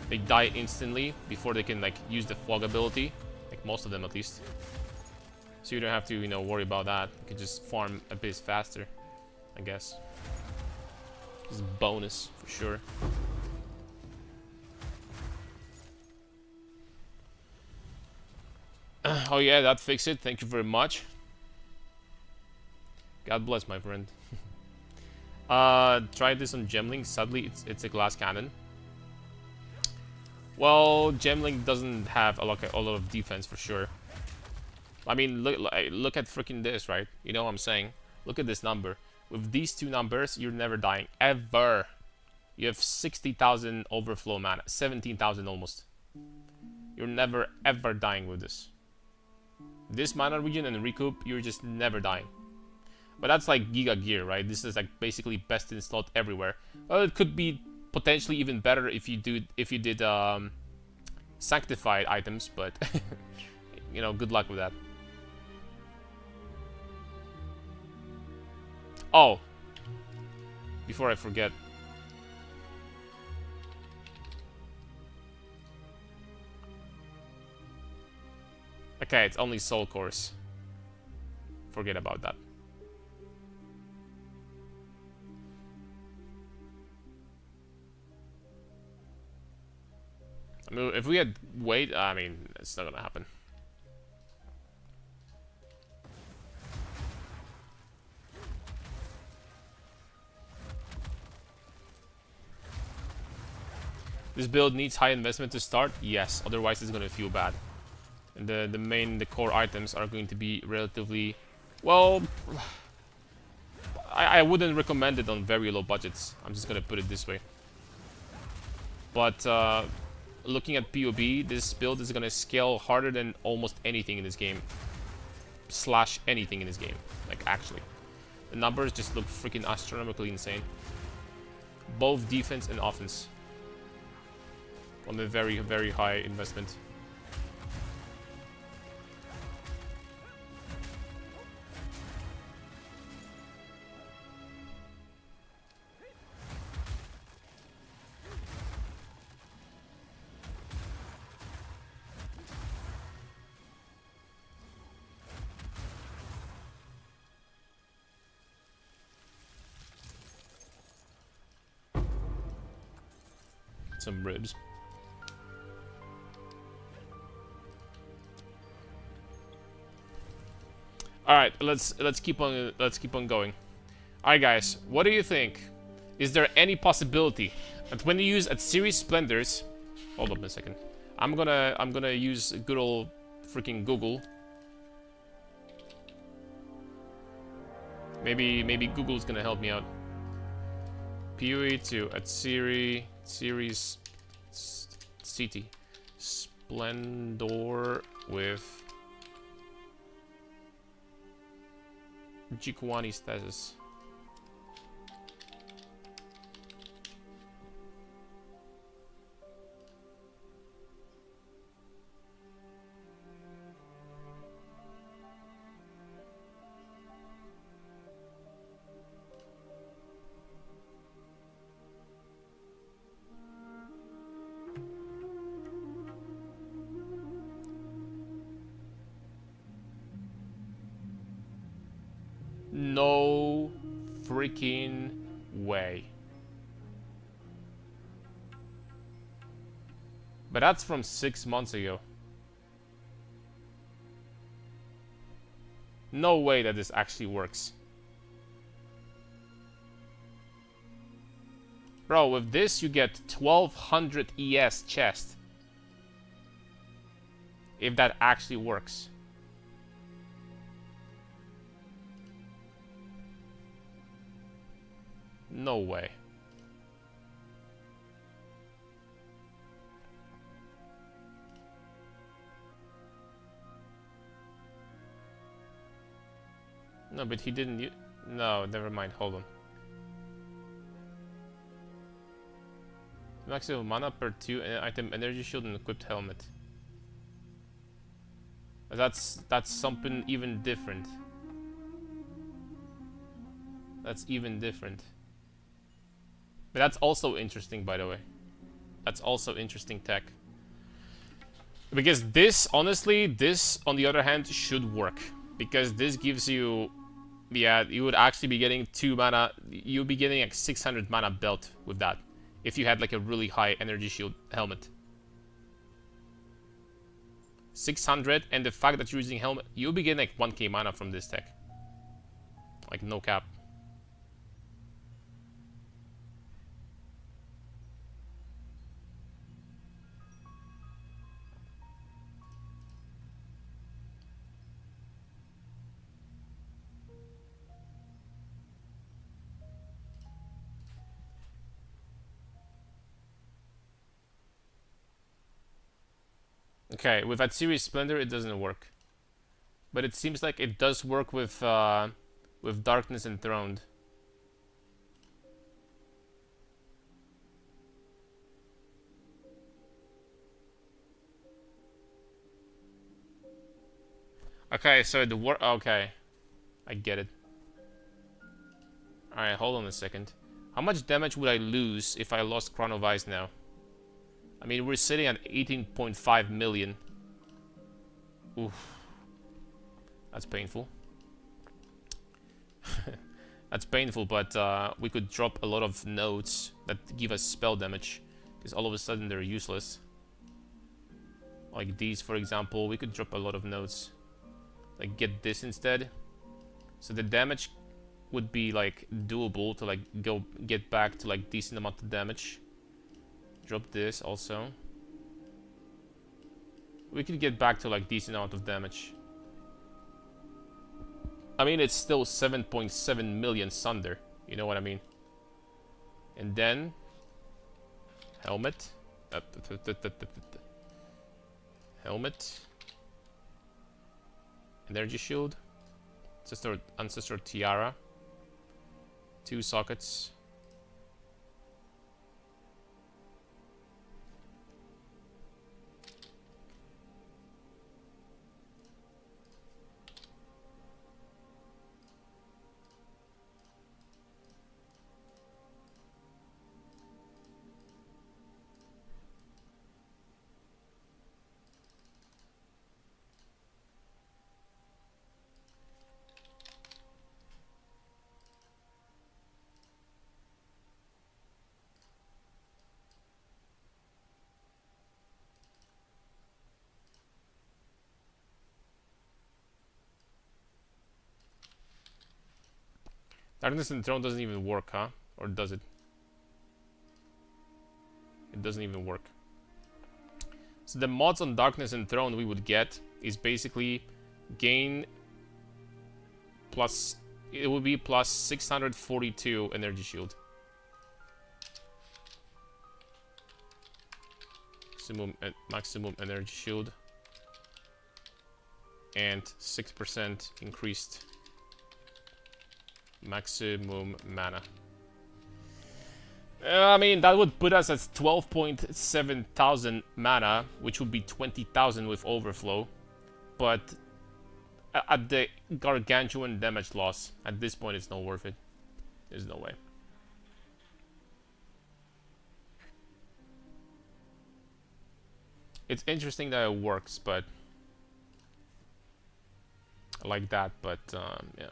they die instantly before they can like use the fog ability, like most of them at least. So you don't have to, you know, worry about that. You can just farm Abyss faster, I guess. It's a bonus for sure. Oh yeah, that fixed it. Thank you very much. God bless, my friend. Try this on Gemling. Sadly, it's a glass cannon. Well, Gemling doesn't have a lot of defense for sure. I mean, look at freaking this, right? You know what I'm saying? Look at this number. With these two numbers, you're never dying ever. You have 60,000 overflow mana, 17,000 almost. You're never ever dying with this. This mana regen and recoup, you're just never dying. But that's like Giga Gear, right? This is like basically best in slot everywhere. Well, it could be potentially even better if you did sanctified items, but you know, good luck with that. Oh, before I forget. Okay, it's only Soul Cores. Forget about that. I mean, if we had weight, I mean, it's not gonna happen. This build needs high investment to start? Yes, otherwise it's gonna feel bad. And the core items are going to be relatively, well, I wouldn't recommend it on very low budgets. I'm just gonna put it this way. But looking at POB, this build is gonna scale harder than almost anything in this game. Slash anything in this game. Like, actually. The numbers just look freaking astronomically insane. Both defense and offense. On a very, very high investment. Some ribs. All right, let's keep on going. All right, guys, what do you think? Is there any possibility that when you use at series splendors, hold up a second. I'm gonna use good old freaking Google. Maybe Google's gonna help me out. PoE to at series city splendor with Jikwani status. No. No freaking way. But that's from 6 months ago. No way that this actually works. Bro, with this you get 1200 ES chest. If that actually works. No way. No, but he didn't. No, never mind. Hold on. Maximum mana per 2 item energy shield and equipped helmet. That's something even different. That's even different. But that's also interesting, by the way. That's also interesting tech. Because this, honestly, this, on the other hand, should work. Because this gives you... Yeah, you would actually be getting 2 mana. You'd be getting like 600 mana belt with that. If you had like a really high energy shield helmet. 600, and the fact that you're using helmet, you'll be getting like 1k mana from this tech. Like, no cap. Okay, with that series Splendor, it doesn't work. But it seems like it does work with Darkness Enthroned. Okay, so the work. Okay, I get it. All right, hold on a second. How much damage would I lose if I lost Crown of Ice now? I mean, we're sitting at 18.5 million. Oof. That's painful. That's painful, but we could drop a lot of nodes that give us spell damage. Because all of a sudden they're useless. Like these, for example, we could drop a lot of nodes. Like, get this instead. So the damage would be, like, doable to, like, get back to, like, decent amount of damage. Drop this also. We could get back to like decent amount of damage. I mean, it's still 7.7 million Sunder. You know what I mean? And then helmet. Helmet. Energy shield. Ancestor tiara. 2 sockets. Darkness Enthroned doesn't even work, huh? Or does it? It doesn't even work. So the mods on Darkness Enthroned we would get is basically gain plus... It would be plus 642 energy shield. Maximum energy shield. And 6% increased maximum mana. I mean, that would put us at 12.7 thousand mana, which would be 20,000 with overflow. But at the gargantuan damage loss, at this point, it's not worth it. There's no way. It's interesting that it works, but I like that, but yeah.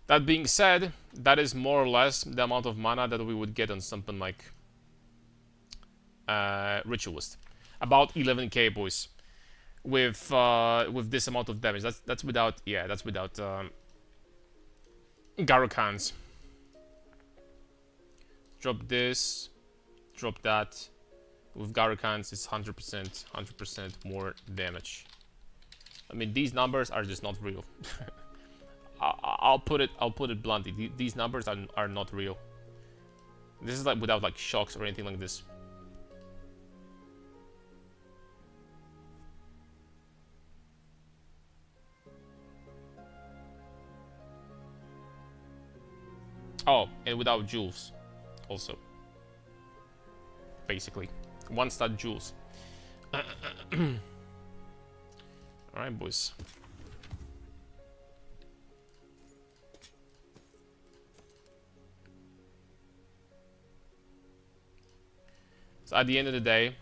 That being said, that is more or less the amount of mana that we would get on something like Ritualist. About 11k, boys. With this amount of damage. That's without Garokans. Drop this, drop that. With Garokans, it's 100% more damage. I mean, these numbers are just not real. I'll put it bluntly. These numbers are not real. This is like without like shocks or anything like this. Oh, and without jewels, also. Basically, 1-stat jewels. Alright, boys. So at the end of the day,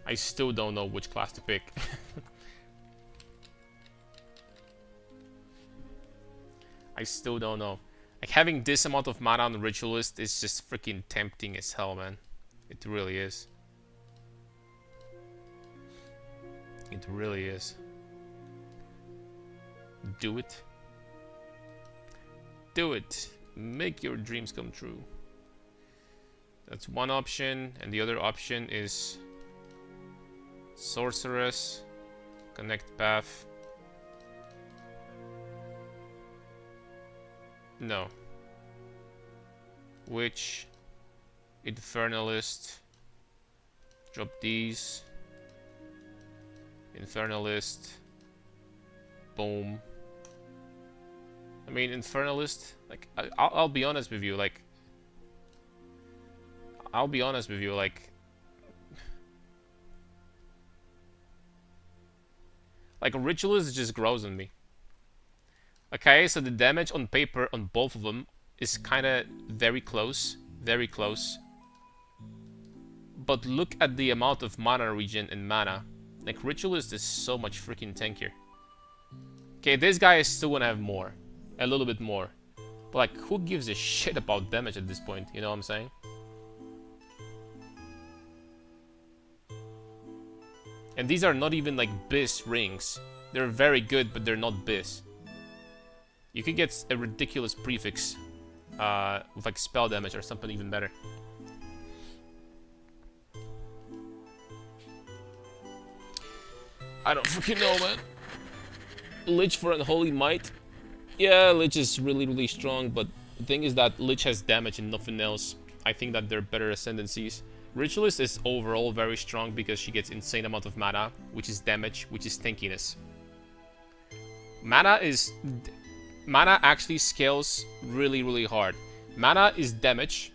I still don't know which class to pick. I still don't know. Like, having this amount of mana on the Ritualist is just freaking tempting as hell, man. It really is. It really is. Do it. Do it. Make your dreams come true. That's one option, and the other option is Sorceress, Connect Path. No. Witch, Infernalist. Drop these. Infernalist. Boom. I mean, Infernalist. Like, I'll be honest with you. Like, I'll be honest with you. Like Ritualist just grows on me. Okay, so the damage on paper on both of them is kind of very close. Very close. But look at the amount of mana regen and mana. Like, Ritualist is so much freaking tankier. Okay, this guy is still gonna have more. A little bit more. But, like, who gives a shit about damage at this point? You know what I'm saying? And these are not even, like, Biz rings. They're very good, but they're not Biz. You could get a ridiculous prefix with, like, spell damage or something even better. I don't freaking know, man. Lich for Unholy Might. Yeah, Lich is really, really strong, but the thing is that Lich has damage and nothing else. I think that they're better ascendancies. Ritualist is overall very strong because she gets insane amount of mana, which is damage, which is tankiness. Mana actually scales really, really hard. Mana is damage.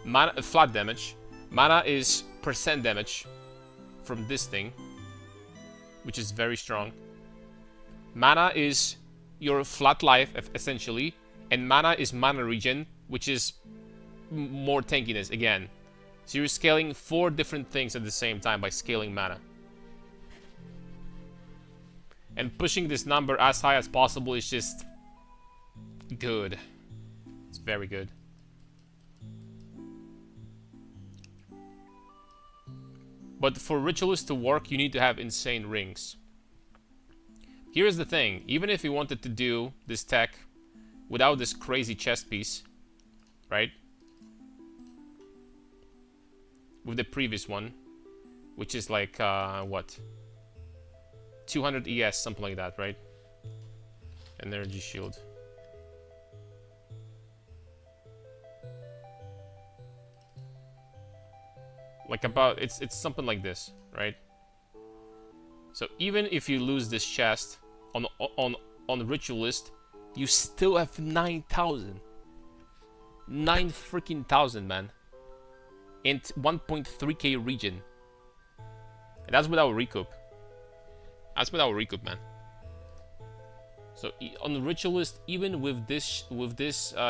Mana, flat damage. Mana is percent damage from this thing, which is very strong. Mana is your flat life, essentially. And mana is mana regen, which is more tankiness, again. So you're scaling 4 different things at the same time by scaling mana. And pushing this number as high as possible is just good. It's very good. But for Ritualist to work, you need to have insane rings. Here's the thing. Even if you wanted to do this tech without this crazy chest piece, right? With the previous one, which is like, what? 200 ES, something like that, right? Energy shield. Like about, it's something like this, right? So even if you lose this chest on Ritualist, you still have 9,000. 9 freaking thousand, man. And 1.3k regen. And that's without recoup. That's without recoup, man. So on the Ritualist, even with this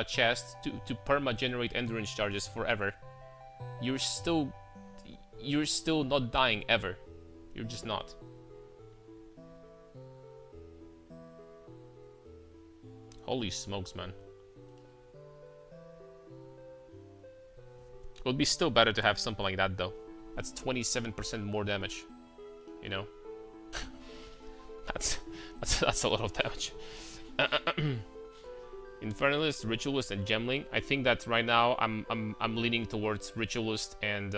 chest to perma generate endurance charges forever, you're still not dying ever. You're just not. Holy smokes, man. It would be still better to have something like that though. That's 27% more damage. You know? that's a lot of damage. Infernalist, Ritualist, and Gemling. I think that right now I'm leaning towards Ritualist and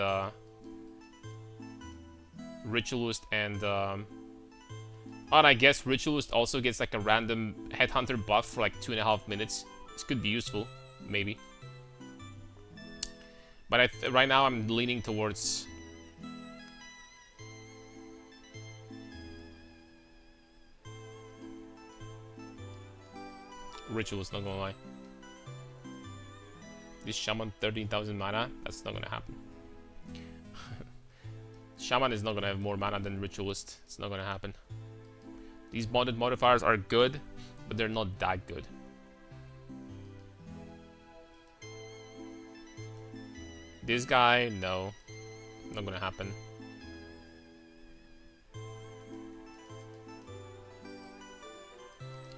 and I guess Ritualist also gets like a random Headhunter buff for like 2.5 minutes. This could be useful, maybe. But right now I'm leaning towards Ritualist, not gonna lie. This Shaman 13,000 mana, that's not gonna happen. Shaman is not gonna have more mana than Ritualist. It's not gonna happen. These bonded modifiers are good, but they're not that good. This guy, no. Not gonna happen.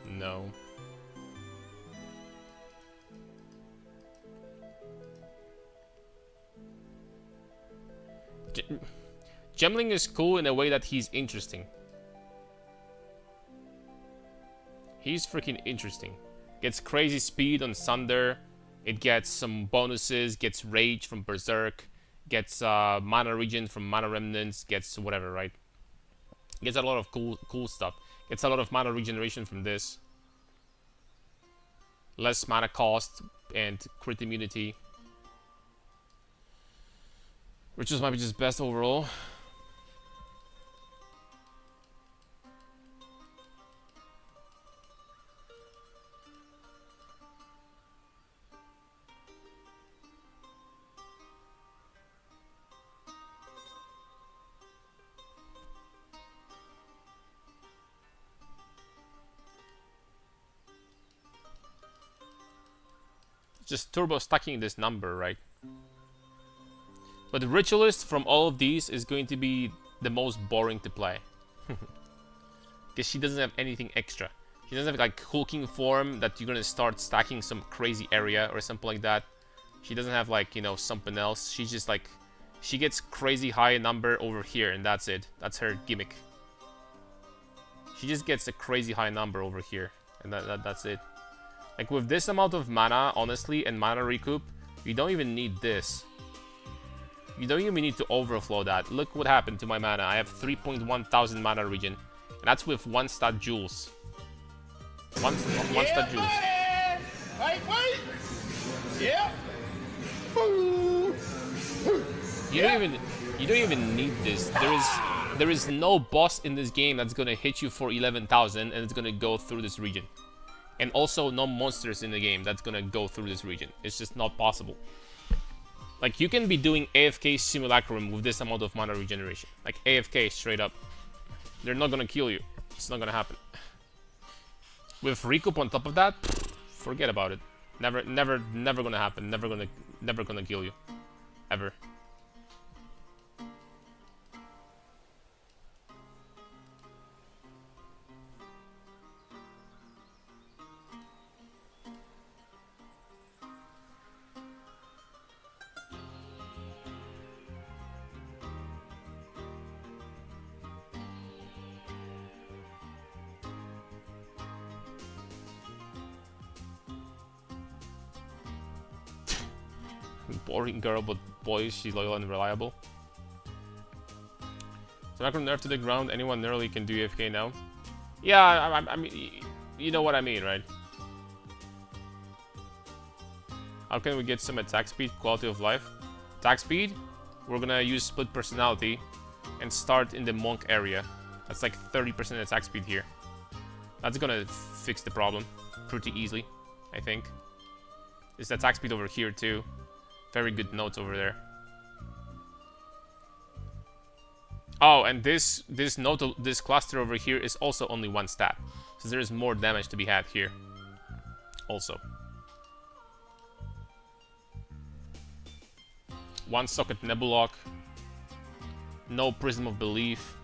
No. Gemling is cool in a way that he's interesting. He's freaking interesting. Gets crazy speed on Sunder. It gets some bonuses. Gets Rage from Berserk. Gets Mana Regen from Mana Remnants. Gets whatever, right? Gets a lot of cool stuff. Gets a lot of Mana Regeneration from this. Less mana cost and crit immunity. Rituals might be just best overall. Just turbo stacking this number, right? But the Ritualist from all of these is going to be the most boring to play. Because she doesn't have anything extra. She doesn't have like hulking form that you're gonna start stacking some crazy area or something like that. She doesn't have like, you know, something else. She's just like, she gets crazy high number over here and that's it. That's her gimmick. She just gets a crazy high number over here and that's it. Like with this amount of mana, honestly, and mana recoup, you don't even need this. You don't even need to overflow that. Look what happened to my mana. I have 3.1 thousand mana regen. And that's with 1 stat jewels. One stat jewels. Wait! Yeah. You don't even need this. There is no boss in this game that's gonna hit you for 11,000 and it's gonna go through this region. And also no monsters in the game that's gonna go through this region. It's just not possible. Like, you can be doing AFK Simulacrum with this amount of mana regeneration. Like, AFK straight up. They're not gonna kill you. It's not gonna happen. With Recoup on top of that, forget about it. Never gonna happen. Never gonna kill you. Ever. Boring girl, but boy, she's loyal and reliable. So macro nerf to the ground. Anyone nearly can do AFK now. Yeah, I mean, you know what I mean, right? How can we get some attack speed, quality of life? Attack speed? We're gonna use split personality and start in the monk area. That's like 30% attack speed here. That's gonna fix the problem pretty easily, I think. There's attack speed over here too. Very good notes over there. Oh, and this cluster over here is also only 1 stat. So there is more damage to be had here. Also. 1 socket Nebuloch. No Prism of Belief.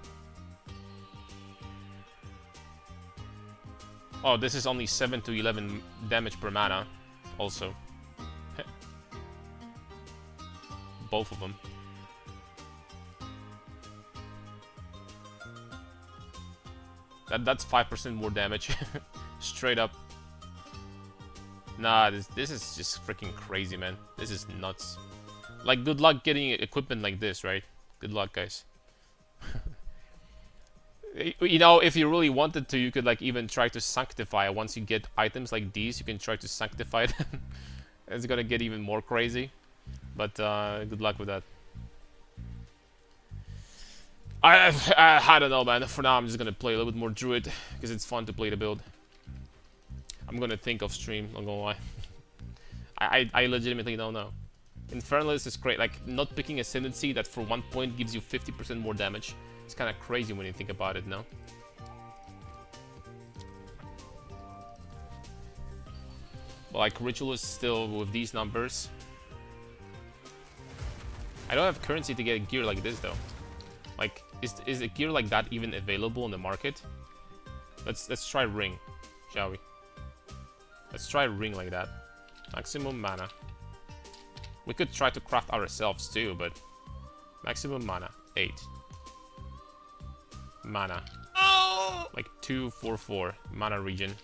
Oh, this is only 7 to 11 damage per mana. Also. both of them. That's 5% more damage. Straight up. Nah, this is just freaking crazy, man. This is nuts. Like, good luck getting equipment like this, right? Good luck, guys. You know, if you really wanted to, you could like even try to sanctify. Once you get items like these, you can try to sanctify them. It's gonna get even more crazy. But good luck with that. I don't know, man. For now, I'm just gonna play a little bit more Druid because it's fun to play the build. I'm gonna think of stream. Not gonna lie. I legitimately don't know. Infernalist is great. Like not picking Ascendancy that for 1 point gives you 50% more damage. It's kind of crazy when you think about it, no? But like Ritualist still with these numbers. I don't have currency to get a gear like this though. Like, is a gear like that even available in the market? Let's try Ring, shall we? Let's try Ring like that. Maximum mana. We could try to craft ourselves too, but maximum mana 8. Mana. Oh! Like 2, 4, 4 mana regen.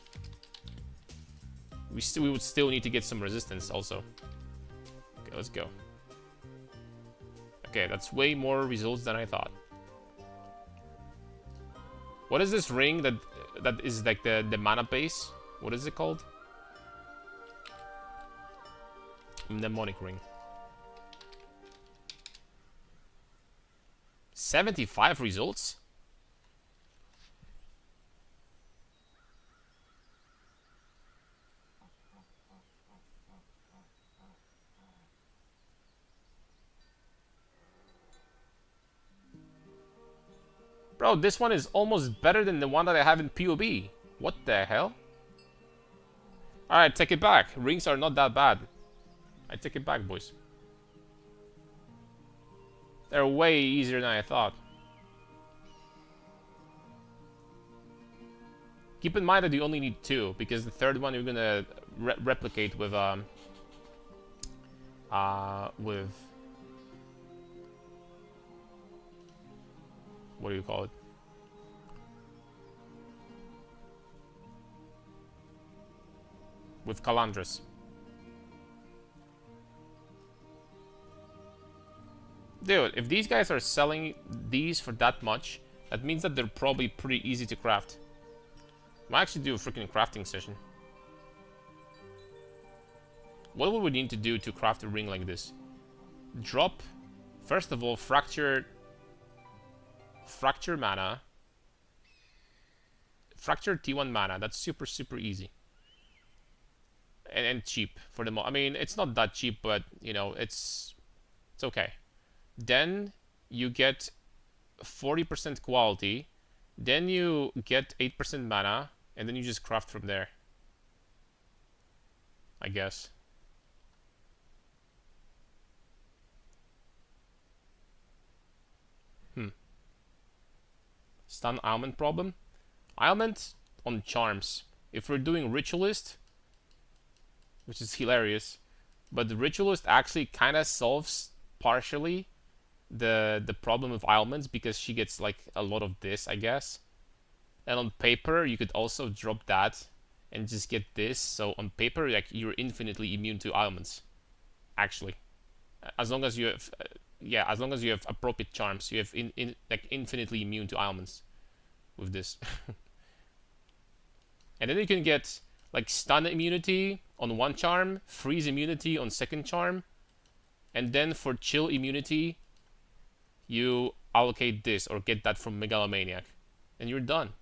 We would still need to get some resistance also. Okay, let's go. Okay, that's way more results than I thought. What is this ring that is like the mana base? What is it called? Mnemonic ring. 75 results? Bro, this one is almost better than the one that I have in POB. What the hell? Alright, take it back. Rings are not that bad. I take it back, boys. They're way easier than I thought. Keep in mind that you only need 2, because the third one you're gonna replicate with what do you call it? With Calandras. Dude, if these guys are selling these for that much, that means that they're probably pretty easy to craft. I might actually do a freaking crafting session. What would we need to do to craft a ring like this? Drop, first of all, fracture mana. Fracture T1 mana. That's super easy. And cheap for the I mean, it's not that cheap, but you know, it's okay. Then you get 40% quality. Then you get 8% mana, and then you just craft from there. I guess. Stun ailment problem. Ailment on charms. If we're doing Ritualist, which is hilarious, but the Ritualist actually kind of solves partially the problem of ailments because she gets like a lot of this, I guess. And on paper, you could also drop that and just get this. So on paper, like you're infinitely immune to ailments. Actually, as long as you have, as long as you have appropriate charms, you have like infinitely immune to ailments with this. And then you can get like stun immunity on one charm, freeze immunity on second charm, and then for chill immunity, you allocate this or get that from Megalomaniac, and you're done.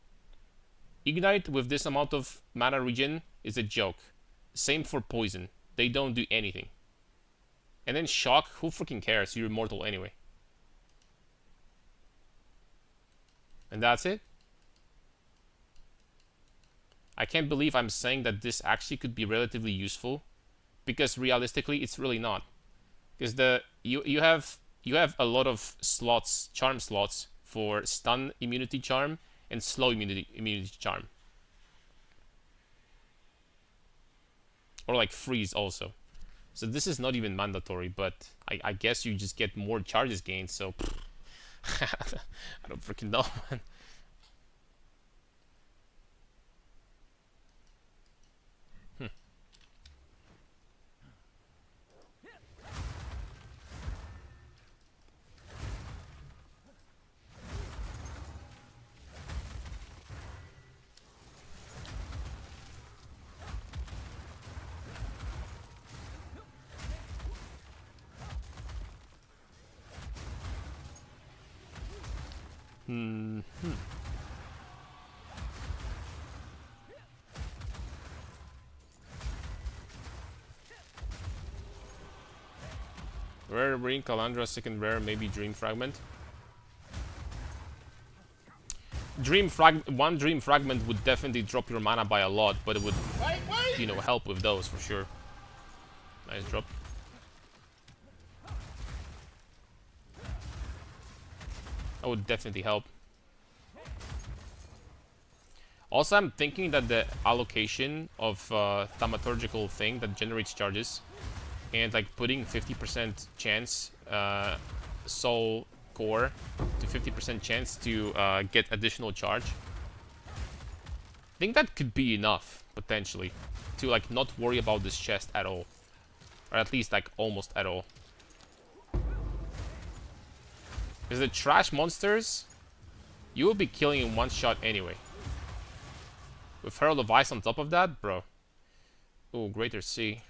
Ignite with this amount of mana regen is a joke. Same for poison. They don't do anything. And then shock, who freaking cares? You're immortal anyway. And that's it. I can't believe I'm saying that this actually could be relatively useful, because realistically it's really not. Because you have a lot of slots, charm slots for stun immunity charm and slow immunity charm. Or like freeze also. So this is not even mandatory, but I guess you just get more charges gained, so I don't freaking know, man. Rare Ring, Calandra, second rare, maybe Dream Fragment. One Dream Fragment would definitely drop your mana by a lot, but it would, you know, help with those for sure. Nice drop. That would definitely help. Also, I'm thinking that the allocation of thaumaturgical thing that generates charges and like putting 50% chance soul core to 50% chance to get additional charge. I think that could be enough potentially to like not worry about this chest at all, or at least like almost at all. Because the trash monsters, you will be killing in one shot anyway. With Herald of Ice on top of that, bro. Oh, Greater Sea.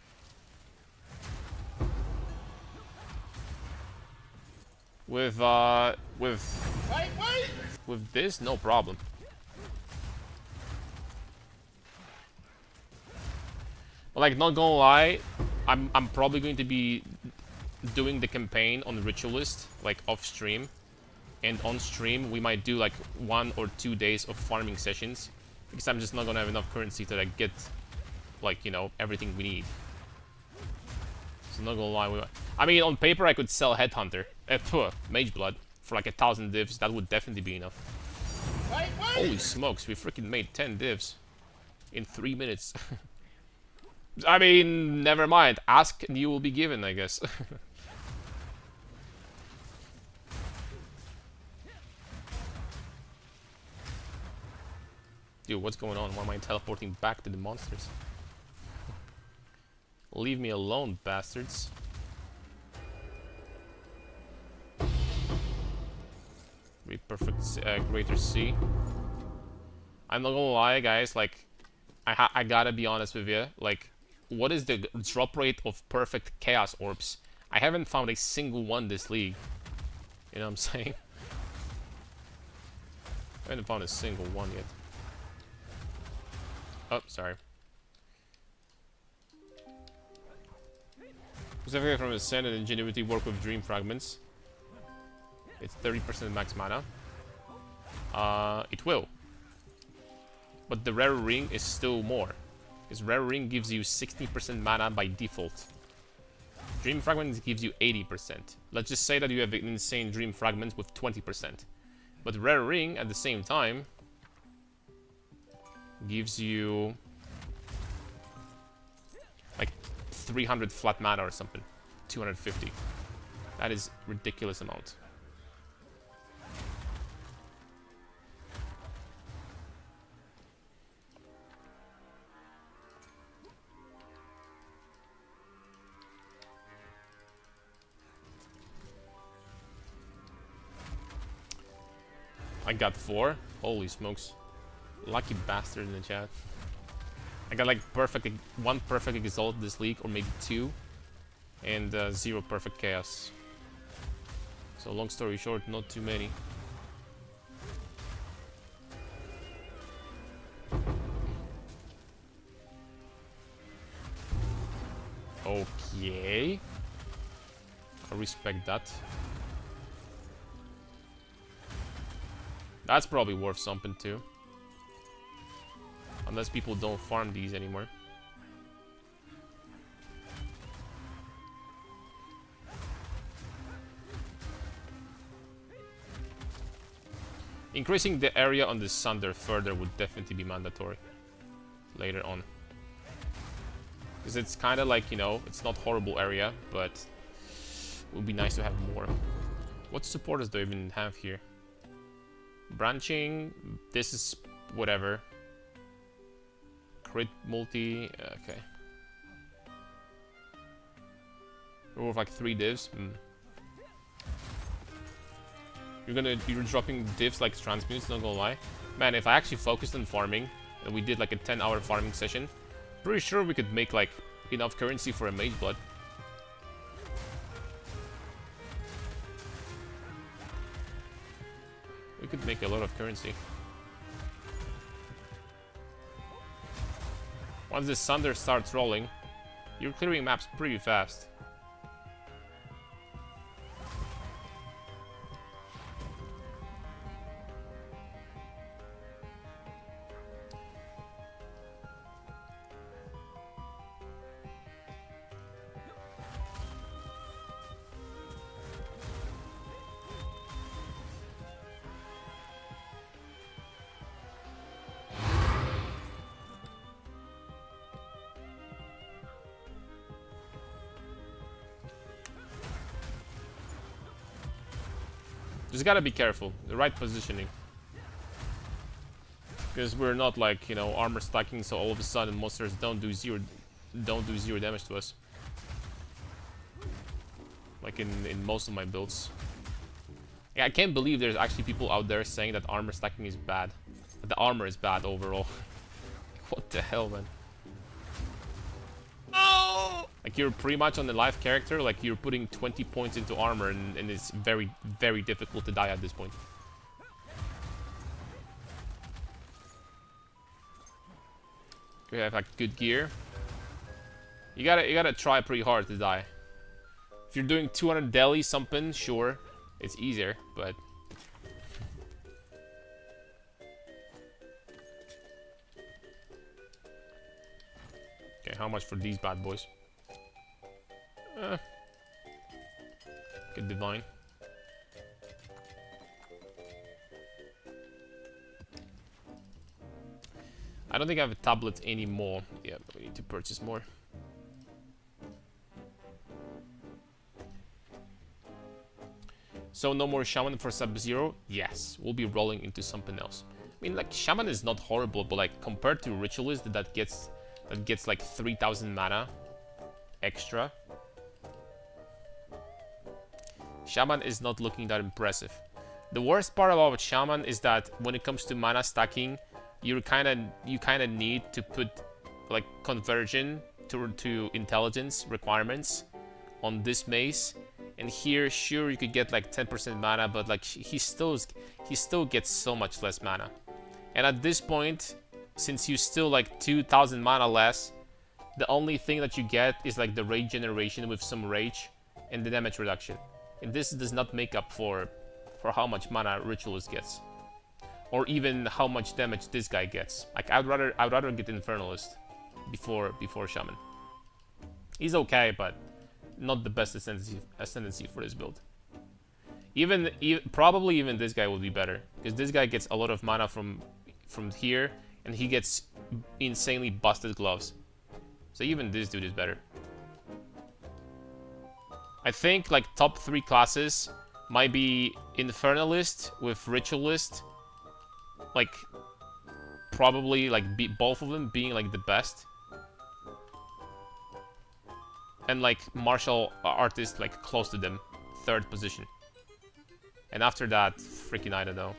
With this, no problem. But like, not gonna lie, I'm probably going to be doing the campaign on Ritualist, like off stream, and on stream we might do like 1 or 2 days of farming sessions, because I'm just not gonna have enough currency to like get, like, you know, everything we need. So not gonna lie, I mean, on paper I could sell Headhunter, Mage Blood, for like 1,000 divs. That would definitely be enough. Holy smokes, we freaking made 10 divs in 3 minutes. I mean, never mind. Ask and you will be given, I guess. Dude, what's going on? Why am I teleporting back to the monsters? Leave me alone, bastards. Perfect, Greater Sea. I'm not gonna lie, guys, like, I gotta be honest with you, like, what is the drop rate of perfect Chaos Orbs? I haven't found a single one this league. You know what I'm saying? I haven't found a single one yet. Oh, sorry. Specifically from Ascend and Ingenuity work with Dream Fragments. It's 30% max mana. It will. But the Rare Ring is still more. Because Rare Ring gives you 60% mana by default. Dream Fragment gives you 80%. Let's just say that you have an insane Dream Fragment with 20%. But Rare Ring, at the same time, gives you like 300 flat mana or something. 250. That is ridiculous amount. I got 4. Holy smokes. Lucky bastard in the chat. I got like one perfect Exalt this league, or maybe 2. And 0 perfect Chaos. So long story short, not too many. Okay. I respect that. That's probably worth something too. Unless people don't farm these anymore. Increasing the area on the Sunder further would definitely be mandatory later on. Because it's kind of like, you know, it's not horrible area, but it would be nice to have more. What supporters do I even have here? Branching, this is whatever. Crit multi, okay. Or like 3 divs. You're dropping divs like transmutes, not gonna lie. Man, if I actually focused on farming and we did like a 10-hour farming session, pretty sure we could make like enough currency for a mage blood. We could make a lot of currency. Once the thunder starts rolling, you're clearing maps pretty fast. Just gotta be careful, the right positioning. Because we're not like, you know, armor stacking, so all of a sudden monsters don't do zero damage to us. Like in most of my builds. Yeah, I can't believe there's actually people out there saying that armor stacking is bad. That the armor is bad overall. What the hell, man? Like, you're pretty much on the life character, like you're putting 20 points into armor and it's very, very difficult to die at this point. We have like good gear. You gotta try pretty hard to die. If you're doing 200 deli something, sure, it's easier, but okay, how much for these bad boys? Good divine. I don't think I have a tablet anymore. Yeah, but we need to purchase more. So no more Shaman for Sub-Zero? Yes, we'll be rolling into something else. I mean, like, Shaman is not horrible, but like compared to Ritualist that gets like 3000 mana extra, Shaman is not looking that impressive. The worst part about Shaman is that when it comes to mana stacking, you kind of need to put like conversion to intelligence requirements on this mace. And here, sure, you could get like 10% mana, but like he still gets so much less mana. And at this point, since you still like 2000 mana less, the only thing that you get is like the rage generation with some rage and the damage reduction. And this does not make up for how much mana Ritualist gets, or even how much damage this guy gets. Like I'd rather get Infernalist before Shaman. He's okay, but not the best ascendancy for this build. Probably even this guy will be better, because this guy gets a lot of mana from here, and he gets insanely busted gloves. So even this dude is better. I think like top 3 classes might be Infernalist with Ritualist. Like probably like both of them being like the best. And like martial artist like close to them, 3rd position. And after that, freaking I don't know.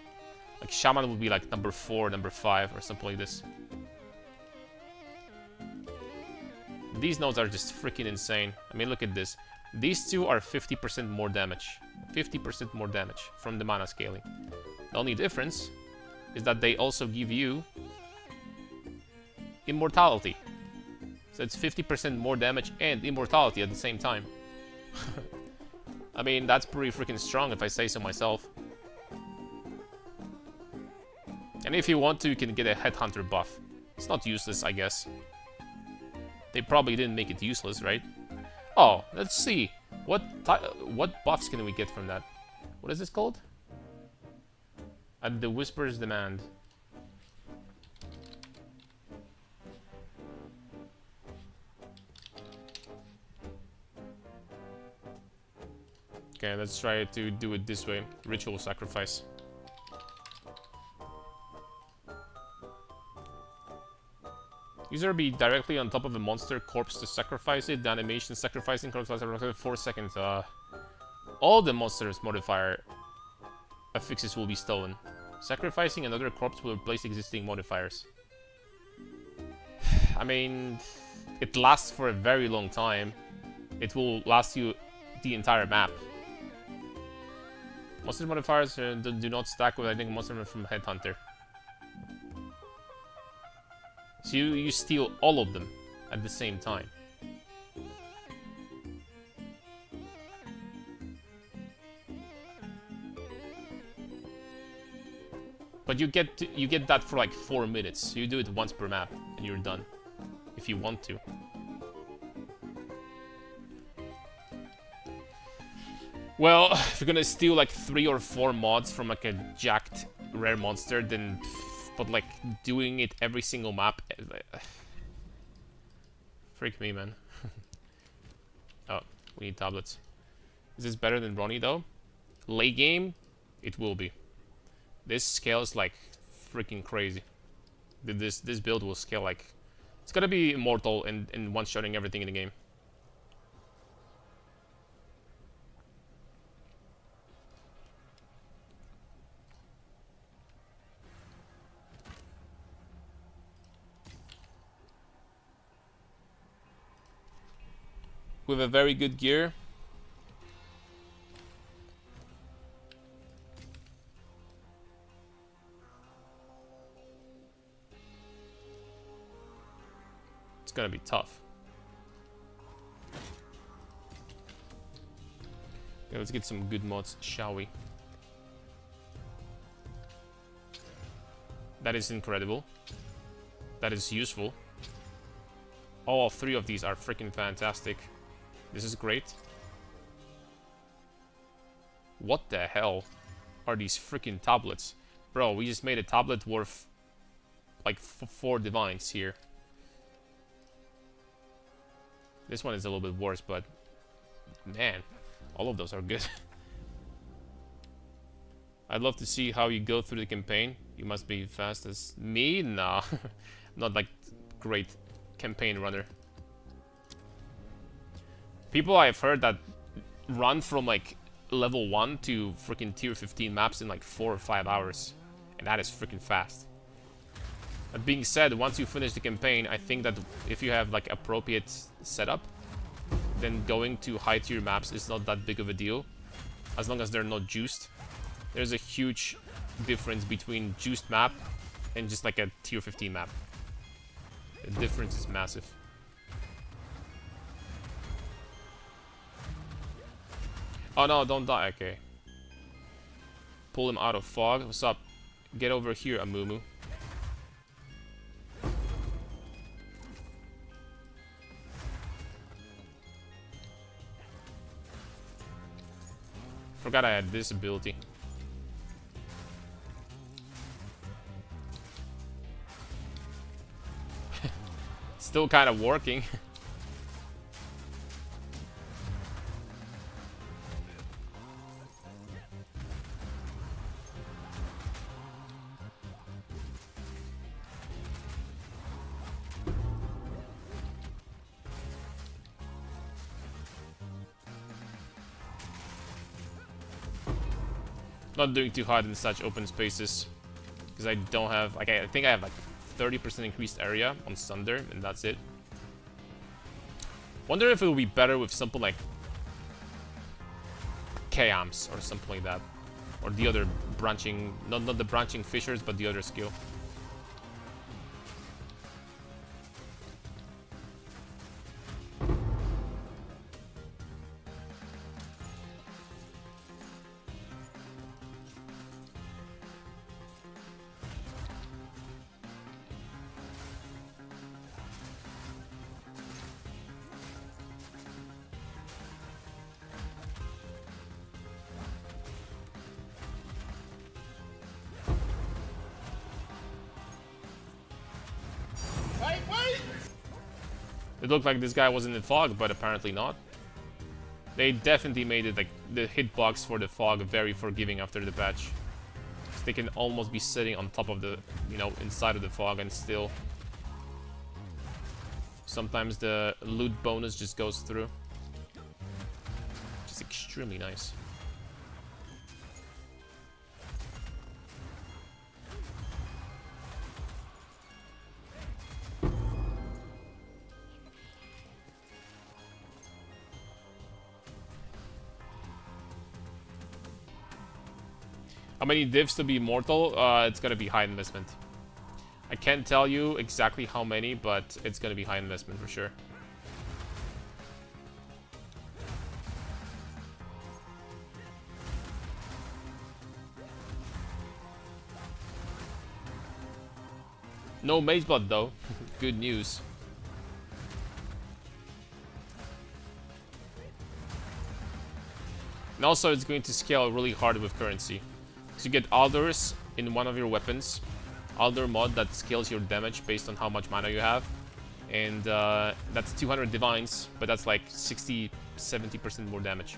Like Shaman would be like number 4, number 5 or something like this. These nodes are just freaking insane. I mean, look at this. These two are 50% more damage. 50% more damage from the mana scaling. The only difference is that they also give you immortality. So it's 50% more damage and immortality at the same time. I mean, that's pretty freaking strong if I say so myself. And if you want to, you can get a Headhunter buff. It's not useless, I guess. They probably didn't make it useless, right? Oh, let's see. What buffs can we get from that? What is this called? At the Whisper's demand. Okay, let's try to do it this way. Ritual sacrifice. User be directly on top of a monster corpse to sacrifice it. The animation sacrificing corpse lasts approximately 4 seconds. All the monster's modifier affixes will be stolen. Sacrificing another corpse will replace existing modifiers. I mean, it lasts for a very long time. It will last you the entire map. Monster modifiers do not stack with, I think, monster from Headhunter. So you steal all of them at the same time. But you get that for like 4 minutes. You do it once per map and you're done. If you want to. Well, if you're gonna steal like 3 or 4 mods from like a jacked rare monster, then... But like, doing it every single map... Freak me, man. Oh, we need tablets. Is this better than Ronnie, though? Late game, it will be. This scales like freaking crazy. This build will scale like... It's gonna be immortal and one-shotting everything in the game. With a very good gear. It's gonna be tough. Okay, let's get some good mods, shall we? That is incredible. That is useful. All 3 of these are freaking fantastic. This is great. What the hell are these freaking tablets? Bro, we just made a tablet worth like 4 divines here. This one is a little bit worse, but man, all of those are good. I'd love to see how you go through the campaign. You must be fast as me? Nah, I'm not like great campaign runner. People I've heard that run from like level 1 to freaking tier 15 maps in like 4 or 5 hours. And that is freaking fast. That being said, once you finish the campaign, I think that if you have like appropriate setup, then going to high tier maps is not that big of a deal. As long as they're not juiced. There's a huge difference between juiced map and just like a tier 15 map. The difference is massive. Oh no, don't die, okay. Pull him out of fog. What's up? Get over here, Amumu. Forgot I had this ability. Still kind of working. Not doing too hard in such open spaces, because I don't have, like, I think I have like 30% increased area on Sunder, and that's it. Wonder if it will be better with something like Chaos or something like that, or the other branching, not the branching fissures, but the other skill. It looked like this guy was in the fog, but apparently not. They definitely made it, like, the hitbox for the fog very forgiving after the patch. So they can almost be sitting on top of the, you know, inside of the fog and still... Sometimes the loot bonus just goes through. Which is extremely nice. How many divs to be immortal? It's gonna be high investment. I can't tell you exactly how many, but it's gonna be high investment for sure. No Mage Blood though. Good news. And also it's going to scale really hard with currency. So you get Alders in one of your weapons. Alder mod that scales your damage based on how much mana you have. And that's 200 divines, but that's like 60-70% more damage.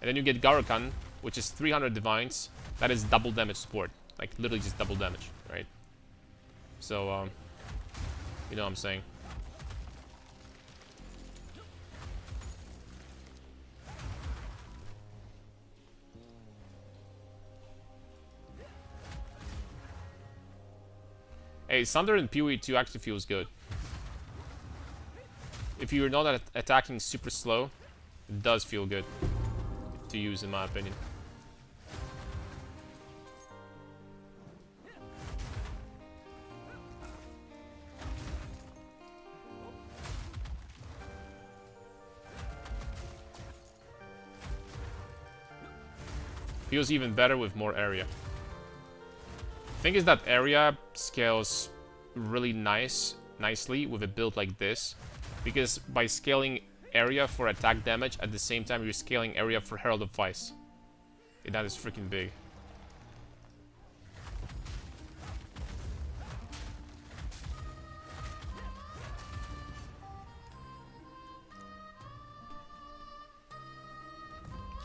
And then you get Garakan, which is 300 divines. That is double damage support. Like literally just double damage, right? So, you know what I'm saying. Hey, Thunder in PoE 2 actually feels good. If you're not attacking super slow, it does feel good to use in my opinion. Feels even better with more area. Thing is that area scales really nicely with a build like this, because by scaling area for attack damage at the same time you're scaling area for Herald of Vice. And that is freaking big.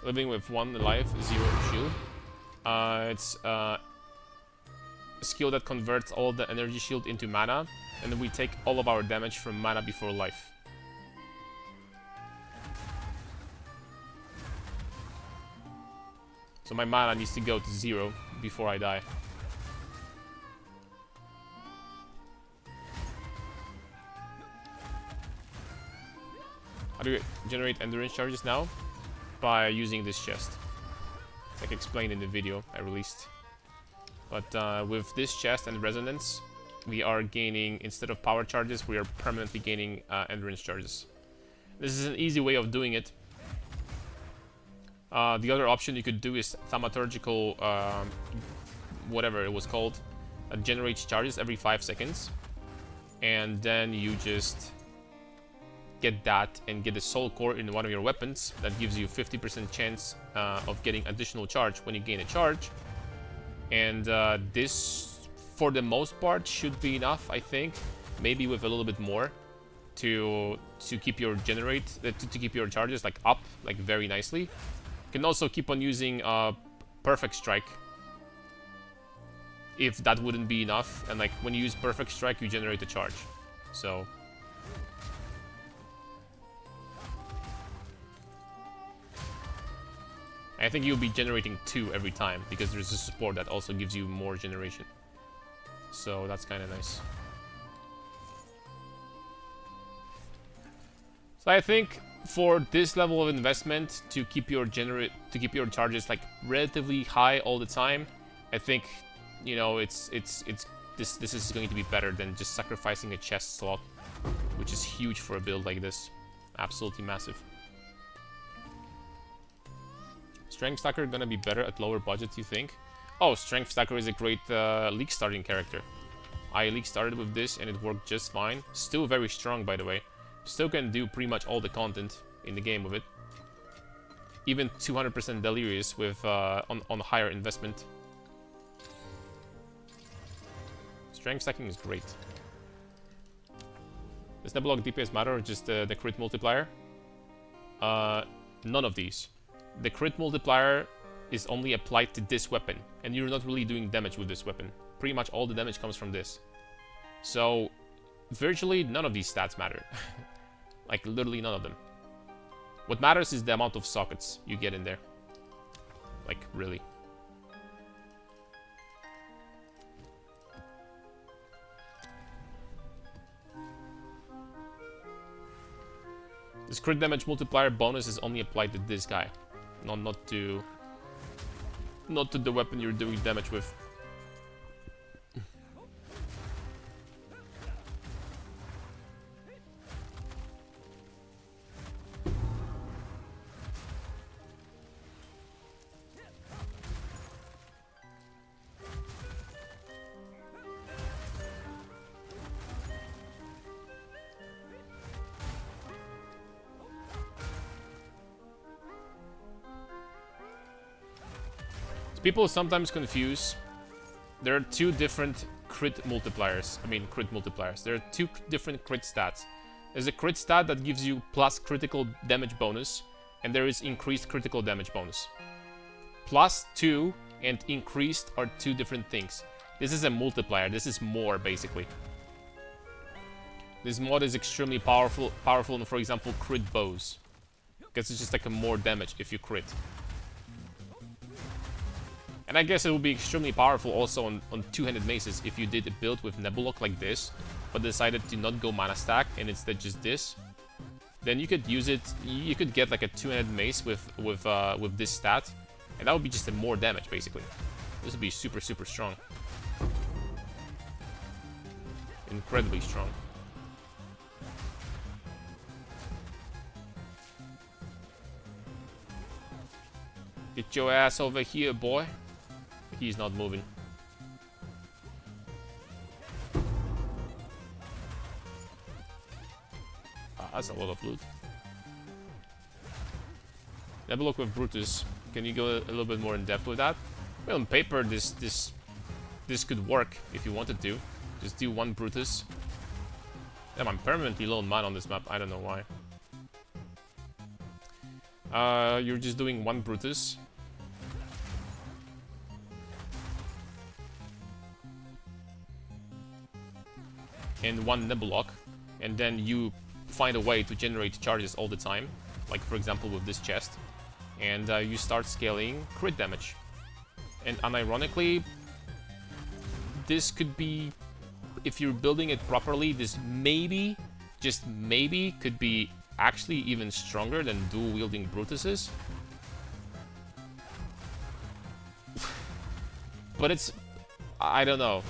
Living with 1 life, 0 shield. It's a skill that converts all the energy shield into mana, and then we take all of our damage from mana before life. So my mana needs to go to 0 before I die. How do you generate endurance charges now? By using this chest, like explained in the video I released. But with this chest and resonance, we are gaining, instead of power charges, we are permanently gaining endurance charges. This is an easy way of doing it. The other option you could do is thaumaturgical, whatever it was called, generates charges every 5 seconds, and then you just get that and get a soul core in one of your weapons that gives you 50% chance of getting additional charge when you gain a charge. And this, for the most part, should be enough, I think. Maybe with a little bit more to keep your to keep your charges like up, like very nicely. You can also keep on using Perfect Strike if that wouldn't be enough. And like when you use Perfect Strike, you generate a charge. So I think you'll be generating 2 every time, because there's a support that also gives you more generation. So that's kind of nice. So I think for this level of investment to keep your charges like relatively high all the time, I think, you know, this is going to be better than just sacrificing a chest slot, which is huge for a build like this. Absolutely massive. Strength Stacker gonna be better at lower budgets, you think? Oh, Strength Stacker is a great league starting character. I league started with this and it worked just fine. Still very strong, by the way. Still can do pretty much all the content in the game with it. Even 200% Delirious with on higher investment. Strength stacking is great. Does Nebuloch DPS matter or just the crit multiplier? None of these. The crit multiplier is only applied to this weapon, and you're not really doing damage with this weapon. Pretty much all the damage comes from this. So, virtually none of these stats matter. Like, literally none of them. What matters is the amount of sockets you get in there. Like, really. This crit damage multiplier bonus is only applied to this guy, not to the weapon you're doing damage with. People sometimes confuse. There are two different crit multipliers. There are two different crit stats. There's a crit stat that gives you plus critical damage bonus, and there is increased critical damage bonus. Plus 2 and increased are two different things. This is a multiplier. This is more, basically. This mod is extremely powerful in, for example, crit bows. Because it's just like a more damage if you crit. And I guess it will be extremely powerful also on two-handed maces if you did a build with Nebuloch like this, but decided to not go mana stack and instead just this. Then you could use it. You could get like a two-handed mace with this stat, and that would be just a more damage basically. This would be super strong, incredibly strong. Get your ass over here, boy. He's not moving. That's a lot of loot. Nebuloch with Brutus. Can you go a little bit more in depth with that? Well, on paper, this could work if you wanted to. Just do one Brutus. Damn, I'm permanently low on mana on this map. I don't know why. You're just doing one Brutus. And one Nebuloch, and then you find a way to generate charges all the time, like for example with this chest, and you start scaling crit damage. And unironically, this could be, if you're building it properly, this maybe, just maybe, could be actually even stronger than dual-wielding Brutuses. But it's, I don't know.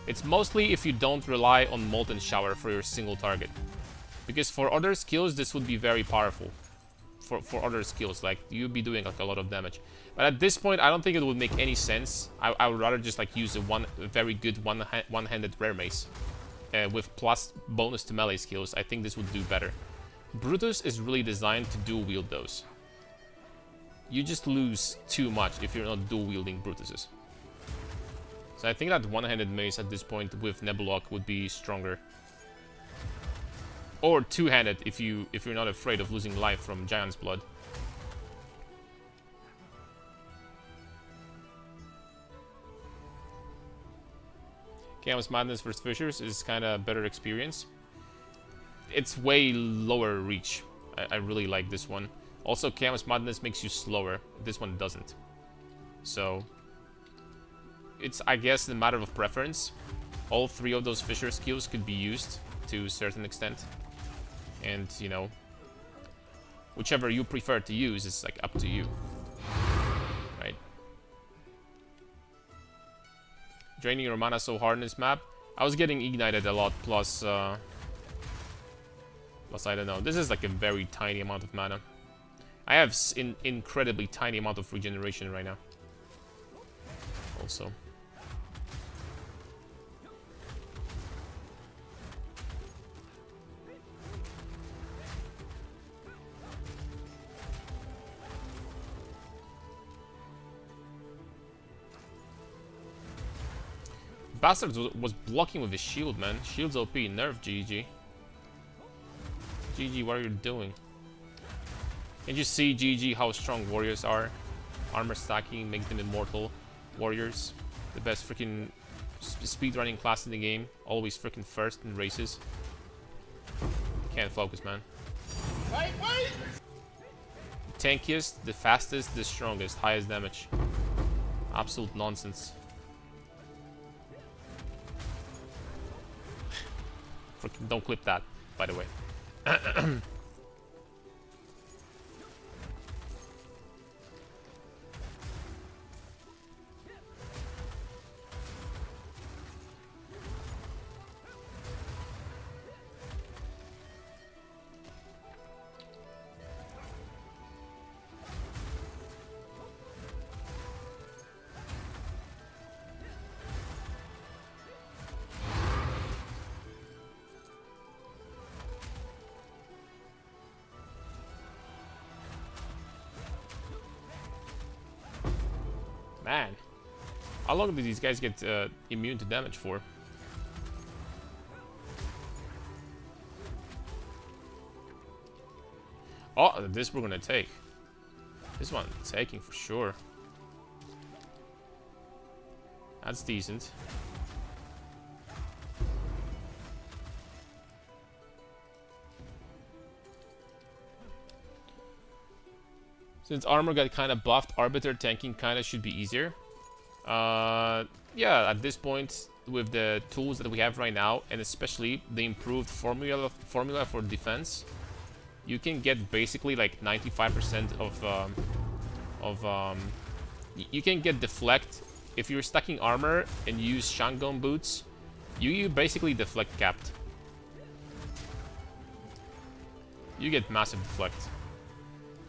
It's mostly if you don't rely on Molten Shower for your single target. Because for other skills, this would be very powerful. For other skills, like, you'd be doing like a lot of damage. But at this point, I don't think it would make any sense. I would rather just like use a very good one-handed rare mace. With plus bonus to melee skills, I think this would do better. Brutus is really designed to dual-wield those. You just lose too much if you're not dual-wielding Brutuses. So I think that one-handed mace at this point with Nebuloch would be stronger. Or two-handed if you're not afraid of losing life from Giant's Blood. Chaos Madness vs Fissures is kind of better experience. It's way lower reach. I really like this one. Also, Chaos Madness makes you slower. This one doesn't. So it's, I guess, a matter of preference. All three of those Fissure skills could be used to a certain extent. And, you know, whichever you prefer to use is, like, up to you. Right? Draining your mana so hard in this map. I was getting ignited a lot, plus, I don't know. This is, like, a very tiny amount of mana. I have an incredibly tiny amount of regeneration right now. Also. Bastard was blocking with his shield, man. Shield's OP. Nerf, GG. GG, what are you doing? And you see, GG, how strong warriors are. Armor stacking makes them immortal warriors. The best freaking speedrunning class in the game. Always freaking first in races. Can't focus, man. Wait, wait! The tankiest, the fastest, the strongest, highest damage. Absolute nonsense. Freaking don't clip that, by the way. Man, how long do these guys get immune to damage for? Oh, this we're gonna take. This one taking for sure. That's decent. Since armor got kind of buffed, Arbiter tanking kind of should be easier. Yeah, at this point, with the tools that we have right now, and especially the improved formula for defense, you can get basically like 95% you can get deflect. If you're stacking armor and you use Shangon boots, you basically deflect capped. You get massive deflect.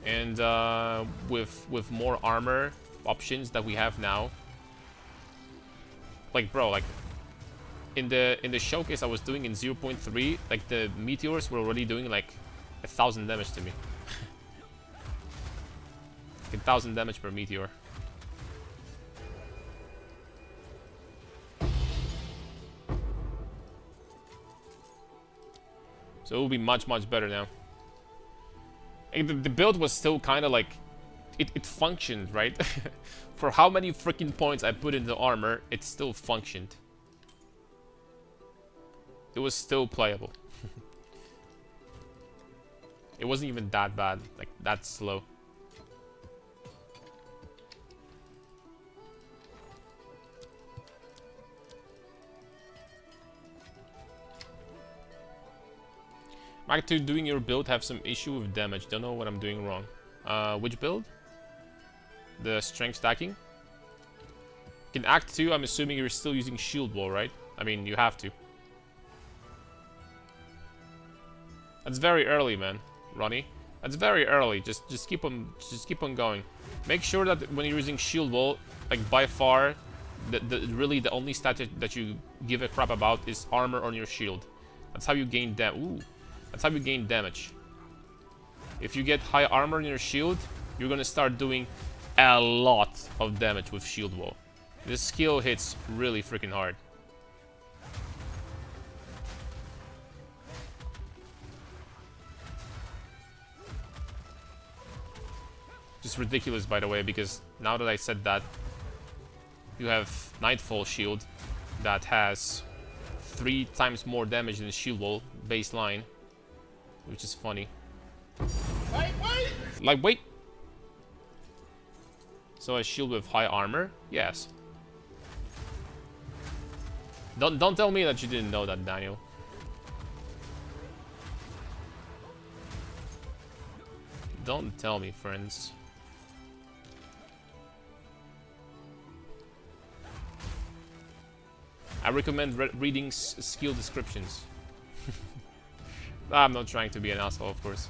And with more armor options that we have now, like bro, like in the showcase I was doing in 0.3, like the meteors were already doing like 1,000 damage to me. 1,000 damage per meteor. So it will be much better now. And the build was still kind of like, it functioned, right? For how many freaking points I put into armor, it still functioned. It was still playable. It wasn't even that bad, like that slow. Back to doing your build, have some issue with damage. Don't know what I'm doing wrong. Which build? The strength stacking? In Act 2, I'm assuming you're still using shield wall, right? I mean, you have to. That's very early, man, Ronnie. That's very early. Just keep on going. Make sure that when you're using shield wall, like by far, really the only stat that you give a crap about is armor on your shield. That's how you gain That's how you gain damage. If you get high armor in your shield, you're gonna start doing a lot of damage with shield wall. This skill hits really freaking hard. Just ridiculous, by the way, because now that I said that, you have Nightfall shield that has 3 times more damage than shield wall baseline. Which is funny. Lightweight? So a shield with high armor? Yes. Don't tell me that you didn't know that, Daniel. Don't tell me, friends. I recommend reading skill descriptions. I'm not trying to be an asshole, of course.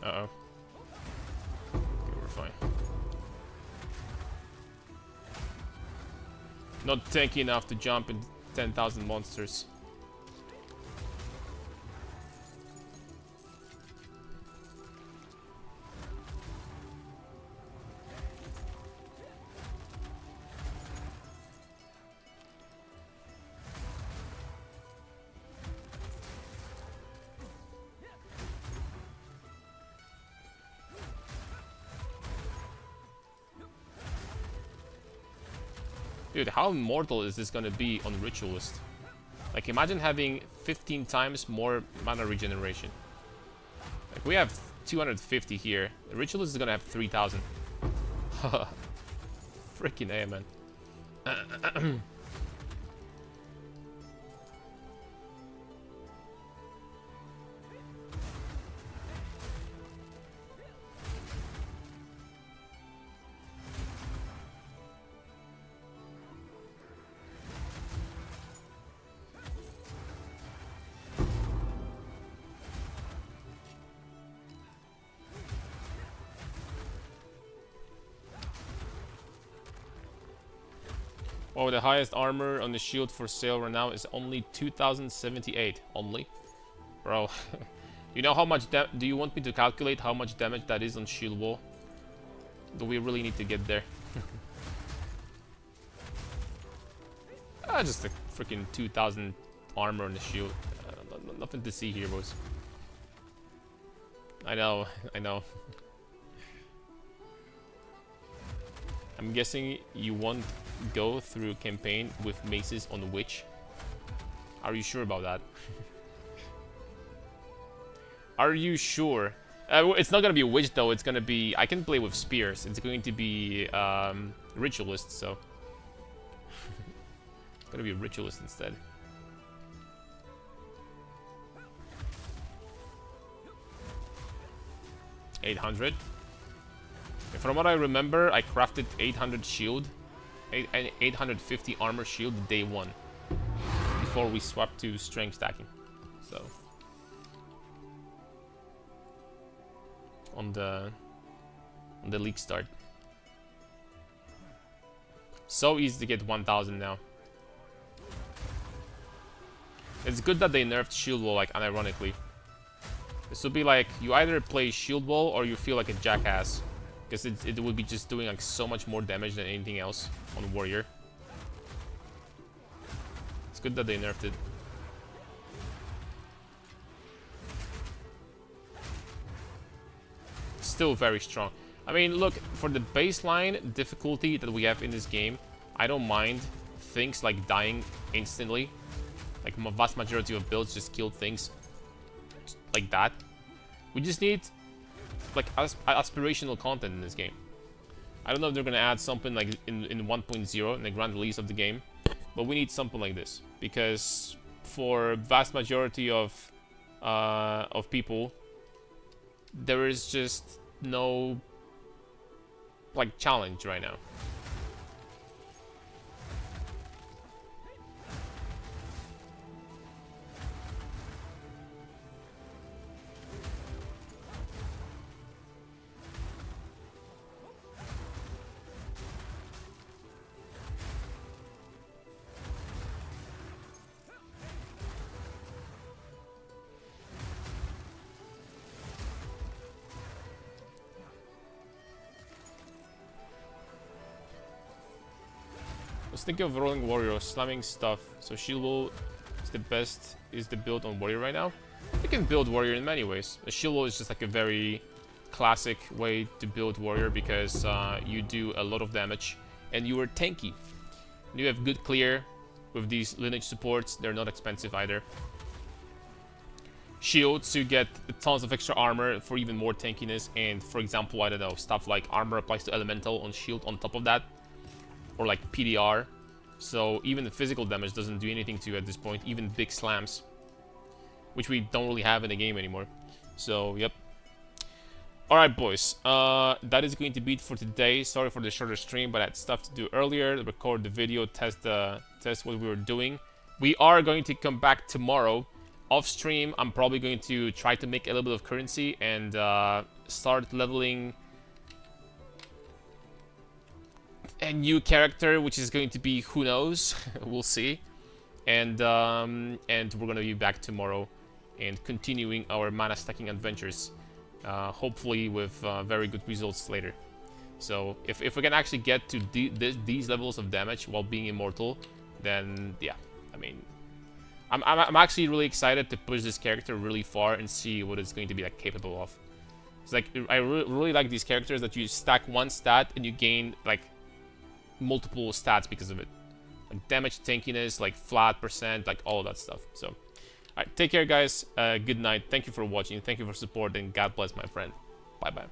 Uh-oh. Okay, we're fine. Not tanky enough to jump in 10,000 monsters. Dude, how immortal is this gonna be on Ritualist? Like, imagine having 15 times more mana regeneration. Like, we have 250 here. The Ritualist is gonna have 3,000. Freaking A, man. Oh, the highest armor on the shield for sale right now is only 2,078 only. Bro, you know how much do you want me to calculate how much damage that is on shield wall? Do we really need to get there? Just a freaking 2,000 armor on the shield. Nothing to see here, boys. I know, I know. I'm guessing you won't go through campaign with maces on Witch. Are you sure about that? Are you sure? It's not gonna be Witch though, it's gonna be... I can play with Spears. It's going to be Ritualist, so... It's gonna be a Ritualist instead. $800. From what I remember, I crafted 800 shield, 850 armor shield day one, before we swapped to strength stacking. So on the league start, so easy to get 1,000 now. It's good that they nerfed shield wall, like, unironically. This would be like you either play shield wall or you feel like a jackass. Because it would be just doing like so much more damage than anything else on Warrior. It's good that they nerfed it. Still very strong. I mean, look, for the baseline difficulty that we have in this game, I don't mind things like dying instantly. Like, a vast majority of builds just kill things like that. We just need like aspirational content in this game. I don't know if they're gonna add something like in 1.0 in the grand release of the game, but we need something like this because for vast majority of people, there is just no like challenge right now. Let's think of rolling warrior, slamming stuff. So shield wall is the build on warrior right now. You can build warrior in many ways. A shield wall is just like a very classic way to build warrior because you do a lot of damage and you are tanky. And you have good clear with these lineage supports. They're not expensive either. Shields, you get tons of extra armor for even more tankiness. And for example, I don't know, stuff like armor applies to elemental on shield on top of that. Or like PDR, so even the physical damage doesn't do anything to you at this point, even big slams, which we don't really have in the game anymore. So, yep. Alright, boys, that is going to be it for today. Sorry for the shorter stream, but I had stuff to do earlier, record the video, test what we were doing. We are going to come back tomorrow. Off stream, I'm probably going to try to make a little bit of currency and start leveling a new character, which is going to be, who knows, we'll see. And we're gonna be back tomorrow and continuing our mana stacking adventures, hopefully with very good results later. So if we can actually get to these levels of damage while being immortal, then yeah, I mean, I'm actually really excited to push this character really far and see what it's going to be like capable of. It's like, I really like these characters that you stack one stat and you gain like multiple stats because of it, like damage, tankiness, like flat percent, like all of that stuff. So alright, take care guys, good night, thank you for watching, thank you for support, and God bless my friend. Bye bye.